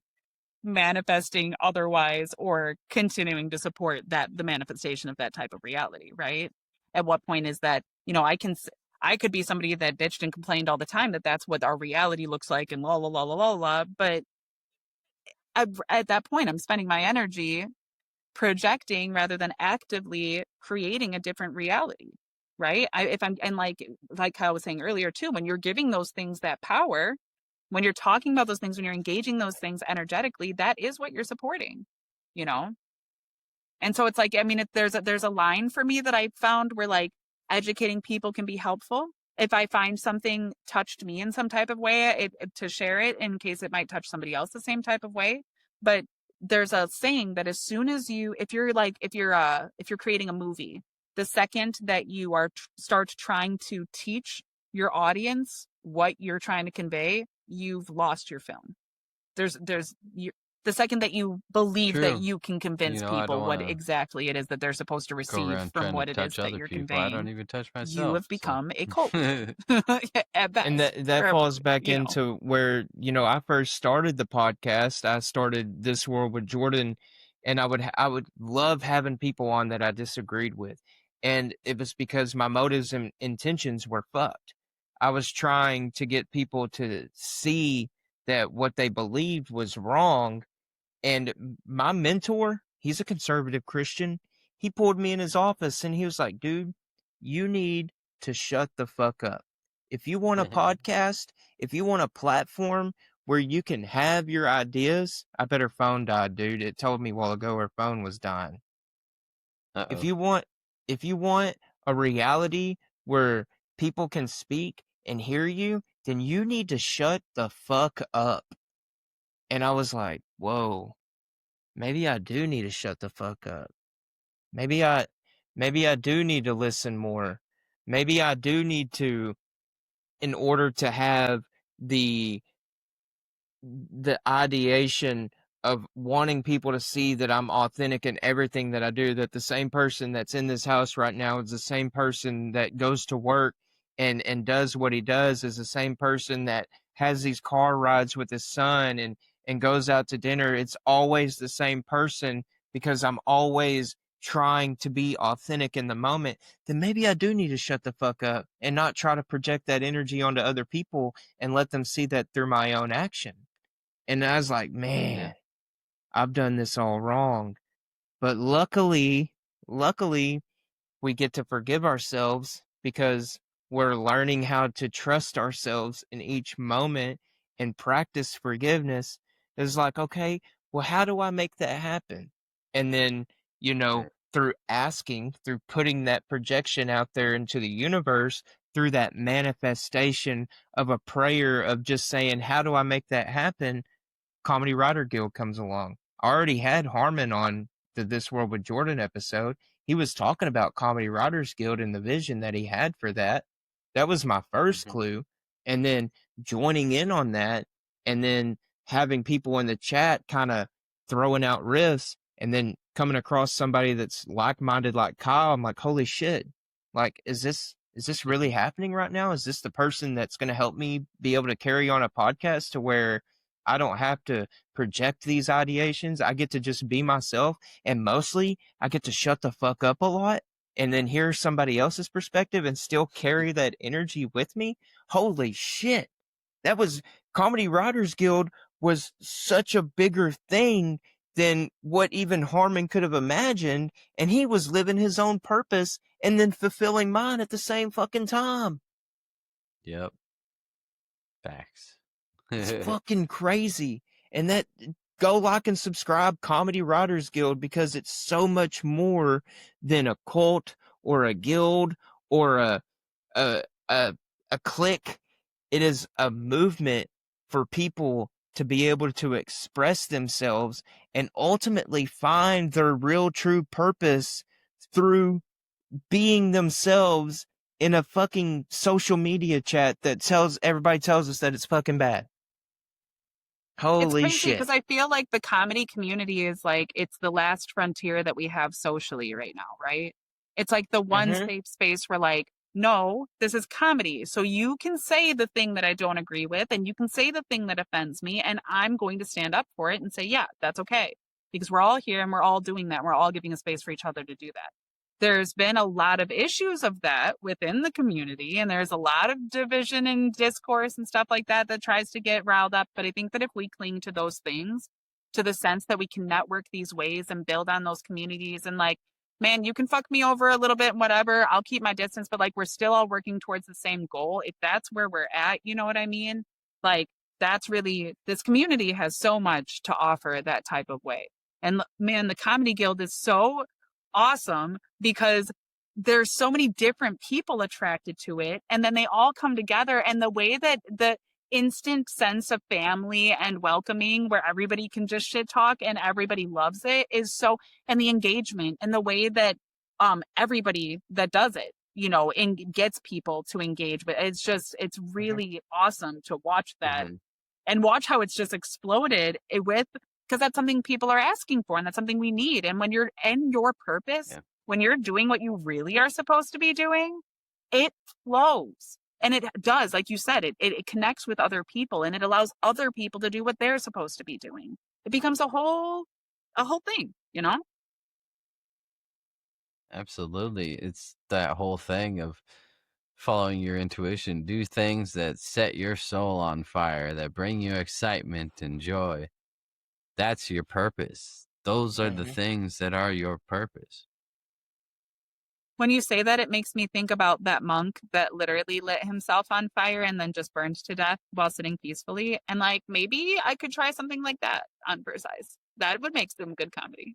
manifesting otherwise or continuing to support the manifestation of that type of reality, right? At what point is that, I could be somebody that bitched and complained all the time that that's what our reality looks like and la la la la la la, but at that point I'm spending my energy projecting rather than actively creating a different reality, right? If I'm, and like Kyle was saying earlier too, when you're giving those things that power, when you're talking about those things, when you're engaging those things energetically, that is what you're supporting, you know? And so it's like, I mean, there's a line for me that I found where like educating people can be helpful. If I find something touched me in some type of way, to share it in case it might touch somebody else the same type of way. But there's a saying that as soon as if you're creating a movie, the second that you start trying to teach your audience what you're trying to convey, you've lost your film. The second that you believe that True. you can convince I don't people what want to exactly it is that they're supposed to go receive around from trying to what it is touch that other you're people. I don't conveying, even touch you myself. have become a cult So. at And best. that Or, falls back into where, I first started the podcast. I started This World with Jordan, and I would love having people on that I disagreed with. And it was because my motives and intentions were fucked. I was trying to get people to see that what they believed was wrong. And my mentor, he's a conservative Christian. He pulled me in his office and he was like, dude, you need to shut the fuck up. If you want a podcast, if you want a platform where you can have your ideas, I bet her phone died, dude. It told me a while ago her phone was dying. If Uh-oh. you want a reality where people can speak and hear you, then you need to shut the fuck up. And I was like, whoa, maybe I do need to shut the fuck up. Maybe I do need to listen more. Maybe I do need to, in order to have the ideation of wanting people to see that I'm authentic in everything that I do, that the same person that's in this house right now is the same person that goes to work and does what he does, is the same person that has these car rides with his son and goes out to dinner. It's always the same person because I'm always trying to be authentic in the moment. Then maybe I do need to shut the fuck up and not try to project that energy onto other people and let them see that through my own action. And I was like, Yeah. man, I've done this all wrong. But luckily, we get to forgive ourselves because we're learning how to trust ourselves in each moment and practice forgiveness. It's like, okay, well, how do I make that happen? And then, Right. through asking, through putting that projection out there into the universe, through that manifestation of a prayer of just saying, how do I make that happen? Comedy Writer Guild comes along. I already had Harmon on the This World with Jordan episode. He was talking about Comedy Writers Guild and the vision that he had for that. That was my first Mm-hmm. clue. And then joining in on that and then having people in the chat kind of throwing out riffs and then coming across somebody that's like-minded like Kyle. I'm like, holy shit. Like, is this really happening right now? Is this the person that's going to help me be able to carry on a podcast to where I don't have to project these ideations. I get to just be myself. And mostly, I get to shut the fuck up a lot and then hear somebody else's perspective and still carry that energy with me. Holy shit. That was Comedy Writers Guild was such a bigger thing than what even Harmon could have imagined. And he was living his own purpose and then fulfilling mine at the same fucking time. Yep. Facts. It's fucking crazy. And that go like and subscribe Comedy Writers Guild because it's so much more than a cult or a guild or a a, a clique. It is a movement for people to be able to express themselves and ultimately find their real true purpose through being themselves in a fucking social media chat that everybody tells us that it's fucking bad. It's Holy crazy shit. because I feel like the comedy community is like it's the last frontier that we have socially right now, right? It's like the one Mm-hmm. safe space where like, no, this is comedy. So you can say the thing that I don't agree with and you can say the thing that offends me and I'm going to stand up for it and say, yeah, that's okay. Because we're all here and we're all doing that. We're all giving a space for each other to do that. There's been a lot of issues of that within the community, and there's a lot of division and discourse and stuff like that that tries to get riled up. But I think that if we cling to those things, to the sense that we can network these ways and build on those communities, and like, man, you can fuck me over a little bit, whatever, I'll keep my distance, but like, we're still all working towards the same goal. If that's where we're at, you know what I mean? Like, that's really, this community has so much to offer that type of way. And man, the Comedy Guild is so awesome because there's so many different people attracted to it, and then they all come together, and the way that the instant sense of family and welcoming where everybody can just shit talk and everybody loves it is so, and the engagement and the way that everybody that does it, you know, and gets people to engage, but it's Mm-hmm. really awesome to watch that Mm-hmm. and watch how it's just exploded with, because that's something people are asking for and that's something we need. And when you're in your purpose, Yeah. when you're doing what you really are supposed to be doing, it flows. And it does, like you said, it connects with other people and it allows other people to do what they're supposed to be doing. It becomes a whole thing, you know? Absolutely. It's that whole thing of following your intuition. Do things that set your soul on fire, that bring you excitement and joy. That's your purpose. Those are the Mm-hmm. things that are your purpose. When you say that, it makes me think about that monk that literally lit himself on fire and then just burned to death while sitting peacefully. And like, maybe I could try something like that on Versailles. That would make some good comedy.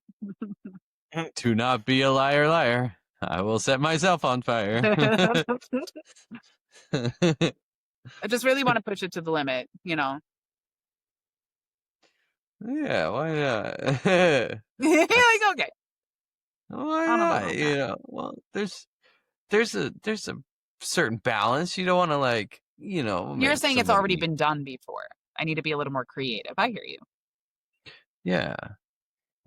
To not be a liar, liar, I will set myself on fire. I just really want to push it to the limit, you know. Yeah, why not? Like, okay, Why on a not? little You not. know, well, there's a certain balance. You don't want to You're make saying it's already somebody. been done before. I need to be a little more creative. I hear you. Yeah,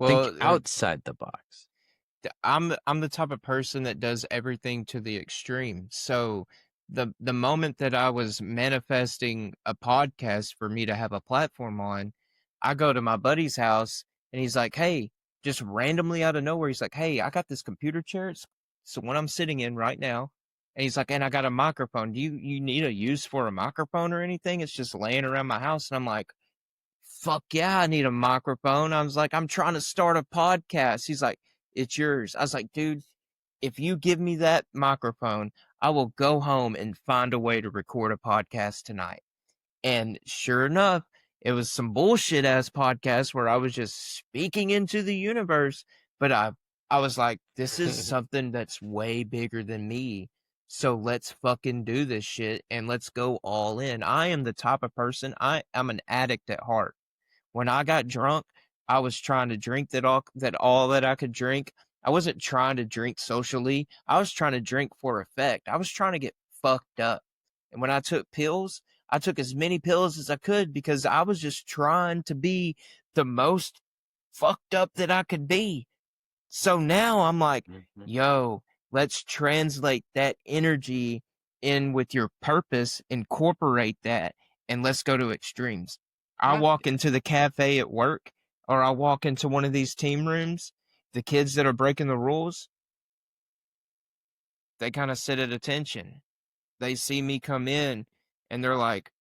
think Well, outside the box. I'm the type of person that does everything to the extreme. So the moment that I was manifesting a podcast for me to have a platform on, I go to my buddy's house and he's like, "Hey," just randomly out of nowhere, he's like, "Hey, I got this computer chair. So when I'm sitting in right now." And he's like, "And I got a microphone. Do you need a use for a microphone or anything? It's just laying around my house." And I'm like, "Fuck yeah, I need a microphone." I was like, "I'm trying to start a podcast." He's like, "It's yours." I was like, "Dude, if you give me that microphone, I will go home and find a way to record a podcast tonight." And sure enough, it was some bullshit ass podcast where I was just speaking into the universe, but I was like, this is something that's way bigger than me. So let's fucking do this shit and let's go all in. I am the type of person, I'm an addict at heart. When I got drunk, I was trying to drink all that I could drink. I wasn't trying to drink socially. I was trying to drink for effect. I was trying to get fucked up. And when I took pills, I took as many pills as I could because I was just trying to be the most fucked up that I could be. So now I'm like, yo, let's translate that energy in with your purpose, incorporate that, and let's go to extremes. I Yeah. walk into the cafe at work, or I walk into one of these team rooms. The kids that are breaking the rules, they kind of sit at attention. They see me come in and they're like,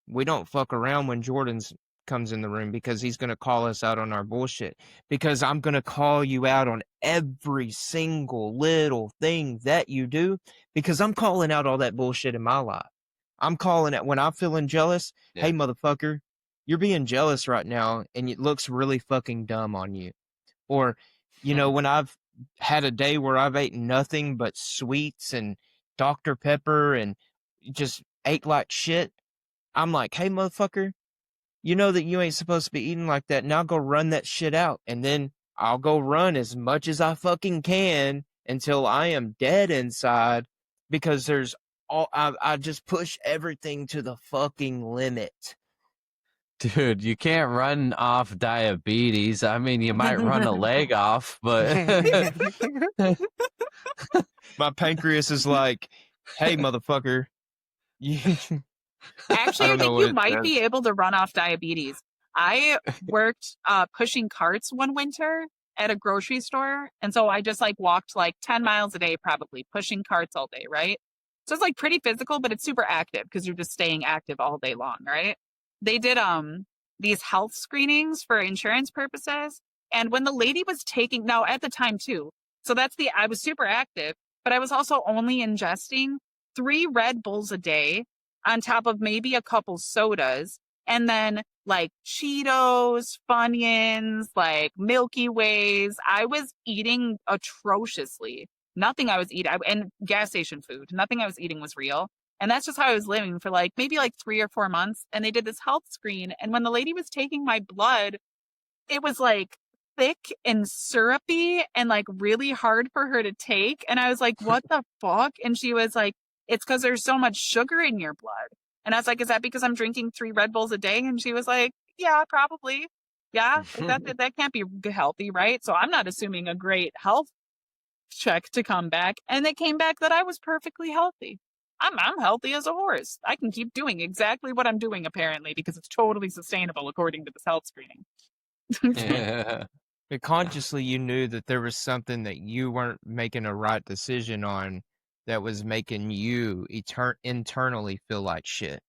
we don't fuck around when Jordan's comes in the room because he's going to call us out on our bullshit. Because I'm going to call you out on every single little thing that you do because I'm calling out all that bullshit in my life. I'm calling it when I'm feeling jealous. Yeah. Hey, motherfucker, you're being jealous right now and it looks really fucking dumb on you. Or, when I've had a day where I've eaten nothing but sweets and Dr. Pepper and just ate like shit, I'm like, hey, motherfucker, you know that you ain't supposed to be eating like that. Now go run that shit out. And then I'll go run as much as I fucking can until I am dead inside because I just push everything to the fucking limit. Dude, you can't run off diabetes. I mean, you might run a leg off, but My pancreas is like, hey, motherfucker. Actually, I I don't know think what you it might says. be able to run off diabetes. I worked pushing carts one winter at a grocery store. And so I just like walked like 10 miles a day, probably pushing carts all day, right? So it's like pretty physical, but it's super active because you're just staying active all day long, right? They did these health screenings for insurance purposes. And when the lady was taking, now at the time too, so I was super active, but I was also only ingesting 3 Red Bulls a day on top of maybe a couple sodas, and then like Cheetos, Funyuns, like Milky Ways. I was eating atrociously. Nothing I was eating, and gas station food, nothing I was eating was real. And that's just how I was living for like maybe like 3 or 4 months. And they did this health screen. And when the lady was taking my blood, it was like thick and syrupy and like really hard for her to take. And I was like, what the fuck? And she was like, it's because there's so much sugar in your blood. And I was like, is that because I'm drinking 3 Red Bulls a day? And she was like, yeah, probably. Yeah, like that can't be healthy, right? So I'm not assuming a great health check to come back. And it came back that I was perfectly healthy. I'm healthy as a horse. I can keep doing exactly what I'm doing apparently because it's totally sustainable according to this health screening. yeah. But consciously, you knew that there was something that you weren't making a right decision on that was making you internally feel like shit.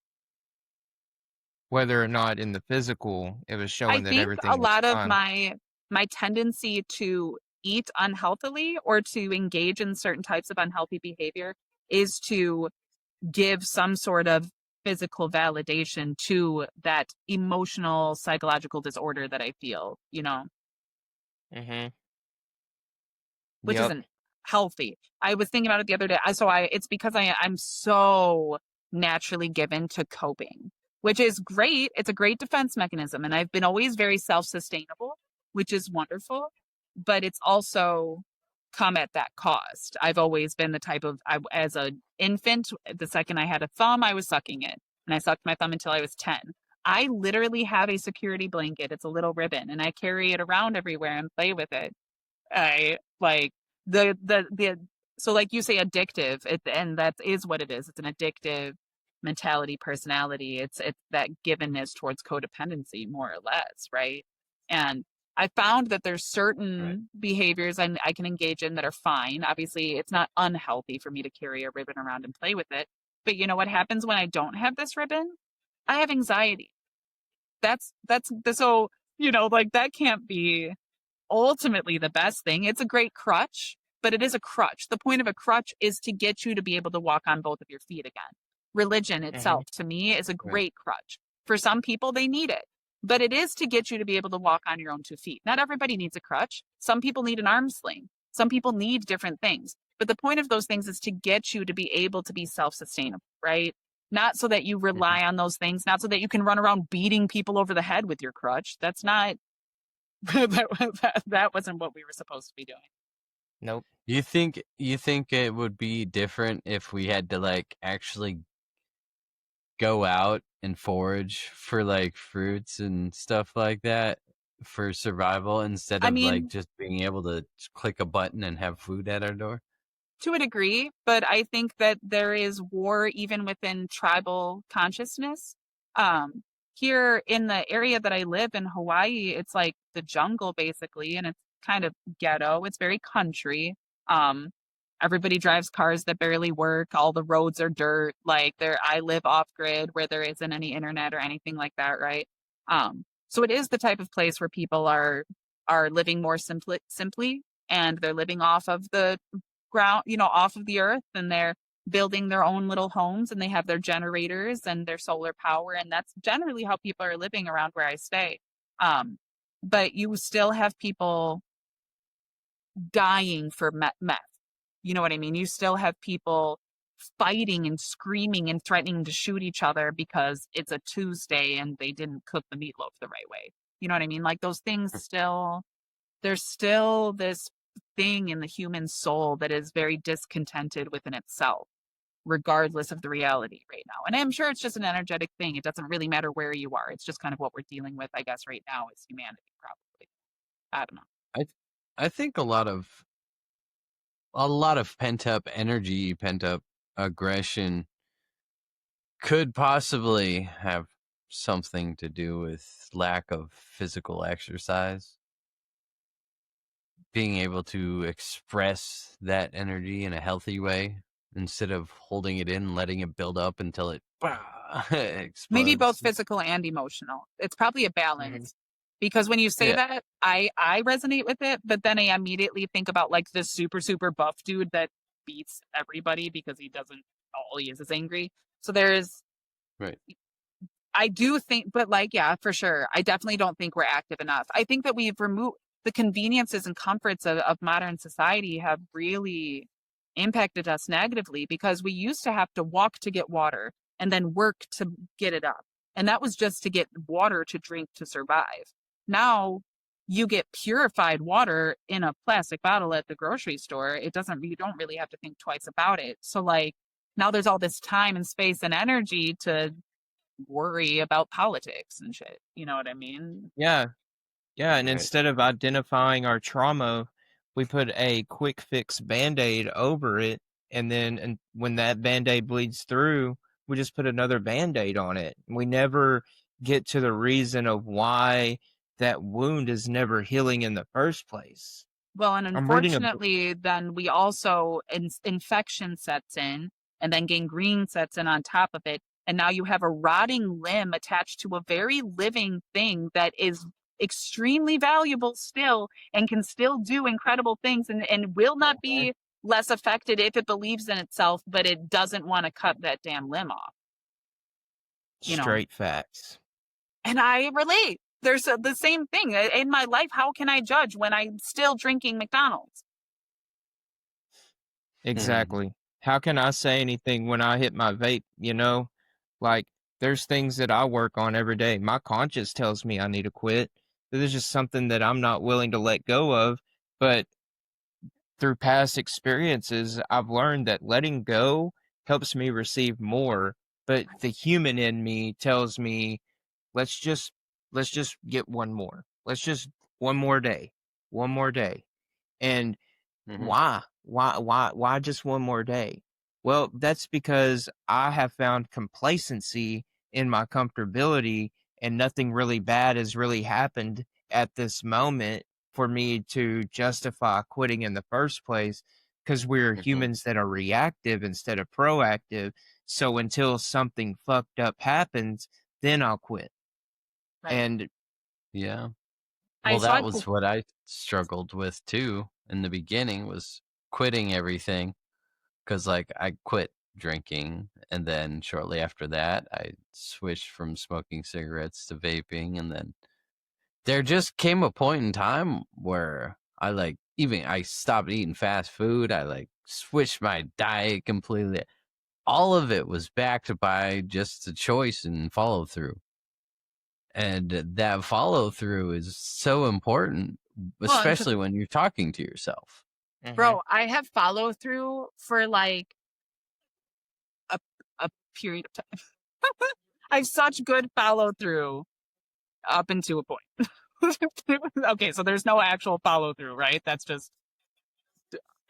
Whether or not in the physical, it was I showing that think a everything was lot of fine. my tendency to eat unhealthily or to engage in certain types of unhealthy behavior is to give some sort of physical validation to that emotional psychological disorder that I feel, you know. Mm-hmm. which Yep. isn't healthy. I was thinking about it the other day. It's because I'm so naturally given to coping, which is great. It's a great defense mechanism. And I've been always very self-sustainable, which is wonderful, but it's also come at that cost. I've always been the type of, as an infant, the second I had a thumb, I was sucking it. And I sucked my thumb until I was 10. I literally have a security blanket. It's a little ribbon, and I carry it around everywhere and play with it. I like the so like you say addictive, and that is what it is. It's an addictive mentality, personality. It's that givenness towards codependency, more or less, right? And I found that there's certain behaviors I can engage in that are fine. Obviously, it's not unhealthy for me to carry a ribbon around and play with it. But you know what happens when I don't have this ribbon? I have anxiety. So, like that can't be ultimately the best thing. It's a great crutch, but it is a crutch. The point of a crutch is to get you to be able to walk on both of your feet again. Religion Mhm. itself, to me, is a Right. great crutch. For some people, they need it, but it is to get you to be able to walk on your own 2 feet. Not everybody needs a crutch. Some people need an arm sling. Some people need different things. But the point of those things is to get you to be able to be self sustainable, right? Not so that you Mhm. rely on those things, not so that you can run around beating people over the head with your crutch. That's not that wasn't what we were supposed to be doing. Nope. You think it would be different if we had to like actually go out and forage for like fruits and stuff like that for survival instead I of like mean, just being able to click a button and have food at our door? to a degree, but I think that there is war even within tribal consciousness. Um, Here in the area that I live in Hawaii, it's like the jungle basically, and it's kind of ghetto. It's very country. Um, Everybody drives cars that barely work. All the roads are dirt. I live off grid where there isn't any internet or anything like that, right? So it is the type of place where people are living more simply, and they're living off of the ground, off of the earth, and they're building their own little homes, and they have their generators and their solar power. And that's generally how people are living around where I stay. But you still have people dying for meth. You know what I mean? You still have people fighting and screaming and threatening to shoot each other because it's a Tuesday and they didn't cook the meatloaf the right way. You know what I mean? Like those things still, there's still this thing in the human soul that is very discontented within itself, regardless of the reality right now. And I'm sure it's just an energetic thing. It doesn't really matter where you are. It's just kind of what we're dealing with, I guess, right now as humanity, probably. I don't know. I I think a lot of pent up energy, pent up aggression could possibly have something to do with lack of physical exercise. Being able to express that energy in a healthy way instead of holding it in and letting it build up until it Maybe both explodes. physical and emotional. It's probably a Mhm. balance. Because when you say Yeah, that, I resonate with it, but then I immediately think about like the super, super buff dude that beats everybody because he doesn't, all he is angry. So right. I do think, but like, yeah, for sure. I definitely don't think we're active enough. I think that we've removed the conveniences and comforts of modern society have really impacted us negatively because we used to have to walk to get water and then work to get it up. And that was just to get water to drink to survive. Now you get purified water in a plastic bottle at the grocery store. You don't really have to think twice about it. So like now there's all this time and space and energy to worry about politics and shit. You know what I mean? Yeah. Yeah, and Right. instead of identifying our trauma, we put a quick fix band-aid over it, and when that band-aid bleeds through, we just put another band-aid on it. We never get to the reason of why that wound is never healing in the first place. Well, and I'm reading a unfortunately, then we also infection sets in, and then gangrene sets in on top of it, and now you have a rotting limb attached to a very living thing that is extremely valuable still and can still do incredible things and will not be less affected if it believes in itself, but it doesn't want to cut that damn limb off, you know. straight facts. And I relate. The same thing in my life. How can I judge when I'm still drinking McDonald's? Exactly. How can I say anything when I hit my vape, you know? Like, there's things that I work on every day. My conscience tells me I need to quit. There's just something that I'm not willing to let go of. But through past experiences, I've learned that letting go helps me receive more. But the human in me tells me, let's just let's just get one more. Let's just one more day. One more day. And Mm-hmm. why just one more day? Well, that's because I have found complacency in my comfortability, and nothing really bad has really happened at this moment for me to justify quitting in the first place, because we're Mm-hmm. humans that are reactive instead of proactive. So until something fucked up happens, then I'll quit. Right. And Yeah. I Well, saw that it. was what I struggled with too in the beginning, was quitting everything. Because like I quit drinking, and then shortly after that I switched from smoking cigarettes to vaping, and then there just came a point in time where I stopped eating fast food. I like switched my diet completely. All of it was backed by just a choice and follow through. And that follow through is so important, Well, and especially when you're talking to yourself. bro, I have follow through for like a a period of time. I have such good follow through up into a point. Okay, so there's no actual follow through, right? That's just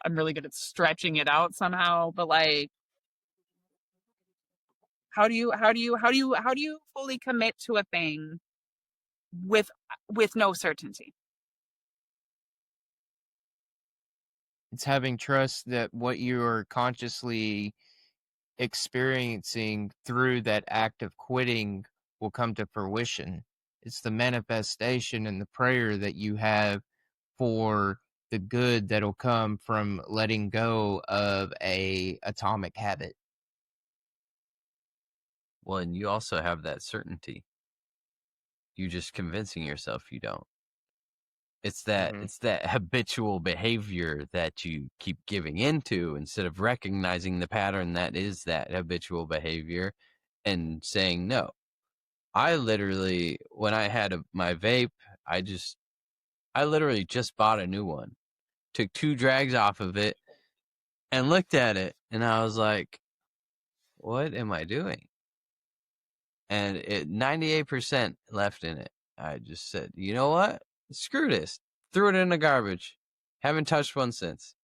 I'm really good at stretching it out somehow. But like, how do you fully commit to a thing with no certainty? it's having trust that what you're consciously experiencing through that act of quitting will come to fruition. It's the manifestation and the prayer that you have for the good that'll come from letting go of a atomic habit. Well, and you also have that certainty. You just convincing yourself you don't. It's that Mm-hmm. it's that habitual behavior that you keep giving into, instead of recognizing the pattern that is that habitual behavior and saying no. I literally, when I had my vape, I literally just bought a new one, took 2 drags off of it, and looked at it, and I was like, "What am I doing?" And it 98% left in it. I just said, "You know what? Screw this." Threw it in the garbage. Haven't touched one since.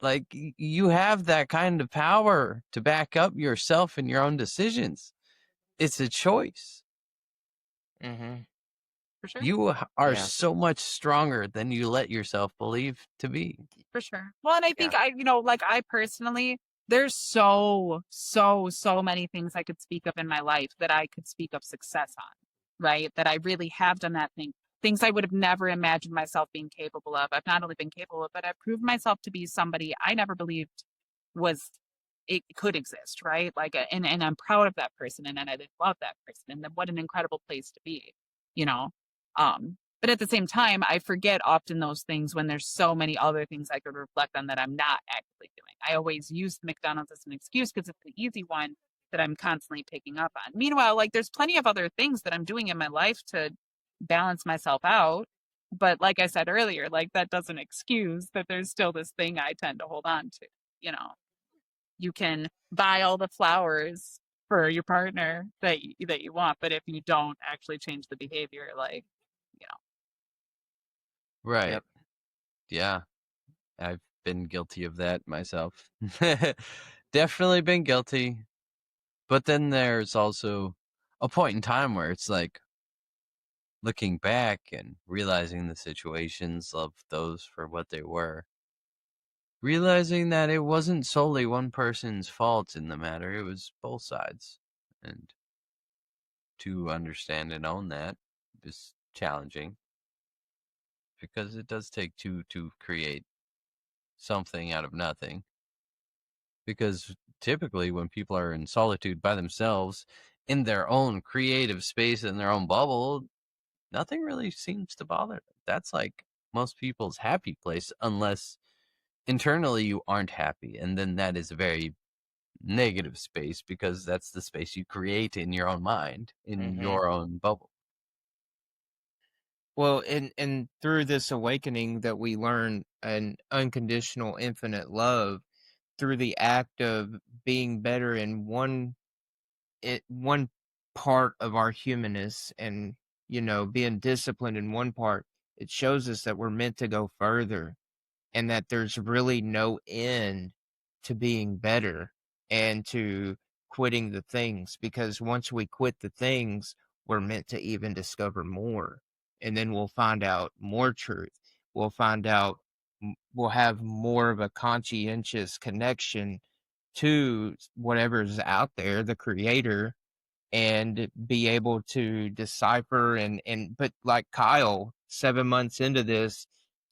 Like, you have that kind of power to back up yourself and your own decisions. It's a choice. Mm-hmm. For sure. You are Yeah. so much stronger than you let yourself believe to be. For sure. Well, and I think like I personally, there's so many things I could speak of in my life that I could speak of success on, right? That I really have done that thing. Things I would have never imagined myself being capable of. I've not only been capable of, but I've proved myself to be somebody I never believed was it could exist, right? Like, and I'm proud of that person, and I love that person, and then what an incredible place to be, you know. But at the same time, I forget often those things when there's so many other things I could reflect on that I'm not actively doing. I always use McDonald's as an excuse because it's the easy one that I'm constantly picking up on. Meanwhile, like there's plenty of other things that I'm doing in my life to balance myself out. But like I said earlier, like that doesn't excuse that there's still this thing I tend to hold on to. You know, you can buy all the flowers for your partner that you want, but if you don't actually change the behavior, like, you know, Right. Yep. Yeah. I've been guilty of that myself. Definitely been guilty. But then there's also a point in time where it's like looking back and realizing the situations of those for what they were. Realizing that it wasn't solely one person's fault in the matter, it was both sides. And to understand and own that is challenging, because it does take two to create something out of nothing. Because typically, when people are in solitude by themselves, in their own creative space, in their own bubble, nothing really seems to bother them. That's like most people's happy place, unless internally you aren't happy, and then that is a very negative space because that's the space you create in your own mind, in your own bubble. Well, and through this awakening that we learn an unconditional infinite love through the act of being better in one part of our humanness, and being disciplined in one part, it shows us that we're meant to go further, and that there's really no end to being better and to quitting the things, because once we quit the things, we're meant to even discover more, and then we'll find out more truth. We'll find out, we'll have more of a conscientious connection to whatever's out there, the creator, and be able to decipher, but like Kyle, 7 months into this,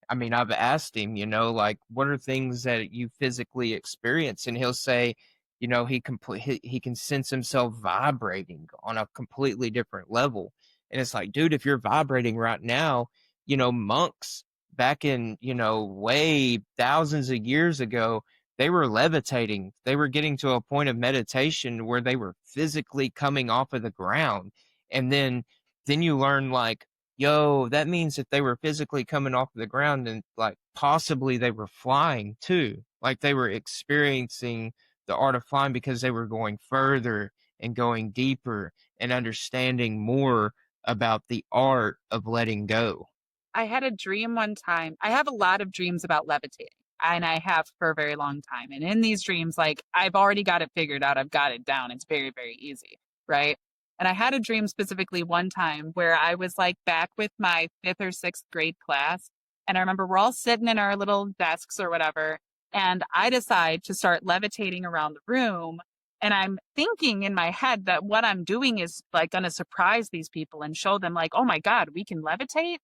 I mean, I've asked him, like, what are things that you physically experience? And he'll say, he can sense himself vibrating on a completely different level. And it's like, dude, if you're vibrating right now, monks back in, way thousands of years ago, they were levitating. They were getting to a point of meditation where they were physically coming off of the ground. And then you learn, like, yo, that means that they were physically coming off of the ground, and like possibly they were flying too. Like they were experiencing the art of flying because they were going further and going deeper and understanding more about the art of letting go. I had a dream one time. I have a lot of dreams about levitating, and I have for a very long time. And in these dreams, like, I've already got it figured out. I've got it down. It's very, very easy, right? And I had a dream specifically one time where I was like back with my 5th or 6th grade class. And I remember we're all sitting in our little desks or whatever. And I decide to start levitating around the room. And I'm thinking in my head that what I'm doing is like going to surprise these people and show them, like, oh my God, we can levitate.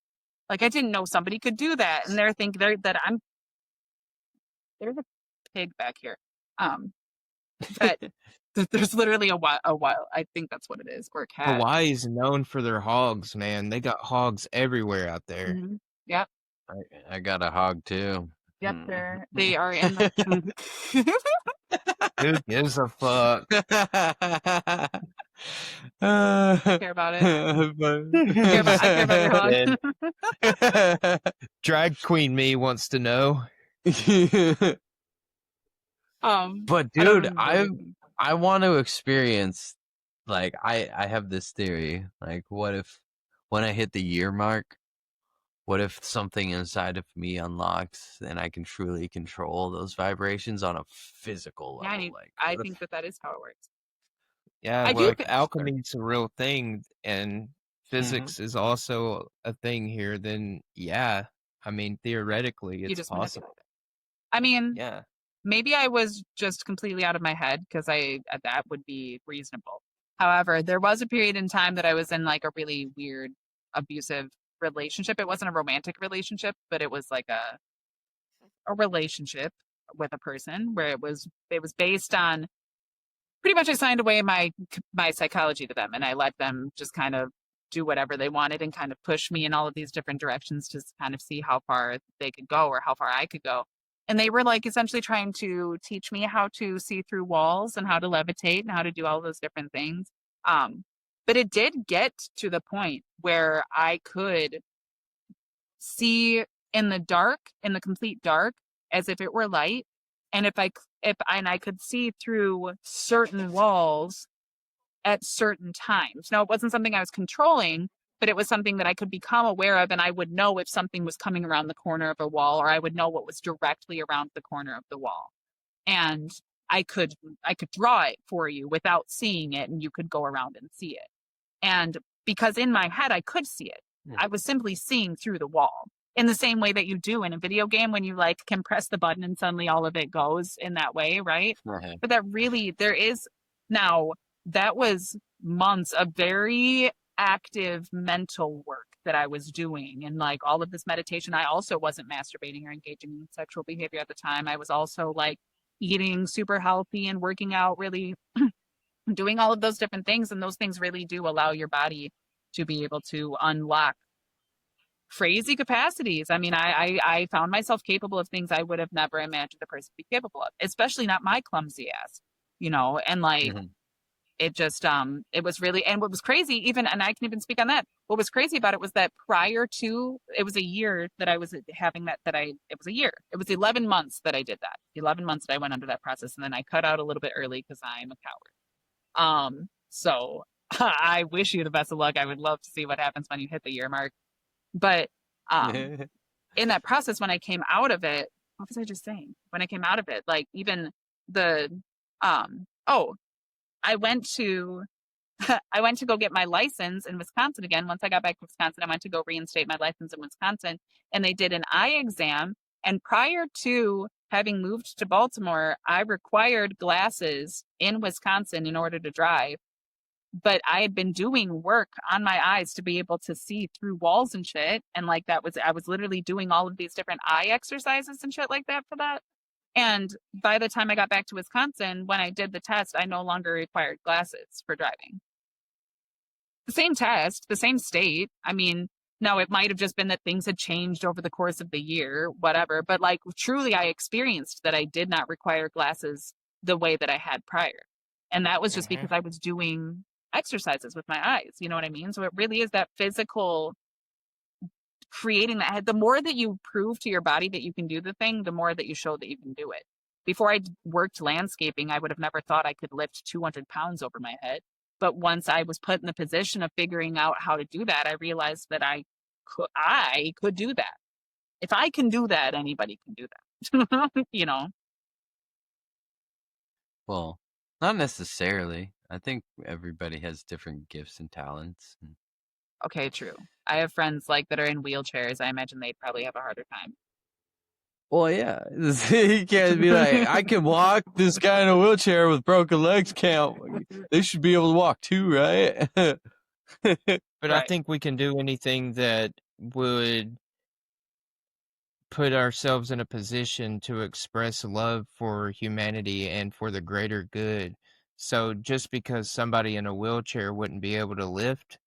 Like, I didn't know somebody could do that. And they're thinking that there's a pig back here. But there's literally a wild, I think that's what it is, or a cat. Hawaii's known for their hogs, man. They got hogs everywhere out there. Mhm. Yep. I got a hog too. Yep. They are in the. Who gives a fuck? I care about it. I care about your hog. Drag queen me wants to know. But dude, I want to experience, like, I have this theory, like, what if when I hit the year mark, what if something inside of me unlocks and I can truly control those vibrations on a physical level? Yeah, Like, I think that is how it works. Yeah, I well, do if alchemy's a real thing and physics is also a thing here, then yeah, I mean, theoretically, you it's just possible. manipulate it. I mean, Yeah. maybe I was just completely out of my head because that would be reasonable. However, there was a period in time that I was in like a really weird, abusive relationship. It wasn't a romantic relationship, but it was like a relationship with a person where it was based on pretty much I signed away my psychology to them, and I let them just kind of do whatever they wanted and kind of push me in all of these different directions to kind of see how far they could go or how far I could go. And they were like essentially trying to teach me how to see through walls and how to levitate and how to do all those different things. But it did get to the point where I could see in the dark, in the complete dark, as if it were light. And I could see through certain walls at certain times. Now, it wasn't something I was controlling, but it was something that I could become aware of, and I would know if something was coming around the corner of a wall, or I would know what was directly around the corner of the wall. And I could draw it for you without seeing it, and you could go around and see it. And because in my head I could see it, I was simply seeing through the wall in the same way that you do in a video game when you like can press the button and suddenly all of it goes in that way, right? But that was months of very active mental work that I was doing, and like all of this meditation. I also wasn't masturbating or engaging in sexual behavior at the time. I was also like eating super healthy and working out really doing all of those different things, and those things really do allow your body to be able to unlock crazy capacities. I mean, I found myself capable of things I would have never imagined a person to be capable of, especially not my clumsy ass, and like, Mhm. it just it was really, and what was crazy even, and I can even speak on that, what was crazy about it was that prior to, it was a year that I was having it was a year, it was 11 months that I did that, 11 months that I went under that process, and then I cut out a little bit early because I'm a coward. So I wish you the best of luck. I would love to see what happens when you hit the year mark. But in that process, when I came out of it, what was I just saying? When I came out of it, like, even the oh, I went to I went to go get my license in Wisconsin again. Once I got back to Wisconsin, I went to go reinstate my license in Wisconsin, and they did an eye exam. And prior to having moved to Baltimore, I required glasses in Wisconsin in order to drive. But I had been doing work on my eyes to be able to see through walls and shit. And like, I was literally doing all of these different eye exercises and shit like that for that. And by the time I got back to Wisconsin, when I did the test, I no longer required glasses for driving. The same test, the same state. I mean, no, it might have just been that things had changed over the course of the year, whatever. But like, truly, I experienced that I did not require glasses the way that I had prior. And that was just because I was doing exercises with my eyes. You know what I mean? So it really is that physical creating that. The more that you prove to your body that you can do the thing, the more that you show that you can do it. Before I worked landscaping, I would have never thought I could lift 200 pounds over my head. But once I was put in the position of figuring out how to do that, I realized that I could do that. If I can do that, anybody can do that. Well, not necessarily. I think everybody has different gifts and talents. Okay, true. I have friends like that are in wheelchairs. I imagine they'd probably have a harder time. Well, yeah, you can't be like, I can walk. This guy in a wheelchair with broken legs can't. They should be able to walk too, right? But I Right. think we can do anything that would put ourselves in a position to express love for humanity and for the greater good. So just because somebody in a wheelchair wouldn't be able to lift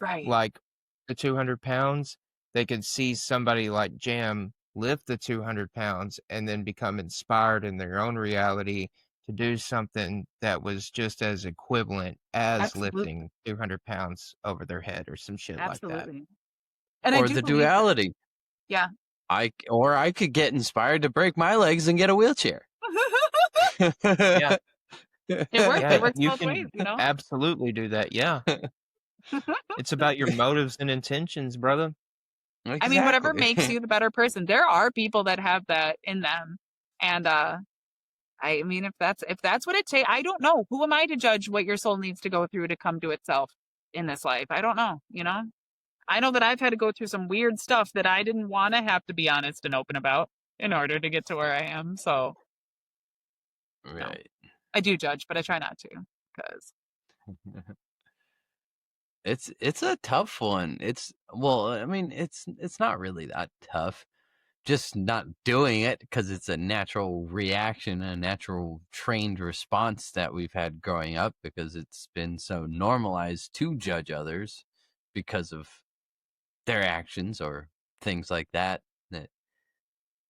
Right. like the 200 pounds, they could see somebody like Jam lift the 200 pounds and then become inspired in their own reality to do something that was just as equivalent as Absolutely. lifting 200 pounds over their head or some shit like that. Absolutely. And I Or do the believe that. duality. Yeah. I could get inspired to break my legs and get a wheelchair. Yeah. It works. Yeah, It works you both ways, can absolutely do that. Yeah. It's about your motives and intentions, brother. I mean, whatever Exactly. makes you the better person. There are people that have that in them. And I mean, if that's what it takes, I don't know. Who am I to judge what your soul needs to go through to come to itself in this life? I don't know. I know that I've had to go through some weird stuff that I didn't want to have to be honest and open about in order to get to where I am. So, no. Right. I do judge, but I try not to, because It's a tough one. I mean, it's not really that tough. Just not doing it because it's a natural reaction, a natural trained response that we've had growing up because it's been so normalized to judge others because of their actions or things like that, that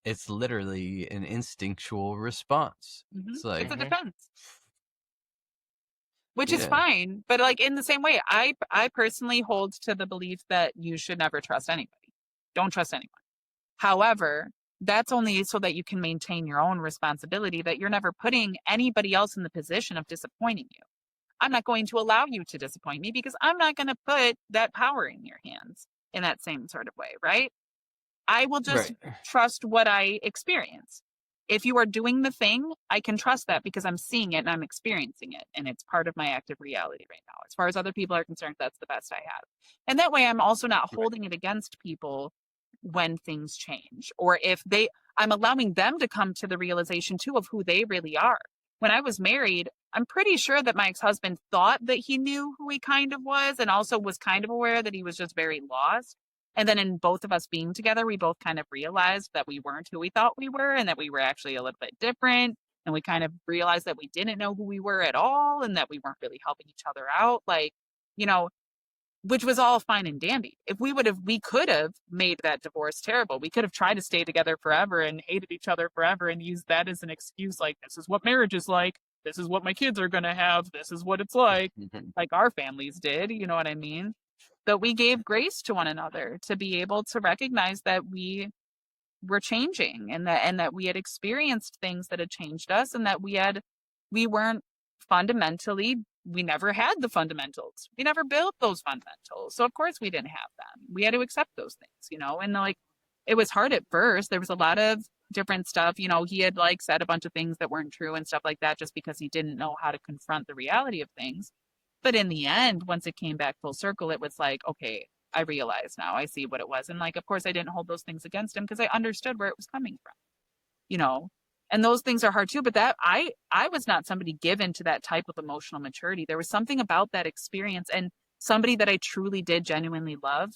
it's literally an instinctual response. It's it's like, a defense, which is yeah, fine. But like, in the same way, I personally hold to the belief that you should never trust anybody. Don't trust anyone. However, that's only so that you can maintain your own responsibility, that you're never putting anybody else in the position of disappointing you. I'm not going to allow you to disappoint me because I'm not going to put that power in your hands in that same sort of way, right? I will just right. trust what I experience. If you are doing the thing, I can trust that because I'm seeing it and I'm experiencing it. And it's part of my active reality right now. As far as other people are concerned, that's the best I have. And that way, I'm also not holding it against people when things change. Or I'm allowing them to come to the realization too of who they really are. When I was married, I'm pretty sure that my ex-husband thought that he knew who he kind of was and also was kind of aware that he was just very lost. And then in both of us being together, we both kind of realized that we weren't who we thought we were and that we were actually a little bit different. And we kind of realized that we didn't know who we were at all and that we weren't really helping each other out. Like, you know, which was all fine and dandy. If we could have made that divorce terrible. We could have tried to stay together forever and hated each other forever and used that as an excuse, like, this is what marriage is like. This is what my kids are going to have. This is what it's like our families did. You know what I mean? But we gave grace to one another to be able to recognize that we were changing, and that we had experienced things that had changed us, and that we weren't fundamentally, we never had the fundamentals. We never built those fundamentals. So of course we didn't have them. We had to accept those things, and like, it was hard at first. There was a lot of different stuff. He had like said a bunch of things that weren't true and stuff like that just because he didn't know how to confront the reality of things. But in the end, once it came back full circle, it was like, okay, I realize now. I see what it was. And like, of course, I didn't hold those things against him because I understood where it was coming from, you know? And those things are hard too. But that I was not somebody given to that type of emotional maturity. There was something about that experience, and somebody that I truly did genuinely love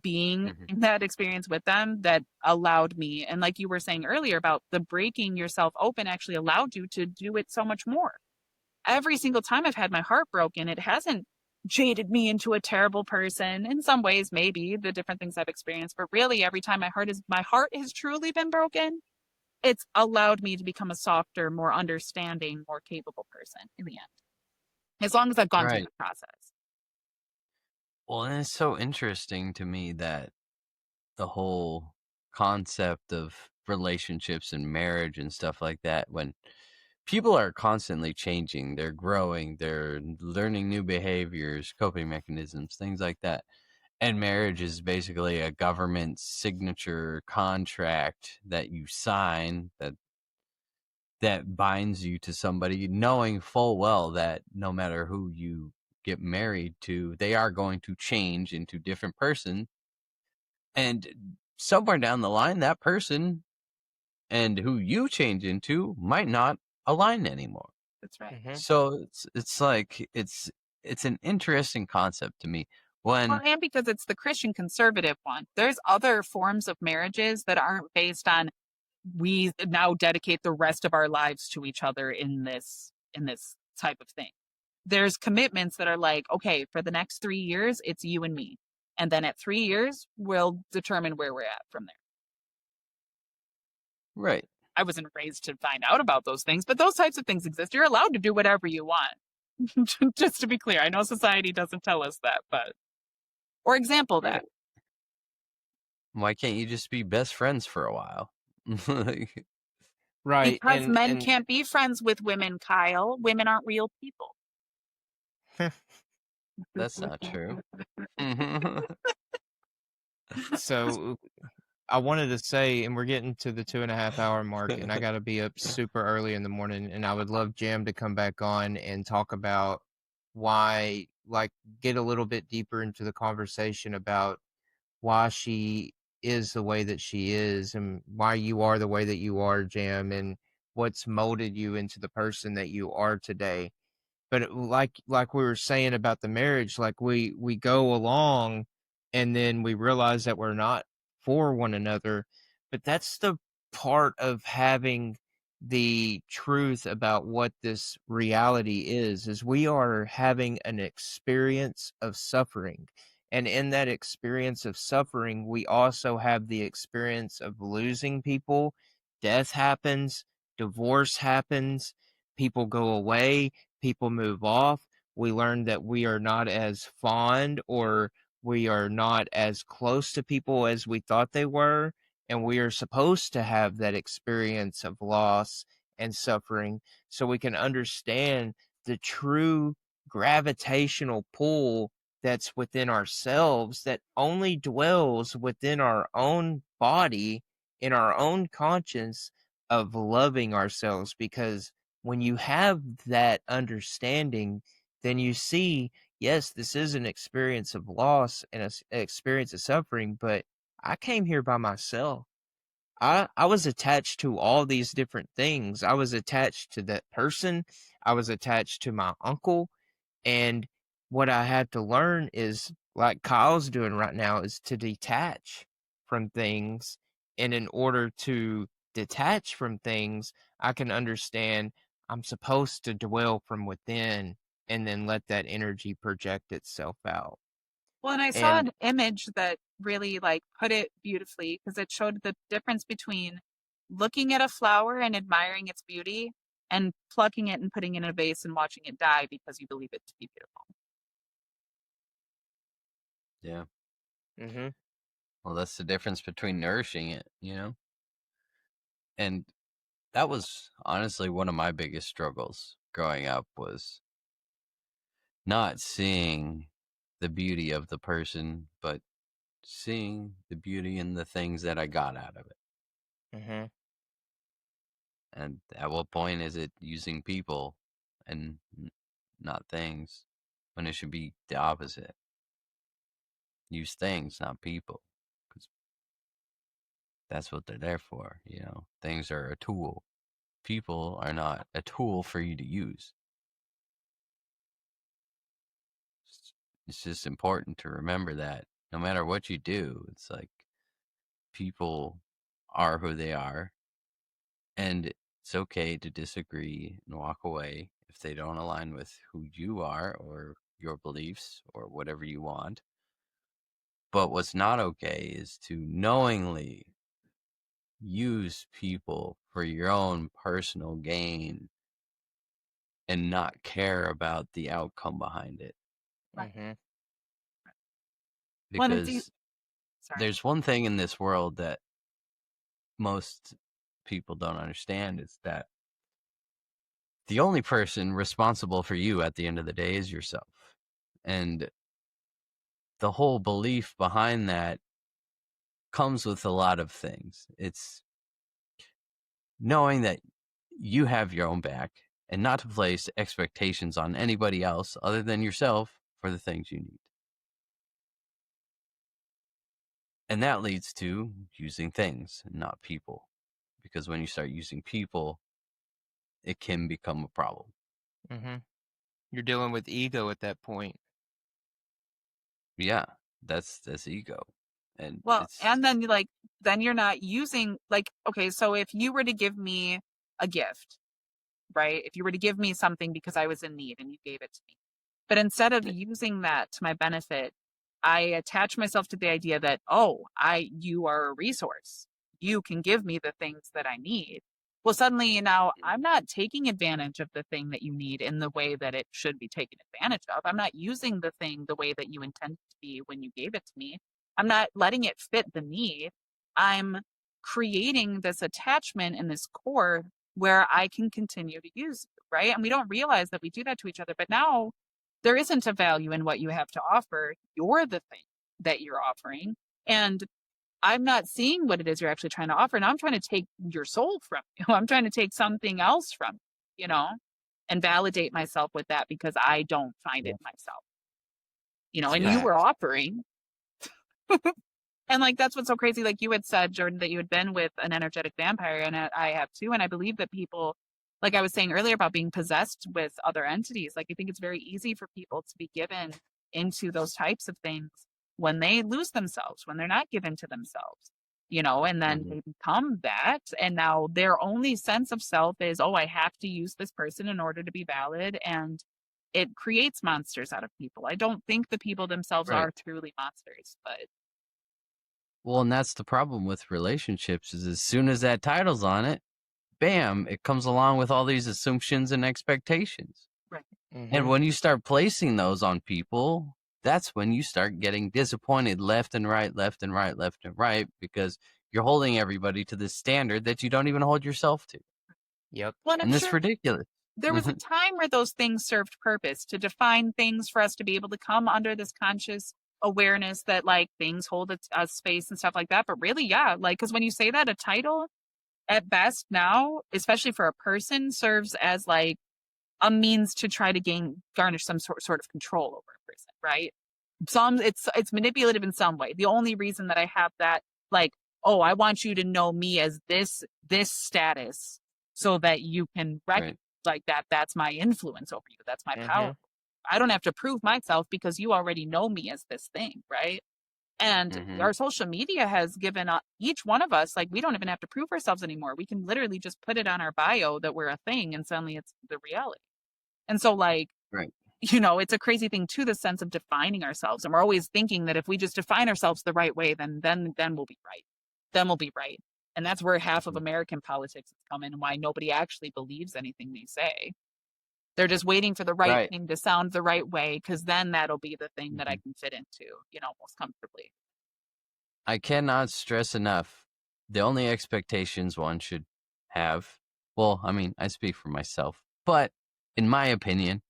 being in that experience with them, that allowed me. And like you were saying earlier about the breaking yourself open actually allowed you to do it so much more. Every single time I've had my heart broken, it hasn't jaded me into a terrible person. In some ways, maybe the different things I've experienced, but really every time my heart has truly been broken, it's allowed me to become a softer, more understanding, more capable person in the end. As long as I've gone through Right. the process. Well, and it's so interesting to me that the whole concept of relationships and marriage and stuff like that, when people are constantly changing, they're growing, they're learning new behaviors, coping mechanisms, things like that. And marriage is basically a government signature contract that you sign that binds you to somebody, knowing full well that no matter who you get married to, they are going to change into different person. And somewhere down the line, that person and who you change into might not align anymore. That's right. So it's like it's an interesting concept to me. Well, When and because it's the Christian conservative one. There's other forms of marriages that aren't based on, we now dedicate the rest of our lives to each other in this type of thing. There's commitments that are like, okay, for the next 3 years, it's you and me. And then at 3 years, we'll determine where we're at from there. right. I wasn't raised to find out about those things, but those types of things exist. You're allowed to do whatever you want. Just to be clear, I know society doesn't tell us that, but, or example that. Why can't you just be best friends for a while? Like, Right. Because men And can't be friends with women, Kyle. Women aren't real people. that's not true. so I wanted to say, and we're getting to the 2.5 hour mark, and I got to be up super early in the morning, and I would love Jam to come back on and talk about why, like, get a little bit deeper into the conversation about why she is the way that she is, and why you are the way that you are, Jam, and what's molded you into the person that you are today. But like we were saying about the marriage, like we go along and then we realize that we're not for one another. But that's the part of having the truth about what this reality is we are having an experience of suffering. And in that experience of suffering, we also have the experience of losing people. Death happens, divorce happens, people go away, people move off. We learn that we are not as fond, or we are not as close to people as we thought they were. And we are supposed to have that experience of loss and suffering so we can understand the true gravitational pull that's within ourselves, that only dwells within our own body, in our own conscience, of loving ourselves. Because when you have that understanding, then you see, yes, this is an experience of loss and an experience of suffering, but I came here by myself. I was attached to all these different things. I was attached to that person. I was attached to my uncle. And what I had to learn is, like Kyle's doing right now, is to detach from things. And in order to detach from things, I can understand I'm supposed to dwell from within and then let that energy project itself out. Well, and I saw And an image that really like put it beautifully because it showed the difference between looking at a flower and admiring its beauty and plucking it and putting it in a vase and watching it die because you believe it to be beautiful. Yeah. mm-hmm, Well, that's the difference between nourishing it, And that was honestly one of my biggest struggles growing up was not seeing the beauty of the person, but seeing the beauty in the things that I got out of it. mm-hmm. And at what point is it using people and not things when it should be the opposite? Use things, not people, because that's what they're there for. Things are a tool. People are not a tool for you to use. It's just important to remember that no matter what you do, it's like people are who they are, and it's okay to disagree and walk away if they don't align with who you are or your beliefs or whatever you want. But what's not okay is to knowingly use people for your own personal gain and not care about the outcome behind it. Right. Mm-hmm. Well, and it's Because sorry. there's one thing in this world that most people don't understand is that the only person responsible for you at the end of the day is yourself. And the whole belief behind that comes with a lot of things. It's knowing that you have your own back and not to place expectations on anybody else other than yourself for the things you need. And that leads to using things, not people. Because when you start using people, it can become a problem. Mm-hmm. You're dealing with ego at that point. Yeah, that's ego. And Well, it's and then you're not using like okay, so if you were to give me a gift, right? If you were to give me something because I was in need and you gave it to me. But instead of using that to my benefit, I attach myself to the idea that, oh, you are a resource. You can give me the things that I need. Well, suddenly now I'm not taking advantage of the thing that you need in the way that it should be taken advantage of. I'm not using the thing the way that you intended to be when you gave it to me. I'm not letting it fit the need. I'm creating this attachment and this core where I can continue to use you, right? And we don't realize that we do that to each other. But now there isn't a value in what you have to offer. You're the thing that you're offering. And I'm not seeing what it is you're actually trying to offer. And I'm trying to take your soul from you. I'm trying to take something else from you, and validate myself with that because I don't find it myself. And you yeah, were offering. And like that's what's so crazy. Like you had said, Jordan, that you had been with an energetic vampire, and I have too. And I believe that people, like I was saying earlier about being possessed with other entities, like I think it's very easy for people to be given into those types of things when they lose themselves, when they're not given to themselves, and then they become that. And now their only sense of self is, oh, I have to use this person in order to be valid. And it creates monsters out of people. I don't think the people themselves right. are truly monsters, but Well, and that's the problem with relationships is as soon as that title's on it, bam, it comes along with all these assumptions and expectations. right. And Mm-hmm. when you start placing those on people, that's when you start getting disappointed left and right, left and right, left and right, because you're holding everybody to this standard that you don't even hold yourself to. Yep. Well, and I'm And that's sure ridiculous. there was a time where those things served purpose to define things for us to be able to come under this conscious awareness that like things hold a space and stuff like that. But really, yeah, like, because when you say that, a title at best now, especially for a person, serves as like a means to try to garnish some sort of control over a person, right? It's manipulative in some way. The only reason that I have that, like, oh, I want you to know me as this status so that you can Right. like that's my influence over you. That's my Mm-hmm. power. I don't have to prove myself because you already know me as this thing, right? And Mm-hmm. our social media has given each one of us, like, we don't even have to prove ourselves anymore. We can literally just put it on our bio that we're a thing, and suddenly it's the reality. And so, like, Right. it's a crazy thing too, the sense of defining ourselves. And we're always thinking that if we just define ourselves the right way, then we'll be right. Then we'll be right. And that's where half of American politics has come in and why nobody actually believes anything they say. They're just waiting for the right Right. thing to sound the right way, because then that'll be the thing that I Mhm. can fit into, most comfortably. I cannot stress enough the only expectations one should have. Well, I mean, I speak for myself, but in my opinion,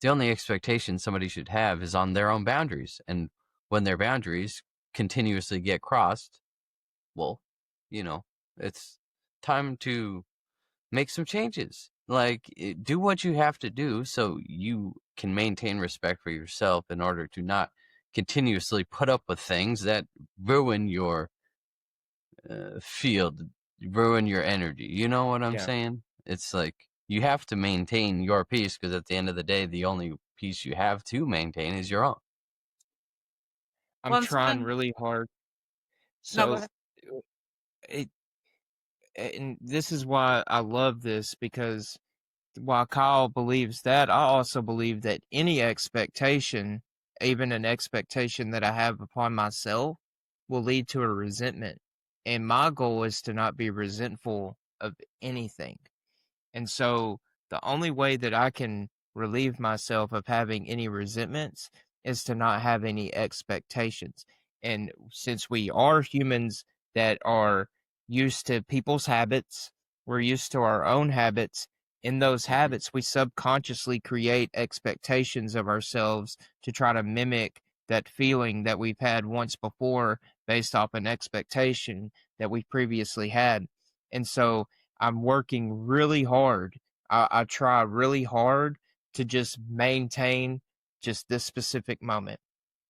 the only expectation somebody should have is on their own boundaries. And when their boundaries continuously get crossed, well, it's time to make some changes. Like, do what you have to do so you can maintain respect for yourself in order to not continuously put up with things that ruin your field, ruin your energy. You know what I'm Yeah. saying? It's like you have to maintain your peace because at the end of the day, the only peace you have to maintain is your own. I'm Well, and so trying then, really hard. no, go So ahead. it and this is why I love this, because while Kyle believes that, I also believe that any expectation, even an expectation that I have upon myself, will lead to a resentment. And my goal is to not be resentful of anything. And so the only way that I can relieve myself of having any resentments is to not have any expectations. And since we are humans that are used to people's habits, we're used to our own habits. In those Mhm. habits, we subconsciously create expectations of ourselves to try to mimic that feeling that we've had once before based off an expectation that we previously had. And so I'm working really hard. I try really hard to just maintain just this specific moment.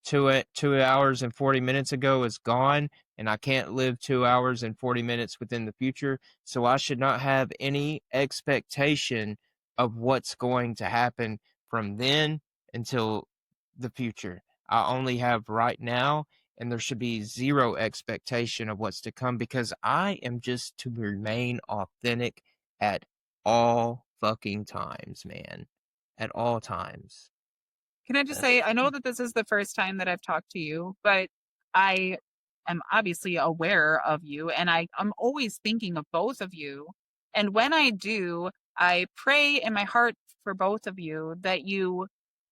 2 hours and 40 minutes ago is gone, and I can't live 2 hours and 40 minutes within the future. So I should not have any expectation of what's going to happen from then until the future. I only have right now, and there should be zero expectation of what's to come, because I am just to remain authentic at all fucking times, man. At all times. Can I just That's say, I know true. that this is the first time that I've talked to you, but I am obviously aware of you, and I'm always thinking of both of you. And when I do, I pray in my heart for both of you that you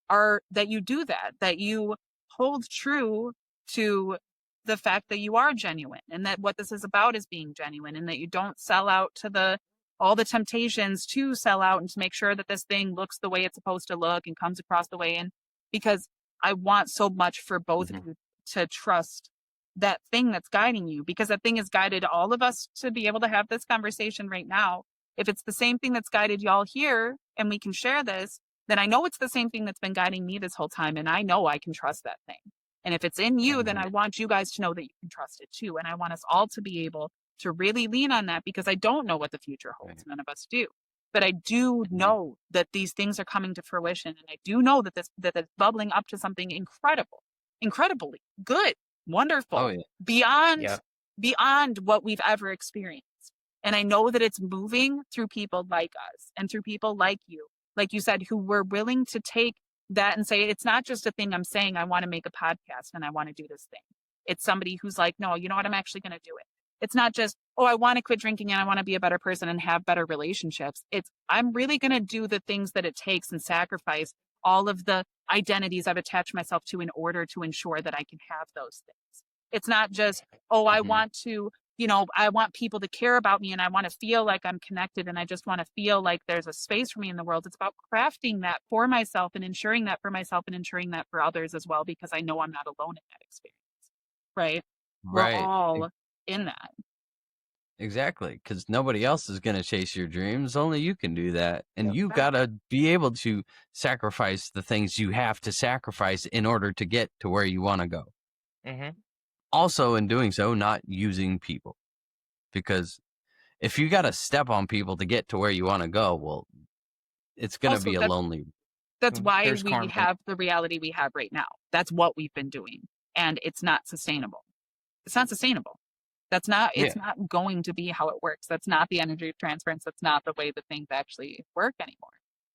do that you hold true to the fact that you are genuine, and that what this is about is being genuine, and that you don't sell out to all the temptations to sell out and to make sure that this thing looks the way it's supposed to look and comes across the way. And because I want so much for both of Mhm. you to trust that thing that's guiding you, because that thing has guided all of us to be able to have this conversation right now. If it's the same thing that's guided y'all here and we can share this, then I know it's the same thing that's been guiding me this whole time, and I know I can trust that thing. And if it's in you, then Mhm. I want you guys to know that you can trust it too. And I want us all to be able to really lean on that, because I don't know what the future holds. Right. None of us do. But I do Mhm. know that these things are coming to fruition. And I do know that it's bubbling up to something incredible, incredibly good, Oh wonderful, yeah. beyond Yeah. beyond what we've ever experienced. And I know that it's moving through people like us and through people like you said, who were willing to take that and say, it's not just a thing I'm saying, I want to make a podcast and I want to do this thing. It's somebody who's like, no, you know what? I'm actually going to do it. It's not just, oh, I want to quit drinking and I want to be a better person and have better relationships. It's, I'm really going to do the things that it takes and sacrifice all of the identities I've attached myself to in order to ensure that I can have those things. It's not just, oh, I Mhm. want to, I want people to care about me and I want to feel like I'm connected and I just want to feel like there's a space for me in the world. It's about crafting that for myself and ensuring that for myself and ensuring that for others as well, because I know I'm not alone in that experience, right? We're Right. all in that. Exactly, because nobody else is going to chase your dreams. Only you can do that. And Yep. you got to be able to sacrifice the things you have to sacrifice in order to get to where you want to go. Mm-hmm. Also, in doing so, not using people. Because if you got to step on people to get to where you want to go, well, it's going to Also, be a lonely. that's why There's we karma. have the reality we have right now. That's what we've been doing. And it's not sustainable. It's not sustainable. It's Yeah. not going to be how it works. That's not the energy of transference. That's not the way that things actually work anymore.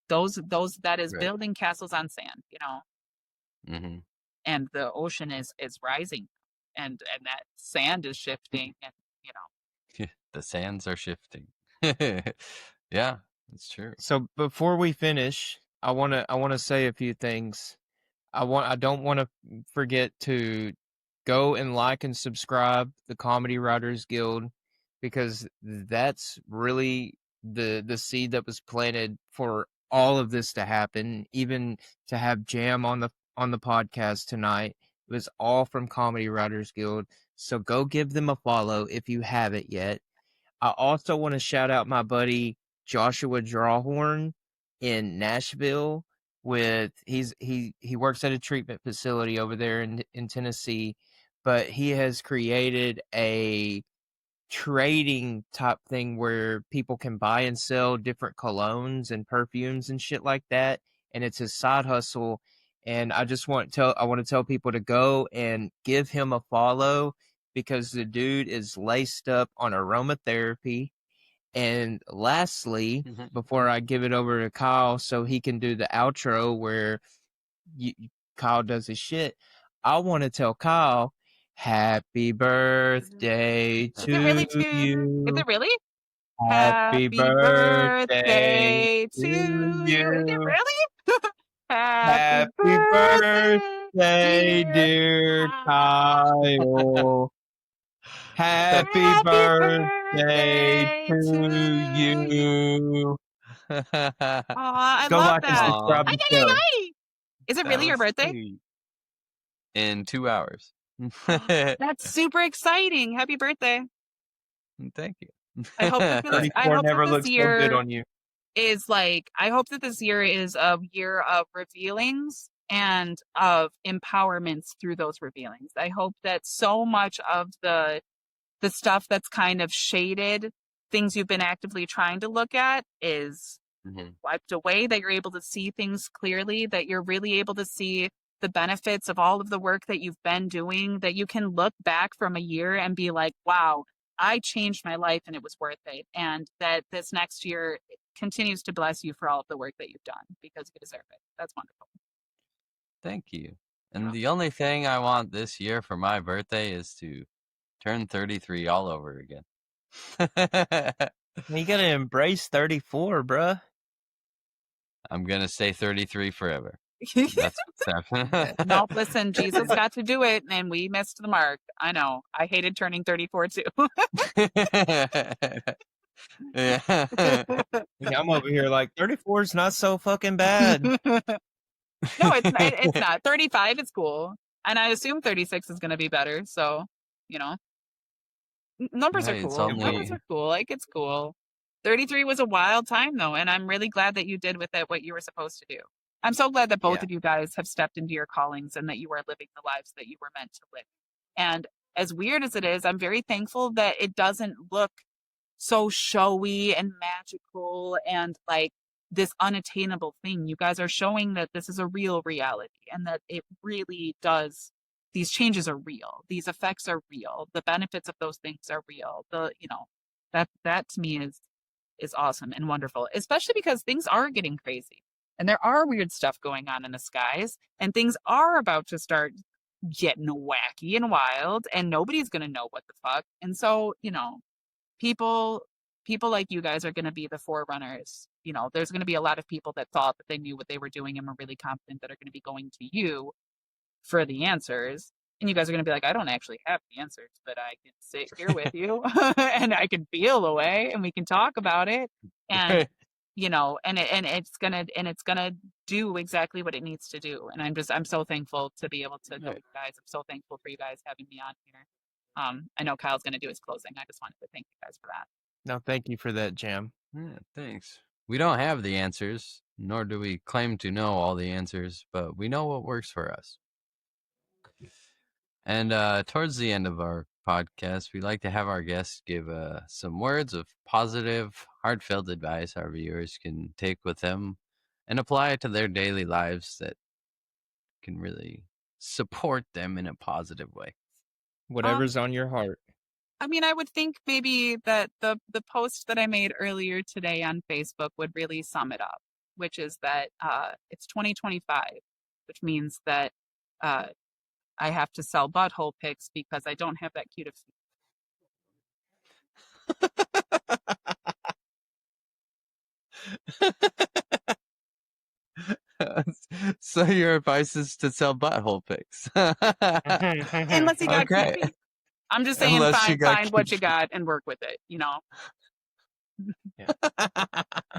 those that is Right. building castles on sand, you know. Mm-hmm. And the ocean is rising, and that sand is shifting, and you know. The sands are shifting. Yeah, that's true. So before we finish, I wanna say a few things. I don't want to forget to go and like and subscribe the Comedy Writers Guild, because that's really the seed that was planted for all of this to happen, even to have Jam on the podcast tonight. It was all from Comedy Writers Guild. So go give them a follow if you haven't yet. I also want to shout out my buddy Joshua Drawhorn in Nashville. He works at a treatment facility over there in Tennessee, but he has created a trading type thing where people can buy and sell different colognes and perfumes and shit like that, and it's his side hustle. And I want to tell people to go and give him a follow, because the dude is laced up on aromatherapy. And lastly, before I give it over to Kyle so he can do the outro where you, Kyle does his shit, I want to tell Kyle, happy birthday Is it really to is you. it really? Happy Happy birthday birthday to to you. Is it you. really? Happy Happy birthday, birthday, dear dear Kyle. Kyle. Happy Happy birthday birthday to to you. you. Aw, I Go love like and that. Aw, subscribe Ay, to ay, the ay, show. ay. Is it that really your was birthday? sweet. In 2 hours. That's super exciting. Happy birthday. Thank you. I hope that I 34 hope that never this looks so good year on you. is like, I hope that this year is a year of revealings and of empowerments through those revealings. I hope that so much of the stuff that's kind of shaded, things you've been actively trying to look at, is Mhm. wiped away, that you're able to see things clearly, that you're really able to see the benefits of all of the work that you've been doing, that you can look back from a year and be like, wow, I changed my life and it was worth it. And that this next year continues to bless you for all of the work that you've done, because you deserve it. That's wonderful. Thank you. You're And welcome. the only thing I want this year for my birthday is to turn 33 all over again. You gotta embrace 34, bruh. I'm gonna stay 33 forever. That's what's happening. No, listen, Jesus got to do it and we missed the mark. I know. I hated turning 34 too. Yeah. Yeah, I'm over here like 34 is not so fucking bad. No, it's not. 35 is cool. And I assume 36 is going to be better. So, you know, numbers are Hey, it's cool. It will Numbers only are cool. Like, it's cool. 33 was a wild time, though. And I'm really glad that you did with it what you were supposed to do. I'm so glad that both Yeah. of you guys have stepped into your callings and that you are living the lives that you were meant to live. And as weird as it is, I'm very thankful that it doesn't look so showy and magical and like this unattainable thing. You guys are showing that this is a real reality and that it really does. These changes are real. These effects are real. The benefits of those things are real. That to me is awesome and wonderful, especially because things are getting crazy and there are weird stuff going on in the skies and things are about to start getting wacky and wild and nobody's going to know what the fuck. And so, people people like you guys are going to be the forerunners. There's going to be a lot of people that thought that they knew what they were doing and were really confident that are going to be going to you for the answers. And you guys are going to be like, I don't actually have the answers, but I can sit here with you and I can feel away and we can talk about it. And it's gonna do exactly what it needs to do. And I'm so thankful to be able to know you guys. I'm so thankful for you guys having me on here. I know Kyle's gonna do his closing. I just wanted to thank you guys for that. No, thank you for that, Jam. Yeah, thanks. We don't have the answers, nor do we claim to know all the answers, but we know what works for us. And towards the end of our podcast, we like to have our guests give some words of positive, heartfelt advice our viewers can take with them and apply it to their daily lives that can really support them in a positive way. Whatever's on your heart. I mean, I would think maybe that the post that I made earlier today on Facebook would really sum it up. which is that it's 2025, which means that I have to sell butthole pics because I don't have that cute of So your advice is to sell butthole pics. unless you got cute Okay. feet. I'm just saying, Unless you got find what cute you got and work with it. You know.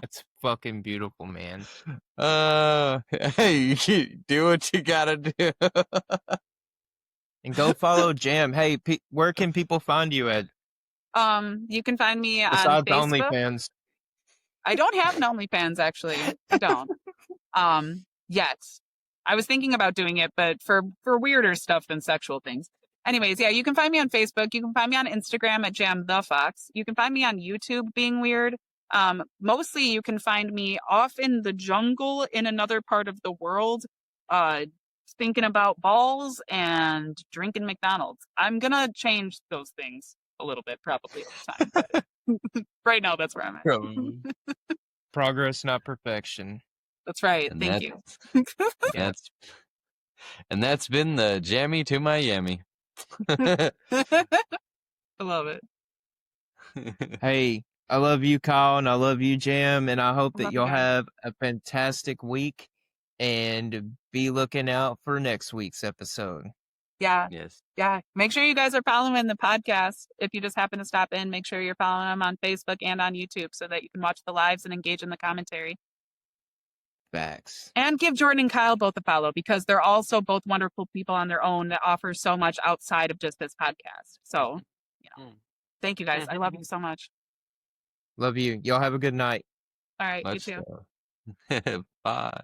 It's fucking beautiful, man. Hey, do what you gotta do. And go follow Jam. Hey, where can people find you at You can find me on besides Facebook. OnlyFans? I don't have an OnlyFans, actually. I don't. Yet. I was thinking about doing it, but for weirder stuff than sexual things. Anyways, yeah, you can find me on Facebook. You can find me on Instagram at Jam the Fox. You can find me on YouTube being weird. Mostly you can find me off in the jungle in another part of the world, thinking about balls and drinking McDonald's. I'm gonna change those things a little bit probably over time, but right now that's where I'm at. Progress, not perfection. That's right. And Thank you. That's been the Jammy to my Yummy. I love it. Hey, I love you, Kyle, and I love you, Jam, and I hope I that love you you'll guys. have a fantastic week and be looking out for next week's episode. Yeah. Yes. Yeah. Make sure you guys are following the podcast. If you just happen to stop in, make sure you're following them on Facebook and on YouTube so that you can watch the lives and engage in the commentary. Facts. And give Jordan and Kyle both a follow because they're also both wonderful people on their own that offer so much outside of just this podcast. So, thank you guys. I love you so much. Love you. Y'all have a good night. All right. Much You too. so. Bye.